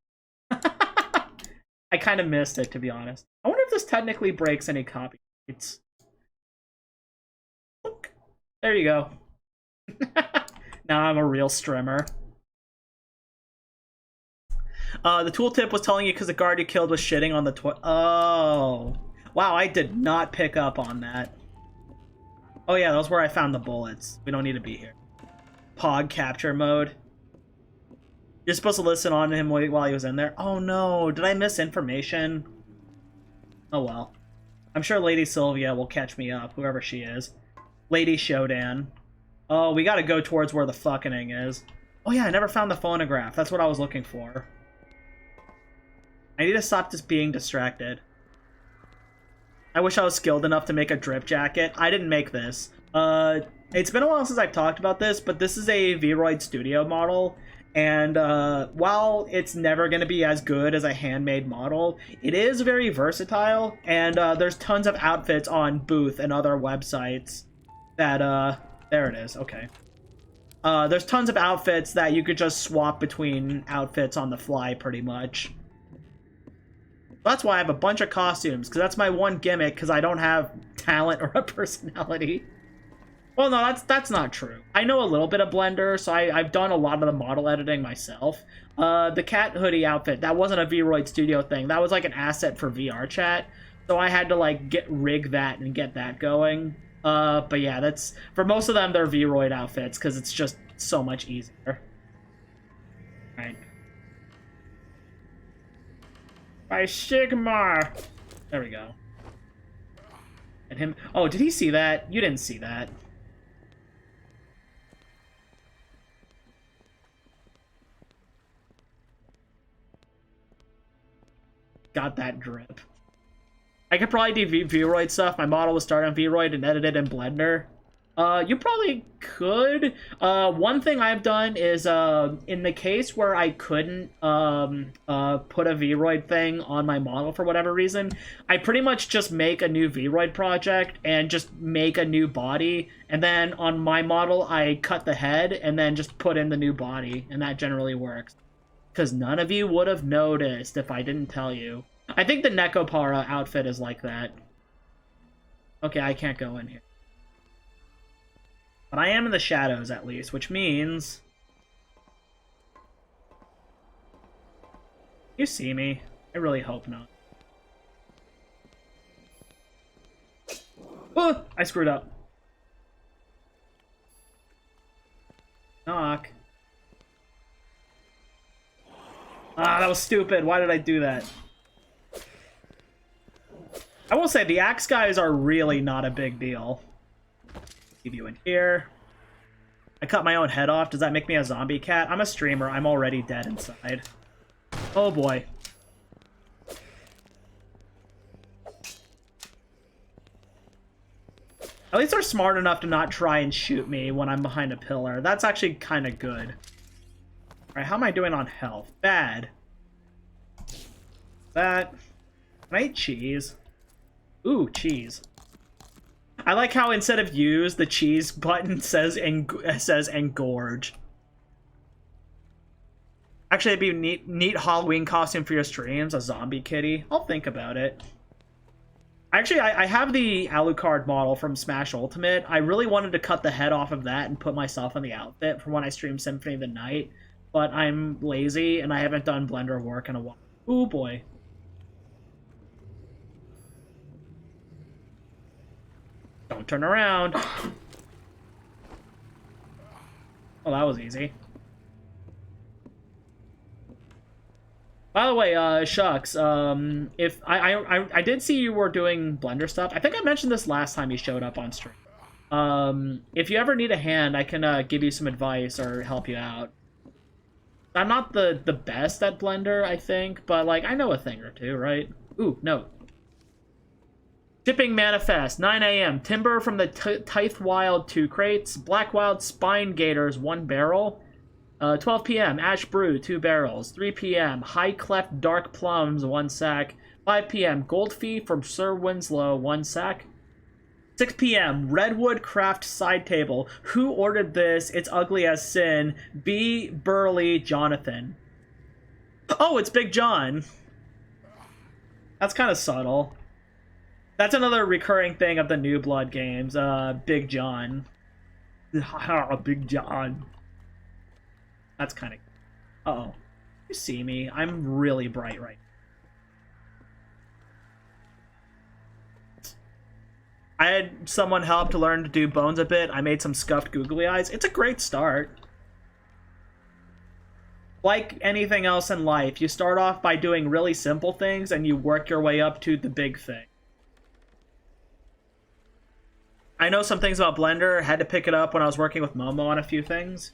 I kind of missed it, to be honest. I wonder if this technically breaks any copyrights. There you go. Now I'm a real strimmer. The tooltip was telling you because the guard you killed was shitting on the Oh. Wow, I did not pick up on that. Oh yeah, that was where I found the bullets. We don't need to be here. Pog capture mode. You're supposed to listen on to him while he was in there. Oh no, did I miss information? Oh well. I'm sure Lady Sylvia will catch me up, whoever she is. Lady Shodan. Oh, we gotta go towards where the fucking is. Oh yeah, I never found the phonograph. That's what I was looking for. I need to stop just being distracted. I wish I was skilled enough to make a drip jacket. I didn't make this. It's been a while since I've talked about this, but this is a Vroid Studio model. And while it's never going to be as good as a handmade model, it is very versatile. And there's tons of outfits on Booth and other websites that, there it is, okay. There's tons of outfits that you could just swap between outfits on the fly, pretty much. That's why I have a bunch of costumes, because that's my one gimmick, because I don't have talent or a personality. Well, no, that's not true. I know a little bit of Blender, so I've done a lot of the model editing myself. The cat hoodie outfit, that wasn't a Vroid Studio thing. That was like an asset for VR chat, so I had to like rig that and get that going. But yeah, that's for most of them they're Vroid outfits because it's just so much easier. All right. By Sigmar. There we go. And him. Oh, did he see that? You didn't see that. Got that drip. I could probably do Vroid stuff. My model was started on Vroid and edited in Blender. You probably could. One thing I've done is, in the case where I couldn't put a Vroid thing on my model for whatever reason, I pretty much just make a new Vroid project and just make a new body, and then on my model I cut the head and then just put in the new body, and that generally works. Because none of you would have noticed if I didn't tell you. I think the Nekopara outfit is like that. Okay, I can't go in here. But I am in the shadows, at least, which means... You see me? I really hope not. Oh! I screwed up. Knock. Ah, that was stupid. Why did I do that? I will say, the axe guys are really not a big deal. Leave you in here. I cut my own head off. Does that make me a zombie cat? I'm a streamer. I'm already dead inside. Oh boy. At least they're smart enough to not try and shoot me when I'm behind a pillar. That's actually kind of good. Alright, how am I doing on health? Bad. That. Can I eat cheese? Ooh, cheese. I like how instead of use, the cheese button says engorge. Actually, it'd be a neat Halloween costume for your streams, a zombie kitty. I'll think about it. Actually, I have the Alucard model from Smash Ultimate. I really wanted to cut the head off of that and put myself in the outfit for when I stream Symphony of the Night, but I'm lazy and I haven't done Blender work in a while. Ooh, boy. Don't turn around. Oh, that was easy. By the way, Shucks, if I did see you were doing Blender stuff. I think I mentioned this last time you showed up on stream. If you ever need a hand, I can give you some advice or help you out. I'm not the best at Blender, I think, but like I know a thing or two, right? Ooh, no. Shipping manifest, 9 a.m. Timber from the Tithe Wild 2 crates. Black Wild Spine Gators 1 barrel. 12 p.m. Ash Brew 2 barrels. 3 p.m. High Cleft Dark Plums 1 sack. 5 p.m. Gold Fee from Sir Winslow 1 sack. 6 p.m. Redwood Craft Side Table. Who ordered this? It's ugly as sin. B. Burley Jonathan. Oh, it's Big John. That's kind of subtle. That's another recurring thing of the New Blood games. Big John. Big John. That's kind of... Uh-oh. You see me? I'm really bright right now. I had someone help to learn to do bones a bit. I made some scuffed googly eyes. It's a great start. Like anything else in life, you start off by doing really simple things and you work your way up to the big thing. I know some things about Blender. Had to pick it up when I was working with Momo on a few things.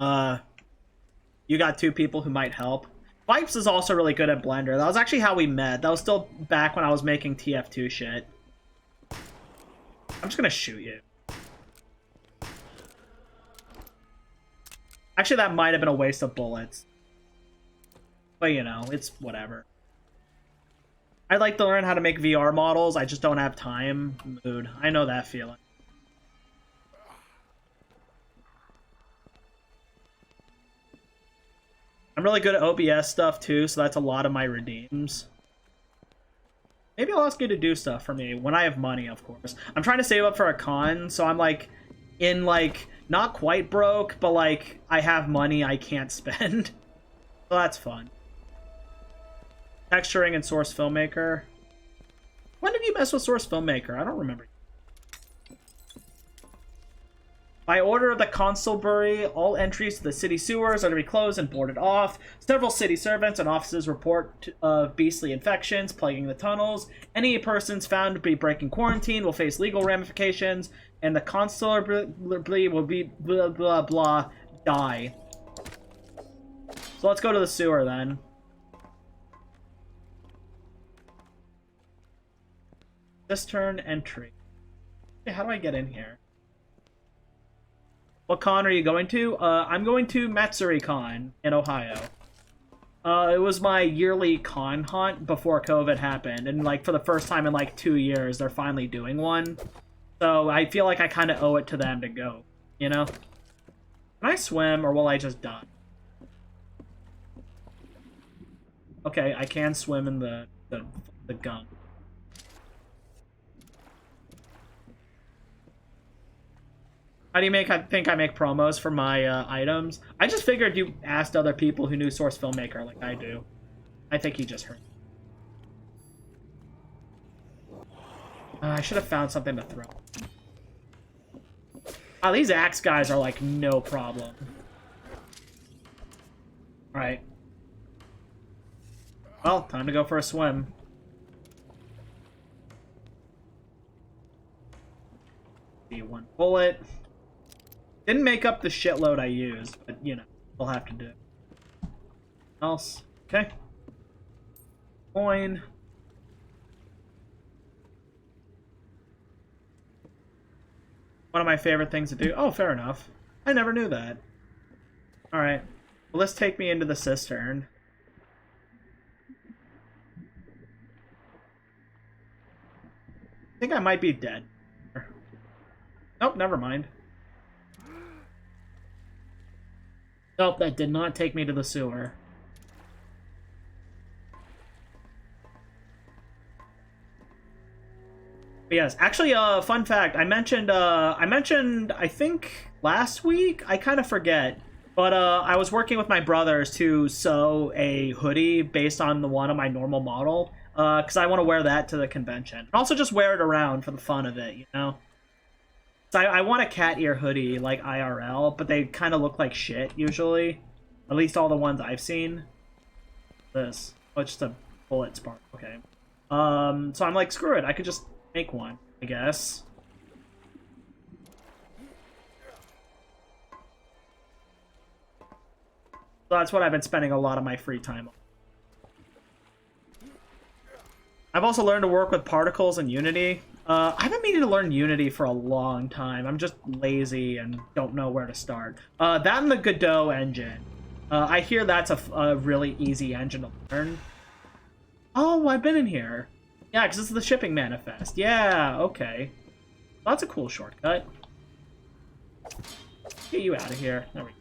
You got 2 people who might help. Vipes is also really good at Blender. That was actually how we met. That was still back when I was making TF2 shit. I'm just gonna shoot you. Actually, that might have been a waste of bullets. But, you know, it's whatever. I'd like to learn how to make VR models. I just don't have time. Mood. I know that feeling. I'm really good at OBS stuff too, so that's a lot of my redeems. Maybe I'll ask you to do stuff for me when I have money, of course. I'm trying to save up for a con, so I'm like in like not quite broke, but like I have money I can't spend. So that's fun. Texturing and Source Filmmaker. When did you mess with Source Filmmaker? I don't remember. By order of the constabulary, all entries to the city sewers are to be closed and boarded off. Several city servants and offices report of beastly infections plaguing the tunnels. Any persons found to be breaking quarantine will face legal ramifications, and the constabulary will be blah blah blah die. So let's go to the sewer then. Cistern entry. Okay, how do I get in here? What con are you going to? I'm going to Matsuri Con in Ohio. It was my yearly con hunt before COVID happened, and like for the first time in like 2 years, they're finally doing one. So I feel like I kind of owe it to them to go, you know? Can I swim, or will I just die? Okay, I can swim in the gun. How do you think I make promos for my items? I just figured you asked other people who knew Source Filmmaker like I do. I think he just heard. I should have found something to throw. Oh, these axe guys are like no problem. Alright. Well, time to go for a swim. See, one bullet. Didn't make up the shitload I used, but you know, we'll have to do. Else. Okay. Coin. One of my favorite things to do. Oh, fair enough. I never knew that. Alright. Well, let's take me into the cistern. I think I might be dead. Nope, never mind. Nope, that did not take me to the sewer. But yes, actually, fun fact. I mentioned, I think last week. I kind of forget, but I was working with my brothers to sew a hoodie based on the one on my normal model, because I want to wear that to the convention, and also just wear it around for the fun of it, you know. So I want a cat ear hoodie like IRL, but they kind of look like shit usually, at least all the ones I've seen. This, oh, it's just a bullet spark. Okay, so I'm like, screw it. I could just make one, I guess. So that's what I've been spending a lot of my free time on. I've also learned to work with particles in Unity. I've been meaning to learn Unity for a long time. I'm just lazy and don't know where to start. That and the Godot engine. I hear that's a really easy engine to learn. Oh, I've been in here. Yeah, because this is the shipping manifest. Yeah, okay. That's a cool shortcut. Get you out of here. There we go.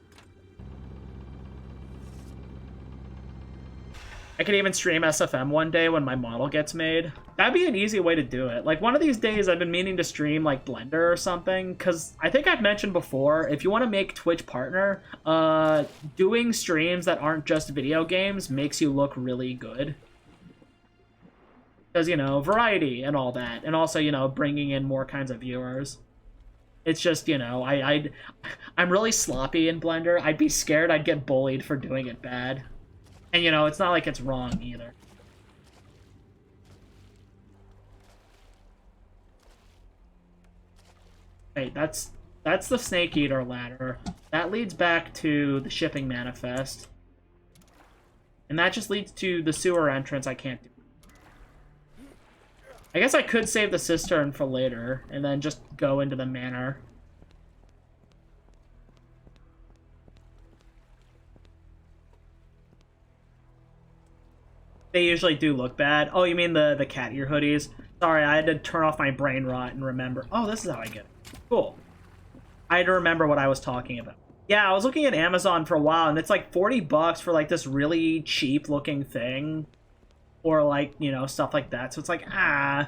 I could even stream SFM one day when my model gets made. That'd be an easy way to do it. Like, one of these days I've been meaning to stream, like, Blender or something, because I think I've mentioned before, if you want to make Twitch partner, doing streams that aren't just video games makes you look really good. Because, you know, variety and all that, and also, you know, bringing in more kinds of viewers. It's just, you know, I'm really sloppy in Blender. I'd be scared I'd get bullied for doing it bad. And, you know, it's not like it's wrong, either. Hey, that's the Snake Eater ladder. That leads back to the shipping manifest. And that just leads to the sewer entrance I can't do. I guess I could save the cistern for later, and then just go into the manor. They usually do look bad. Oh, you mean the cat ear hoodies? Sorry, I had to turn off my brain rot and remember. Oh, this is how I get it. Cool. I had to remember what I was talking about. Yeah, I was looking at Amazon for a while, and it's like 40 bucks for like this really cheap looking thing. Or like, you know, stuff like that. So it's like, how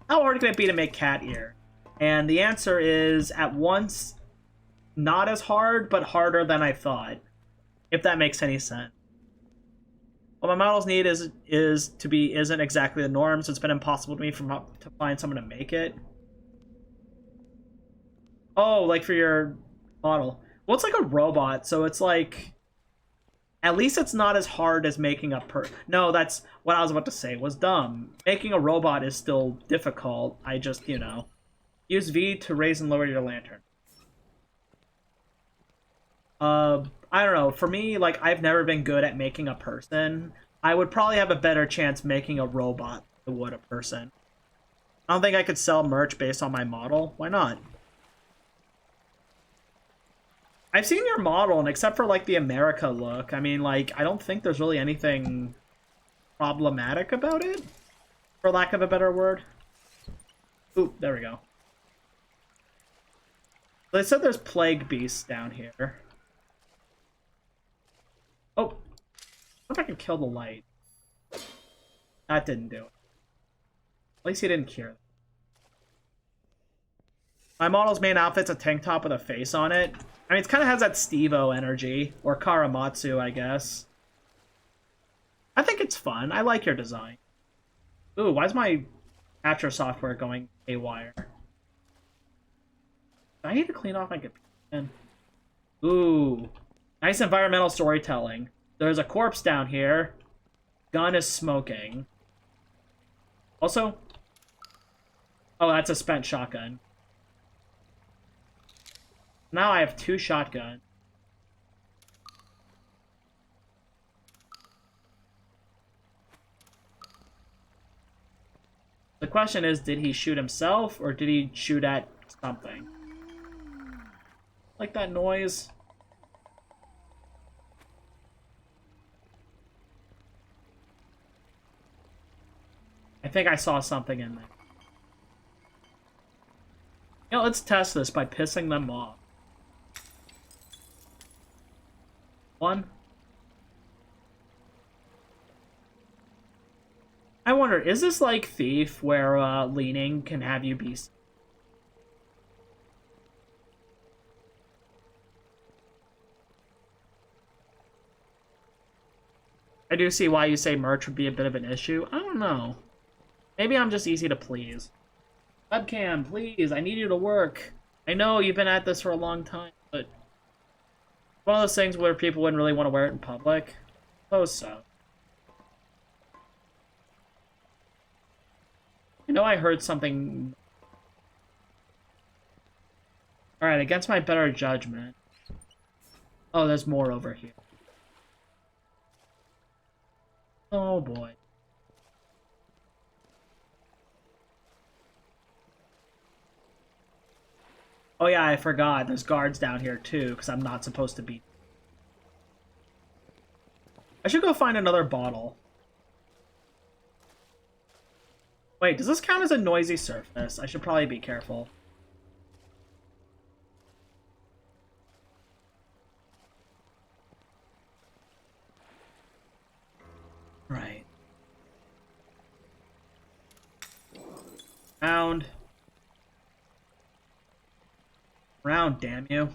hard can it be to make cat ear? And the answer is, at once, not as hard, but harder than I thought. If that makes any sense. What my models need isn't exactly the norm, so it's been impossible to me to find someone to make it. Oh, like for your model. Well, it's like a robot, so it's like, at least it's not as hard as making a No, that's what I was about to say was dumb. Making a robot is still difficult. I just, you know, use V to raise and lower your lantern. I don't know. For me, like, I've never been good at making a person. I would probably have a better chance making a robot than I would a person. I don't think I could sell merch based on my model. Why not? I've seen your model, and except for, like, the America look, I mean, like, I don't think there's really anything problematic about it, for lack of a better word. Oop, there we go. They said there's plague beasts down here. Oh, I wonder if I can kill the light. That didn't do it. At least he didn't cure them. My model's main outfit's a tank top with a face on it. I mean, it kind of has that Steve-O energy, or Karamatsu, I guess. I think it's fun. I like your design. Ooh, why is my capture software going haywire? Do I need to clean off my computer? Ooh, nice environmental storytelling. There's a corpse down here. Gun is smoking. Also, oh, that's a spent shotgun. Now I have 2 shotguns. The question is, did he shoot himself or did he shoot at something? Like that noise? I think I saw something in there. You know, let's test this by pissing them off. 1. I wonder, is this like Thief, where leaning can have you be... I do see why you say merch would be a bit of an issue. I don't know. Maybe I'm just easy to please. Webcam, please, I need you to work. I know you've been at this for a long time, but... one of those things where people wouldn't really want to wear it in public. Suppose so. I know I heard something... Alright, against my better judgment. Oh, there's more over here. Oh boy. Oh yeah, I forgot. There's guards down here too, because I'm not supposed to be. I should go find another bottle. Wait, does this count as a noisy surface? I should probably be careful. Right. Round. Round, damn you. At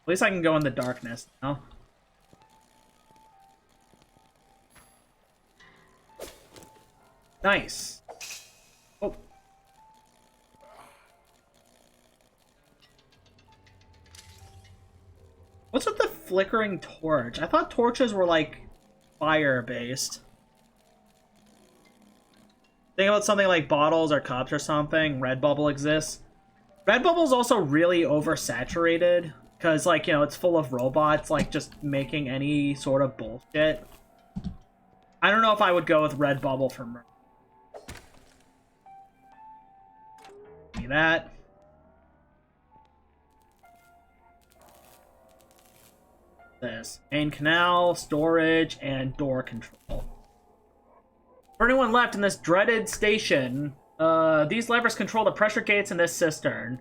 least I can go in the darkness now. Nice. Oh. What's with the flickering torch? I thought torches were like fire-based. Think about something like bottles or cups or something. Redbubble exists. Redbubble's also really oversaturated because, like, you know, it's full of robots, like, just making any sort of bullshit. I don't know if I would go with Redbubble for merch. Give me that. This. Main canal, storage, and door control. For anyone left in this dreaded station, these levers control the pressure gates in this cistern.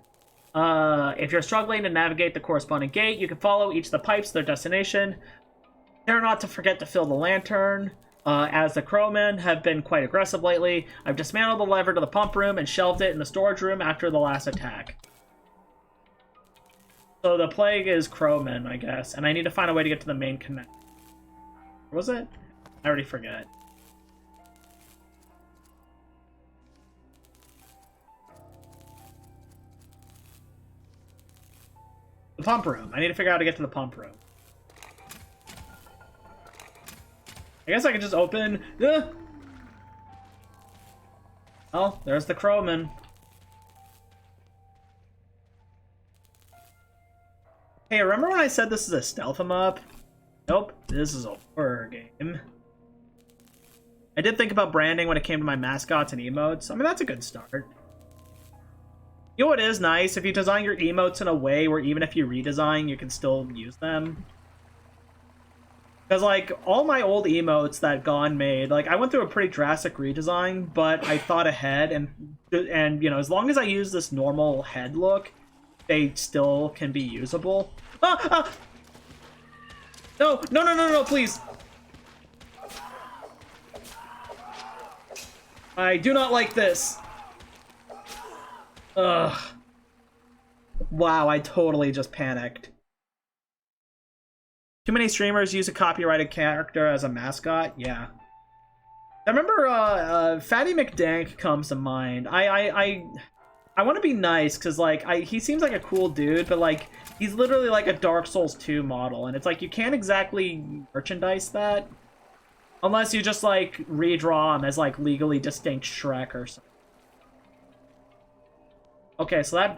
If you're struggling to navigate the corresponding gate, you can follow each of the pipes to their destination. Dare not to forget to fill the lantern. As the crowmen have been quite aggressive lately, I've dismantled the lever to the pump room and shelved it in the storage room after the last attack. So the plague is crowmen, I guess, and I need to find a way to get to the main canal. What was it? I already forget. The pump room. I need to figure out how to get to the pump room. I guess I could just open... Oh, there's the crowman. Hey, remember when I said this is a stealth 'em up? Nope, this is a horror game. I did think about branding when it came to my mascots and emotes. I mean, that's a good start. You know what is nice? If you design your emotes in a way where even if you redesign, you can still use them. Because, like, all my old emotes that Gone made, like, I went through a pretty drastic redesign, but I thought ahead, and you know, as long as I use this normal head look, they still can be usable. Ah! Ah! No, no, no, no, no, please! I do not like this. Ugh. Wow, I totally just panicked. Too many streamers use a copyrighted character as a mascot? Yeah. I remember Fatty McDank comes to mind. I want to be nice because like he seems like a cool dude, but like he's literally like a Dark Souls 2 model, and it's like you can't exactly merchandise that unless you just like redraw him as like legally distinct Shrek or something. Okay, so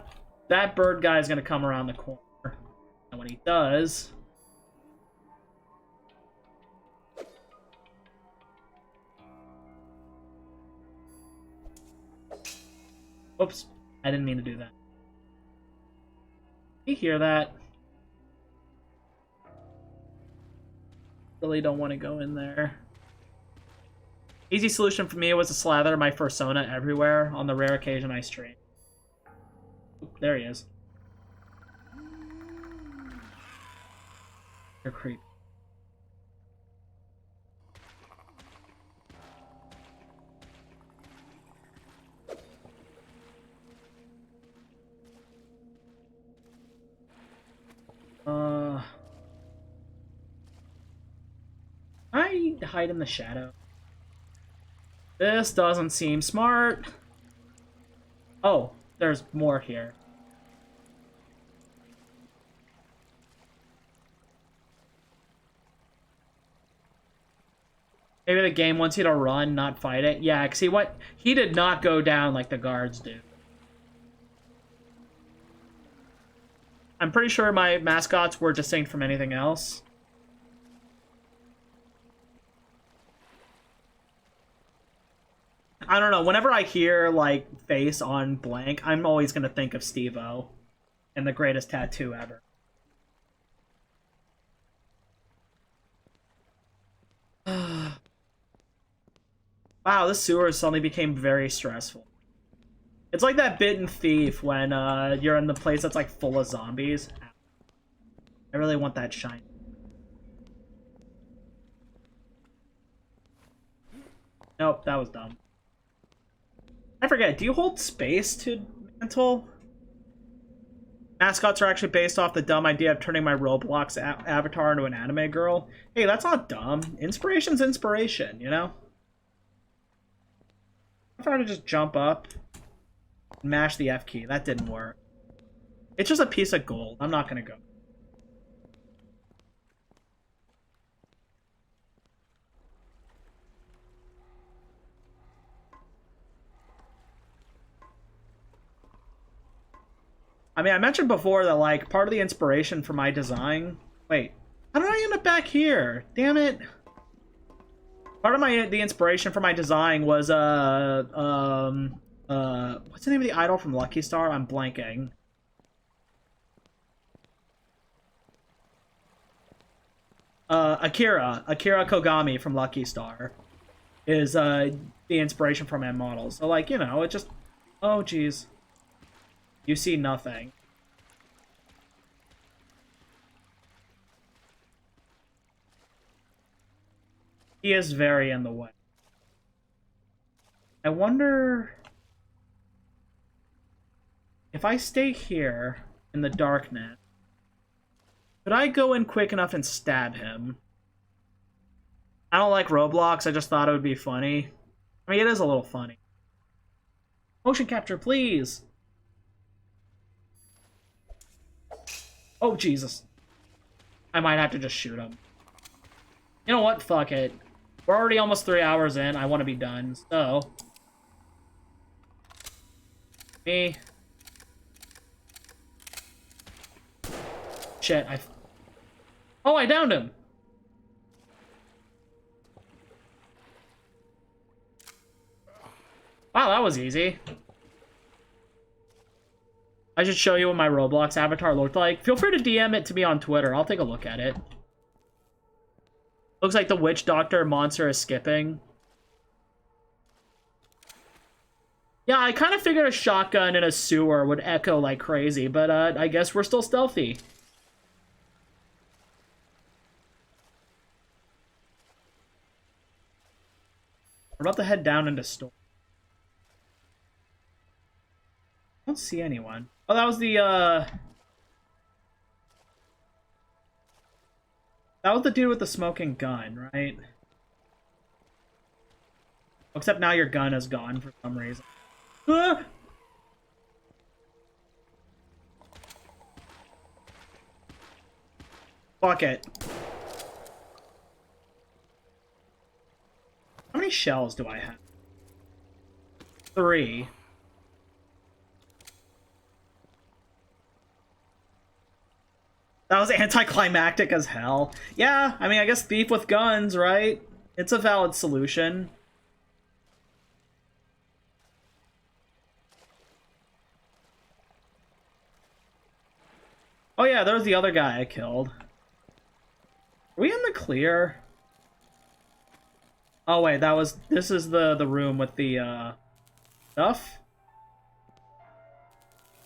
that bird guy is gonna come around the corner, and when he does. Oops, I didn't mean to do that. You hear that? Really don't want to go in there. Easy solution for me was to slather my fursona everywhere on the rare occasion I stream. Oop, there he is. You're creepy. I hide in the shadow. This doesn't seem smart. Oh, there's more here. Maybe the game wants you to run, not fight it. Yeah, cause he did not go down like the guards do. I'm pretty sure my mascots were distinct from anything else. I don't know. Whenever I hear, like, face on blank, I'm always going to think of Steve-O and the greatest tattoo ever. Wow, this sewer suddenly became very stressful. It's like that bit in Thief when you're in the place that's, like, full of zombies. I really want that shine. Nope, that was dumb. I forget, do you hold space to mantle? Mascots are actually based off the dumb idea of turning my Roblox avatar into an anime girl. Hey, that's not dumb. Inspiration's inspiration, you know? I tried to just jump up and mash the F key. That didn't work. It's just a piece of gold. I'm not gonna go. I mean, I mentioned before that, like, part of the inspiration for my design... Wait, how did I end up back here? Damn it. Part of the inspiration for my design was, what's the name of the idol from Lucky Star? I'm blanking. Akira Kogami from Lucky Star is, the inspiration for my models. So, like, you know, it just... Oh, jeez. You see nothing. He is very in the way. I wonder if I stay here in the darkness, could I go in quick enough and stab him? I don't like Roblox, I just thought it would be funny. I mean, it is a little funny. Motion capture, please! Oh, Jesus. I might have to just shoot him. You know what? Fuck it. We're already almost 3 hours in. I want to be done, so... Me. Shit, Oh, I downed him! Wow, that was easy. I should show you what my Roblox avatar looked like. Feel free to DM it to me on Twitter. I'll take a look at it. Looks like the witch doctor monster is skipping. Yeah, I kind of figured a shotgun in a sewer would echo like crazy, but I guess we're still stealthy. We're about to head down into store. don't see anyone. Oh, that was the, that was the dude with the smoking gun, right? Except now your gun is gone for some reason. Ah! Fuck it. How many shells do I have? 3. That was anticlimactic as hell. Yeah, I mean, I guess thief with guns, right? It's a valid solution. Oh yeah, there was the other guy I killed. Are we in the clear? Oh wait, this is the room with the stuff.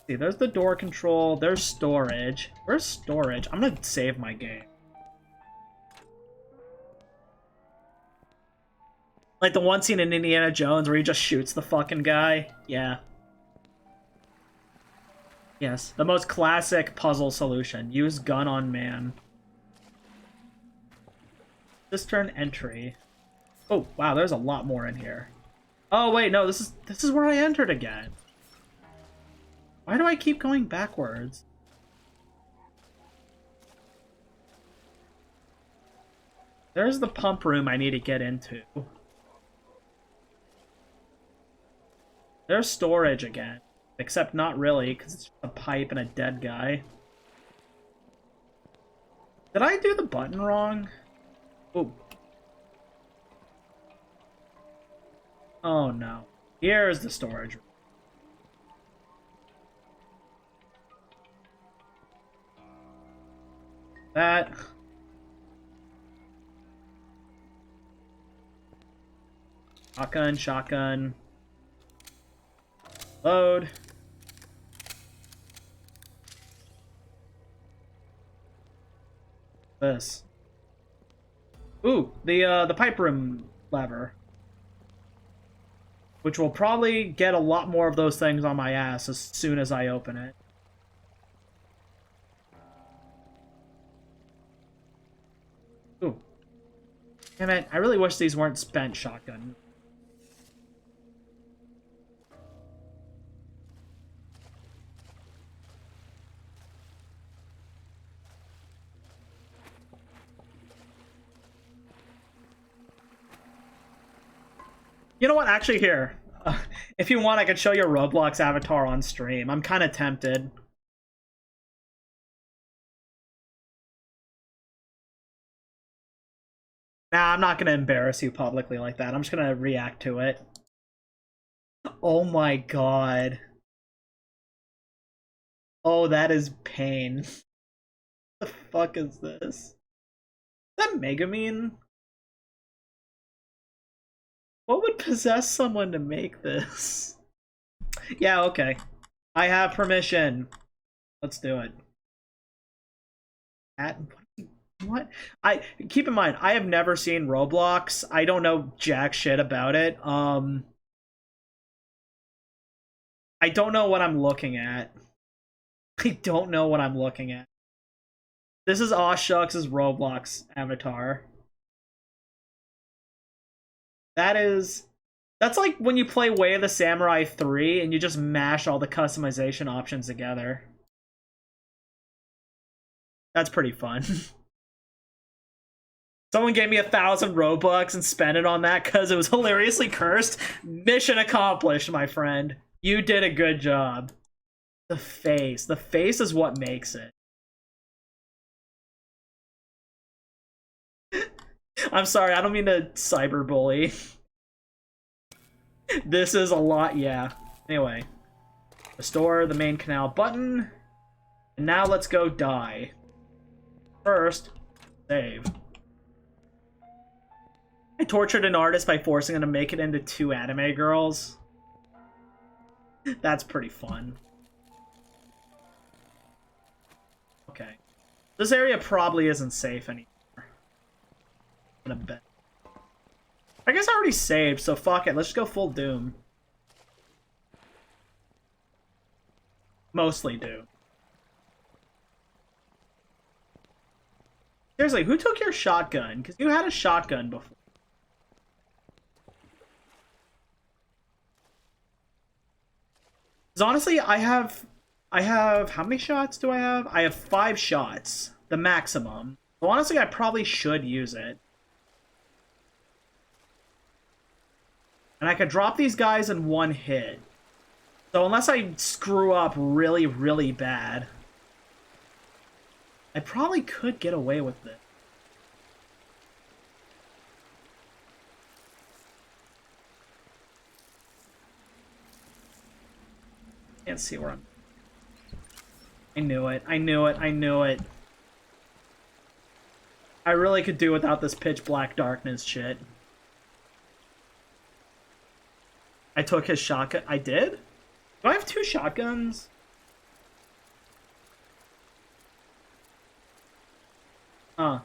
See, there's the door control, there's storage. Where's storage? I'm gonna save my game. Like the one scene in Indiana Jones where he just shoots the fucking guy. Yeah. Yes, the most classic puzzle solution. Use gun on man. Cistern entry. Oh, wow, there's a lot more in here. Oh, wait, no, this is where I entered again. Why do I keep going backwards? There's the pump room I need to get into. There's storage again. Except not really, because it's just a pipe and a dead guy. Did I do the button wrong? Oh. Oh no. Here's the storage room. That. Shotgun, shotgun. Load. This. Ooh, the pipe room lever. Which will probably get a lot more of those things on my ass as soon as I open it. Ooh. Damn it, I really wish these weren't spent shotgun. You know what? Actually, here. If you want, I could show your Roblox avatar on stream. I'm kind of tempted. Nah, I'm not going to embarrass you publicly like that. I'm just going to react to it. Oh my god. Oh, that is pain. What the fuck is this? Is that Megamine? What would possess someone to make this? Yeah, okay. I have permission. Let's do it. What? Keep in mind, I have never seen Roblox. I don't know jack shit about it. I don't know what I'm looking at. I don't know what I'm looking at. This is Aw Shucks' Roblox avatar. That's like when you play Way of the Samurai 3 and you just mash all the customization options together. That's pretty fun. Someone gave me 1,000 Robux and spent it on that because it was hilariously cursed. Mission accomplished, my friend. You did a good job. The face. The face is what makes it. I'm sorry, I don't mean to cyberbully. This is a lot, yeah. Anyway. Restore the main canal button. And now let's go die. First, save. I tortured an artist by forcing him to make it into 2 anime girls. That's pretty fun. Okay. This area probably isn't safe anymore. I'm gonna bet. I guess I already saved, so fuck it. Let's just go full Doom. mostly do. Seriously, who took your shotgun? Because you had a shotgun before. Because honestly, I have... How many shots do I have? I have 5 shots. The maximum. So honestly, I probably should use it. And I could drop these guys in 1 hit. So unless I screw up really, really bad, I probably could get away with it. Can't see where I'm... I knew it. I knew it. I knew it. I really could do without this pitch black darkness shit. I took his shotgun. I did? Do I have 2 shotguns? Huh.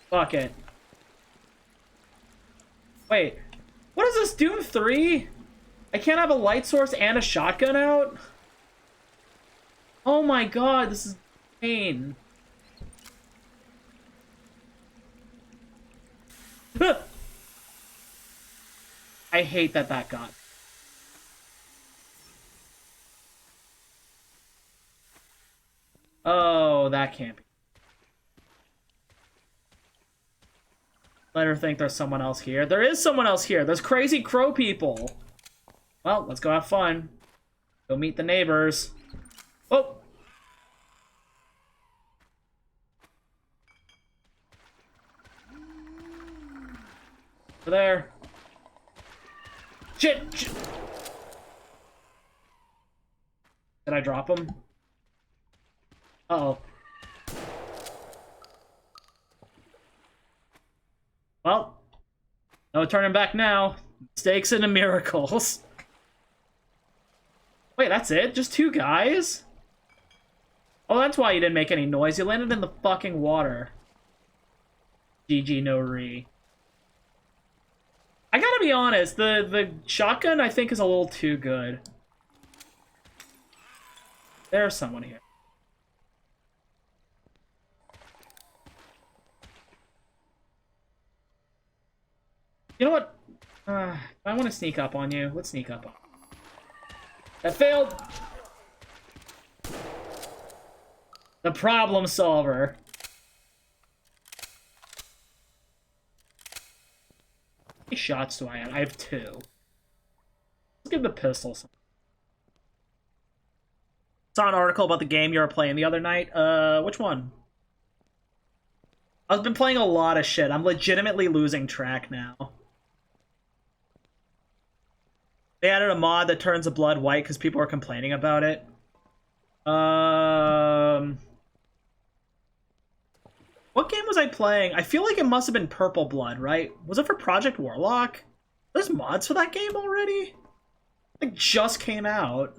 Fuck it. Wait. What is this, Doom 3? I can't have a light source and a shotgun out? Oh my god, this is pain. I hate that that got. Oh, that can't be. Let her think there's someone else here. There is someone else here. There's crazy crow people. Well, let's go have fun. Go meet the neighbors. Oh! Over there. Shit! Shit! Did I drop him? Uh-oh. Well, no turning back now. Mistakes into miracles. Wait, that's it? Just 2 guys? Oh, that's why you didn't make any noise. You landed in the fucking water. GG no re. I gotta be honest, the shotgun I think is a little too good. There's someone here. You know what? I want to sneak up on you. Let's sneak up on you. That failed! The problem solver. How many shots do I have? I have 2. Let's give the pistol some. Saw an article about the game you were playing the other night. Which one? I've been playing a lot of shit. I'm legitimately losing track now. They added a mod that turns the blood white because people are complaining about it. What game was I playing? I feel like it must have been Purple Blood, right? Was it for Project Warlock? There's mods for that game already? It just came out.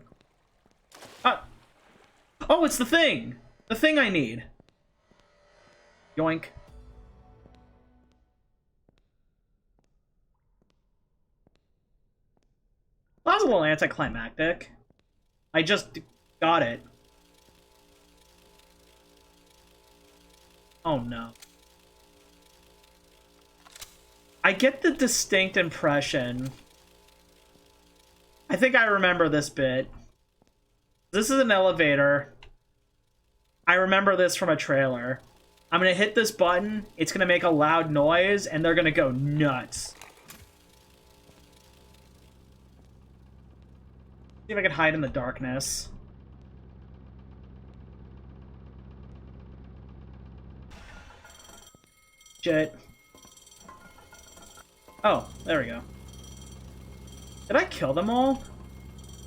Oh, it's the thing! The thing I need. Yoink. That was a little anticlimactic. I just got it. Oh no. I get the distinct impression. I think I remember this bit. This is an elevator. I remember this from a trailer. I'm gonna hit this button, it's gonna make a loud noise, and they're gonna go nuts. See if I can hide in the darkness. Shit. Oh, there we go. Did I kill them all?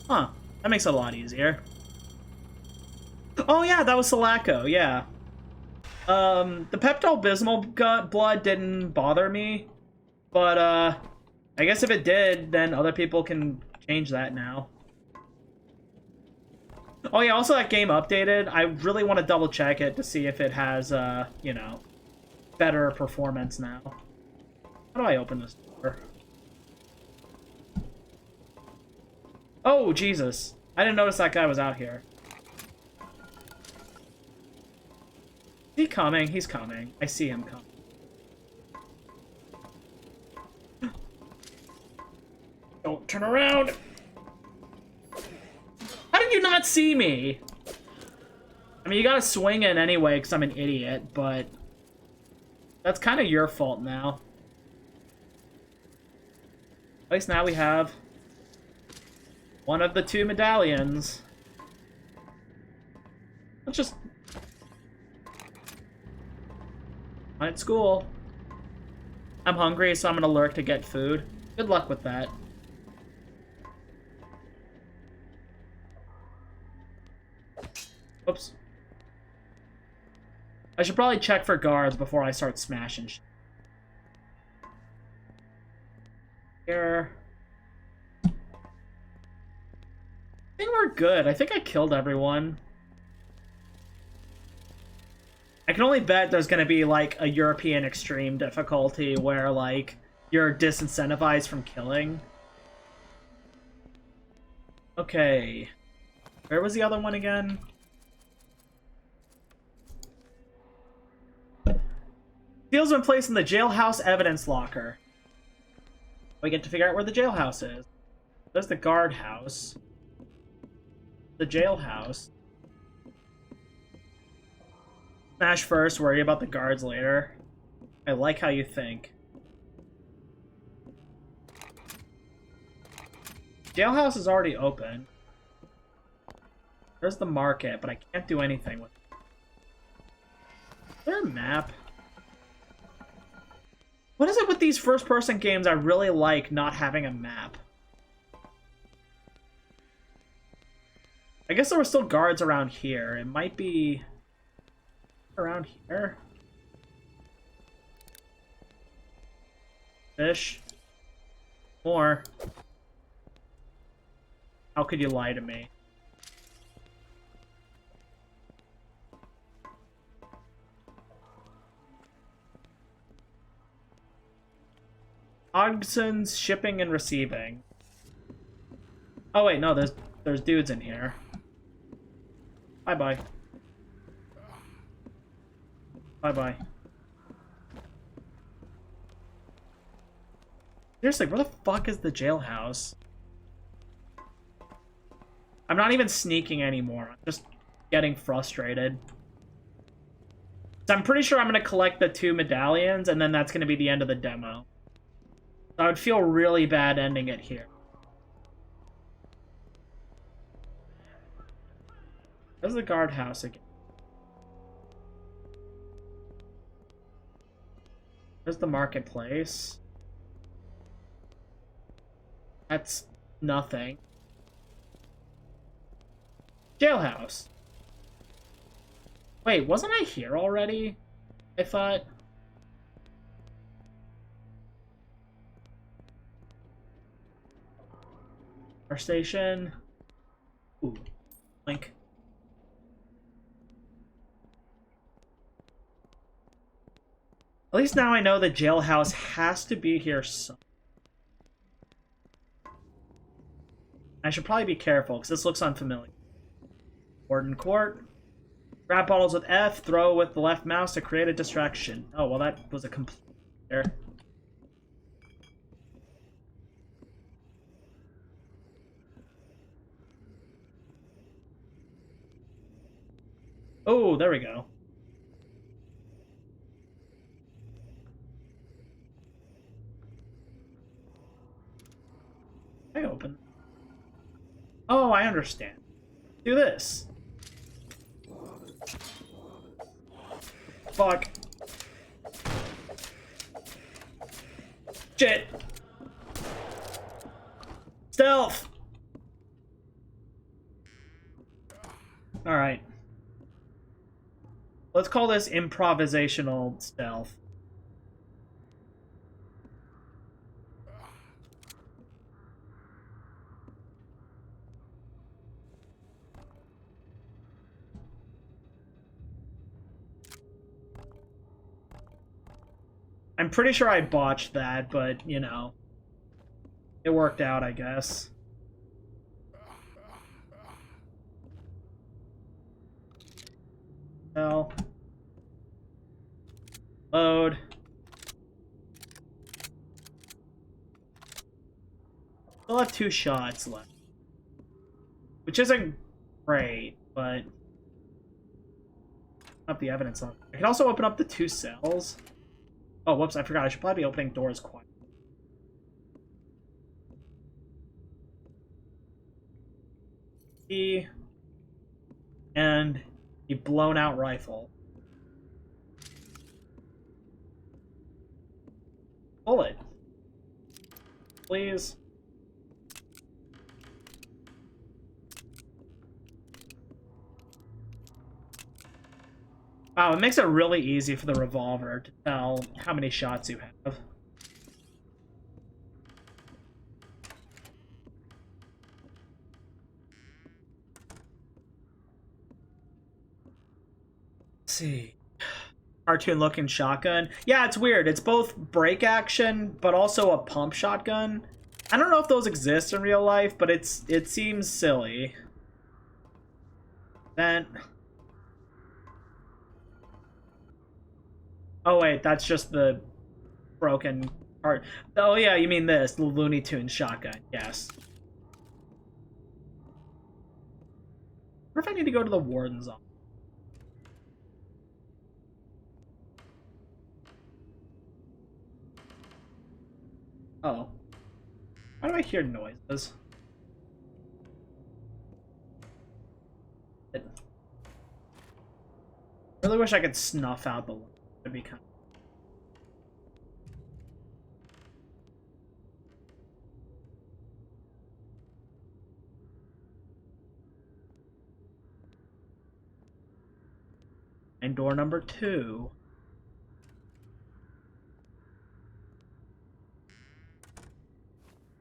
Huh. That makes it a lot easier. Oh yeah, that was Sulaco, yeah. The Pepto-Bismol blood didn't bother me. But, I guess if it did, then other people can change that now. Oh yeah, also that game updated. I really want to double check it to see if it has, you know, better performance now. How do I open this door? Oh, Jesus. I didn't notice that guy was out here. Is he coming? He's coming. I see him coming. Don't turn around! How did you not see me? I mean, you gotta swing it anyway, because I'm an idiot, but... that's kind of your fault now. At least now we have... one of the 2 medallions. Let's just... I'm at school. I'm hungry, so I'm gonna lurk to get food. Good luck with that. Oops. I should probably check for guards before I start smashing shit. Here. I think we're good. I think I killed everyone. I can only bet there's gonna be, like, a European extreme difficulty where, like, you're disincentivized from killing. Okay. Where was the other one again? Seal's been placed in the jailhouse evidence locker. We get to figure out where the jailhouse is. There's the guardhouse. The jailhouse. Smash first, worry about the guards later. I like how you think. Jailhouse is already open. There's the market, but I can't do anything with it. Is there a map? What is it with these first-person games I really like not having a map? I guess there were still guards around here. It might be... around here? Fish? More. How could you lie to me? Ogson's shipping and receiving. Oh wait, no, there's dudes in here. Bye-bye. Bye-bye. Seriously, where the fuck is the jailhouse? I'm not even sneaking anymore. I'm just getting frustrated. So I'm pretty sure I'm going to collect the 2 medallions, and then that's going to be the end of the demo. So I would feel really bad ending it here. There's the guardhouse again. There's the marketplace. That's nothing. Jailhouse. Wait, wasn't I here already? I thought... Our station. Ooh. Link. At least now I know the jailhouse has to be here somewhere. I should probably be careful, because this looks unfamiliar. Warden Court. Grab bottles with F, throw with the left mouse to create a distraction. Oh, well that was a complete error. Oh, there we go. I open. Oh, I understand. Do this. Fuck. Shit. Stealth. Alright. Let's call this improvisational stealth. I'm pretty sure I botched that, but, you know, it worked out, I guess. Well, load. Still have 2 shots left, which isn't great, but up the evidence on. I can also open up the 2 cells. Oh, whoops! I forgot. I should probably be opening doors quiet. And a blown out rifle. Bullet. Please. Wow, it makes it really easy for the revolver to tell how many shots you have. Let's see. Cartoon looking shotgun. Yeah, it's weird. It's both break action, but also a pump shotgun. I don't know if those exist in real life, but it seems silly. Vent. Oh wait, that's just the broken part. Oh yeah, you mean this, the Looney Tunes shotgun, yes. What if I need to go to the warden's office? Oh. How do I hear noises? I really wish I could snuff out the light. That'd be kind of... And door number 2.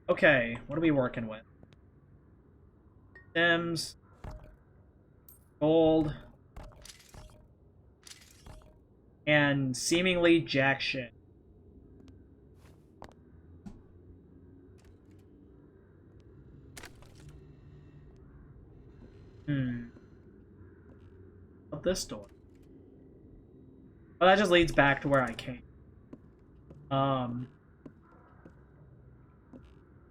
Okay, what are we working with? Stems. Gold. And seemingly jack shit. What's this door? Oh, that just leads back to where I came.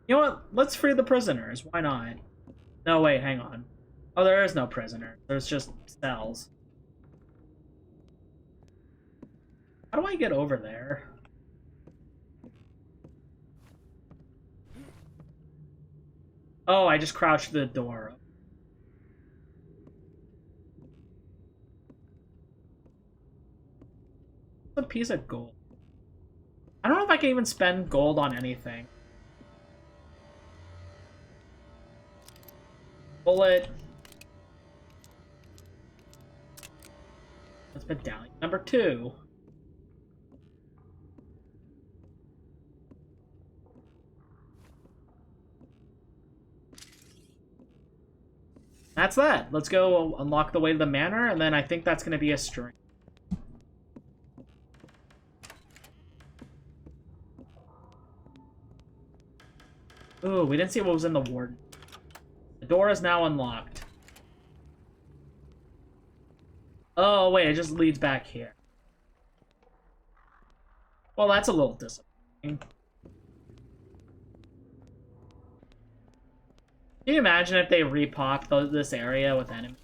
You know what? Let's free the prisoners. Why not? No, wait, hang on. Oh, there is no prisoner. There's just cells. How do I get over there? Oh, I just crouched to the door. A piece of gold. I don't know if I can even spend gold on anything. Bullet. That's medallion number 2. That's that. Let's go unlock the way to the manor, and then I think that's going to be a string. Ooh, we didn't see what was in the warden. The door is now unlocked. Oh, wait, it just leads back here. Well, that's a little disappointing. Can you imagine if they repopped this area with enemies?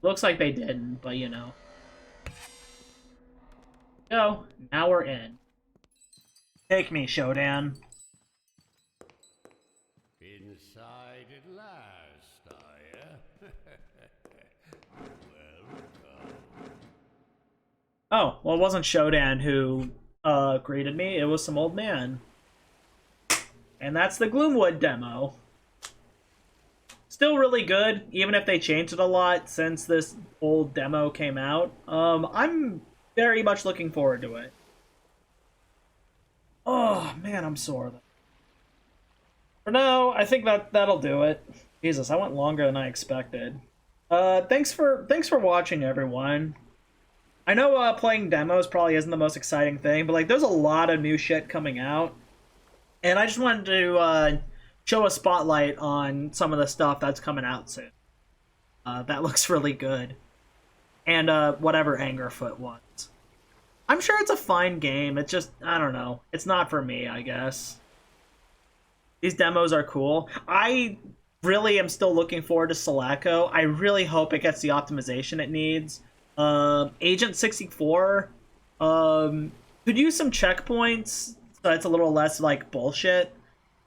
Looks like they didn't, but you know. So, now we're in. Take me, Shodan. Inside at last, are you? Welcome. Oh, well, it wasn't Shodan who greeted me. It was some old man. And that's the Gloomwood demo. Still really good, even if they changed it a lot since this old demo came out. I'm very much looking forward to it. Oh, man, I'm sore. For now, I think that'll do it. Jesus, I went longer than I expected. Thanks for watching, everyone. I know playing demos probably isn't the most exciting thing, but like there's a lot of new shit coming out. And I just wanted to show a spotlight on some of the stuff that's coming out soon. That looks really good. and whatever Angerfoot was. I'm sure it's a fine game. It's just, I don't know. It's not for me, I guess. These demos are cool. I really am still looking forward to Sulaco. I really hope it gets the optimization it needs. Agent 64 could use some checkpoints, so it's a little less like bullshit.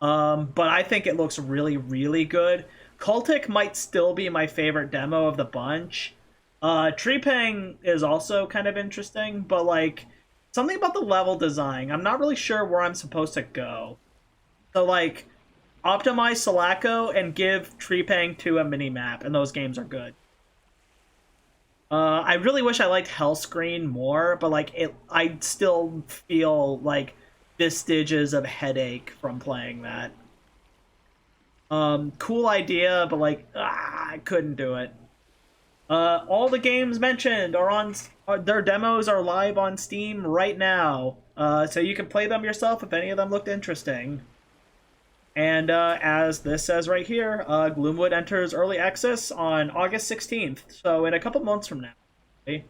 But I think it looks really, really good. Cultic might still be my favorite demo of the bunch. Trepang is also kind of interesting, but like something about the level design, I'm not really sure where I'm supposed to go. So like optimize Sulaco and give trepang2 a mini map, and those games are good. I really wish I liked Hellscreen more, but like I still feel like vestiges of headache from playing that. Cool idea, but like I couldn't do it. All the games mentioned are on their demos are live on Steam right now, so you can play them yourself if any of them looked interesting. And as this says right here, Gloomwood enters early access on August 16th, so in a couple months from now. Okay?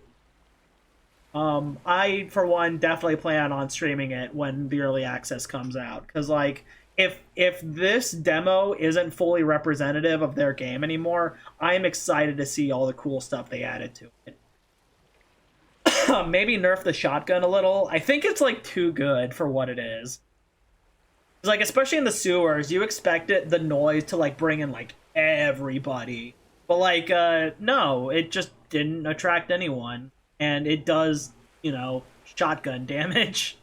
I, for one, definitely plan on streaming it when the early access comes out, because like if this demo isn't fully representative of their game anymore, I'm excited to see all the cool stuff they added to it. Maybe nerf the shotgun a little. I think it's like too good for what it is. Like, especially in the sewers, you expect the noise to like bring in like everybody, but like no, it just didn't attract anyone, and it does, you know, shotgun damage.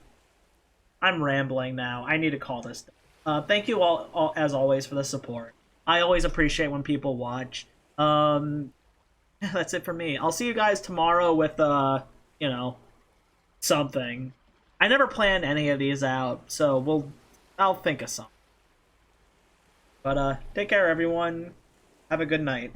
I'm rambling now. I need to call this. Thank you all as always for the support. I always appreciate when people watch. That's it for me. I'll see you guys tomorrow with you know, something. I never plan any of these out, so I'll think of something. But take care, everyone. Have a good night.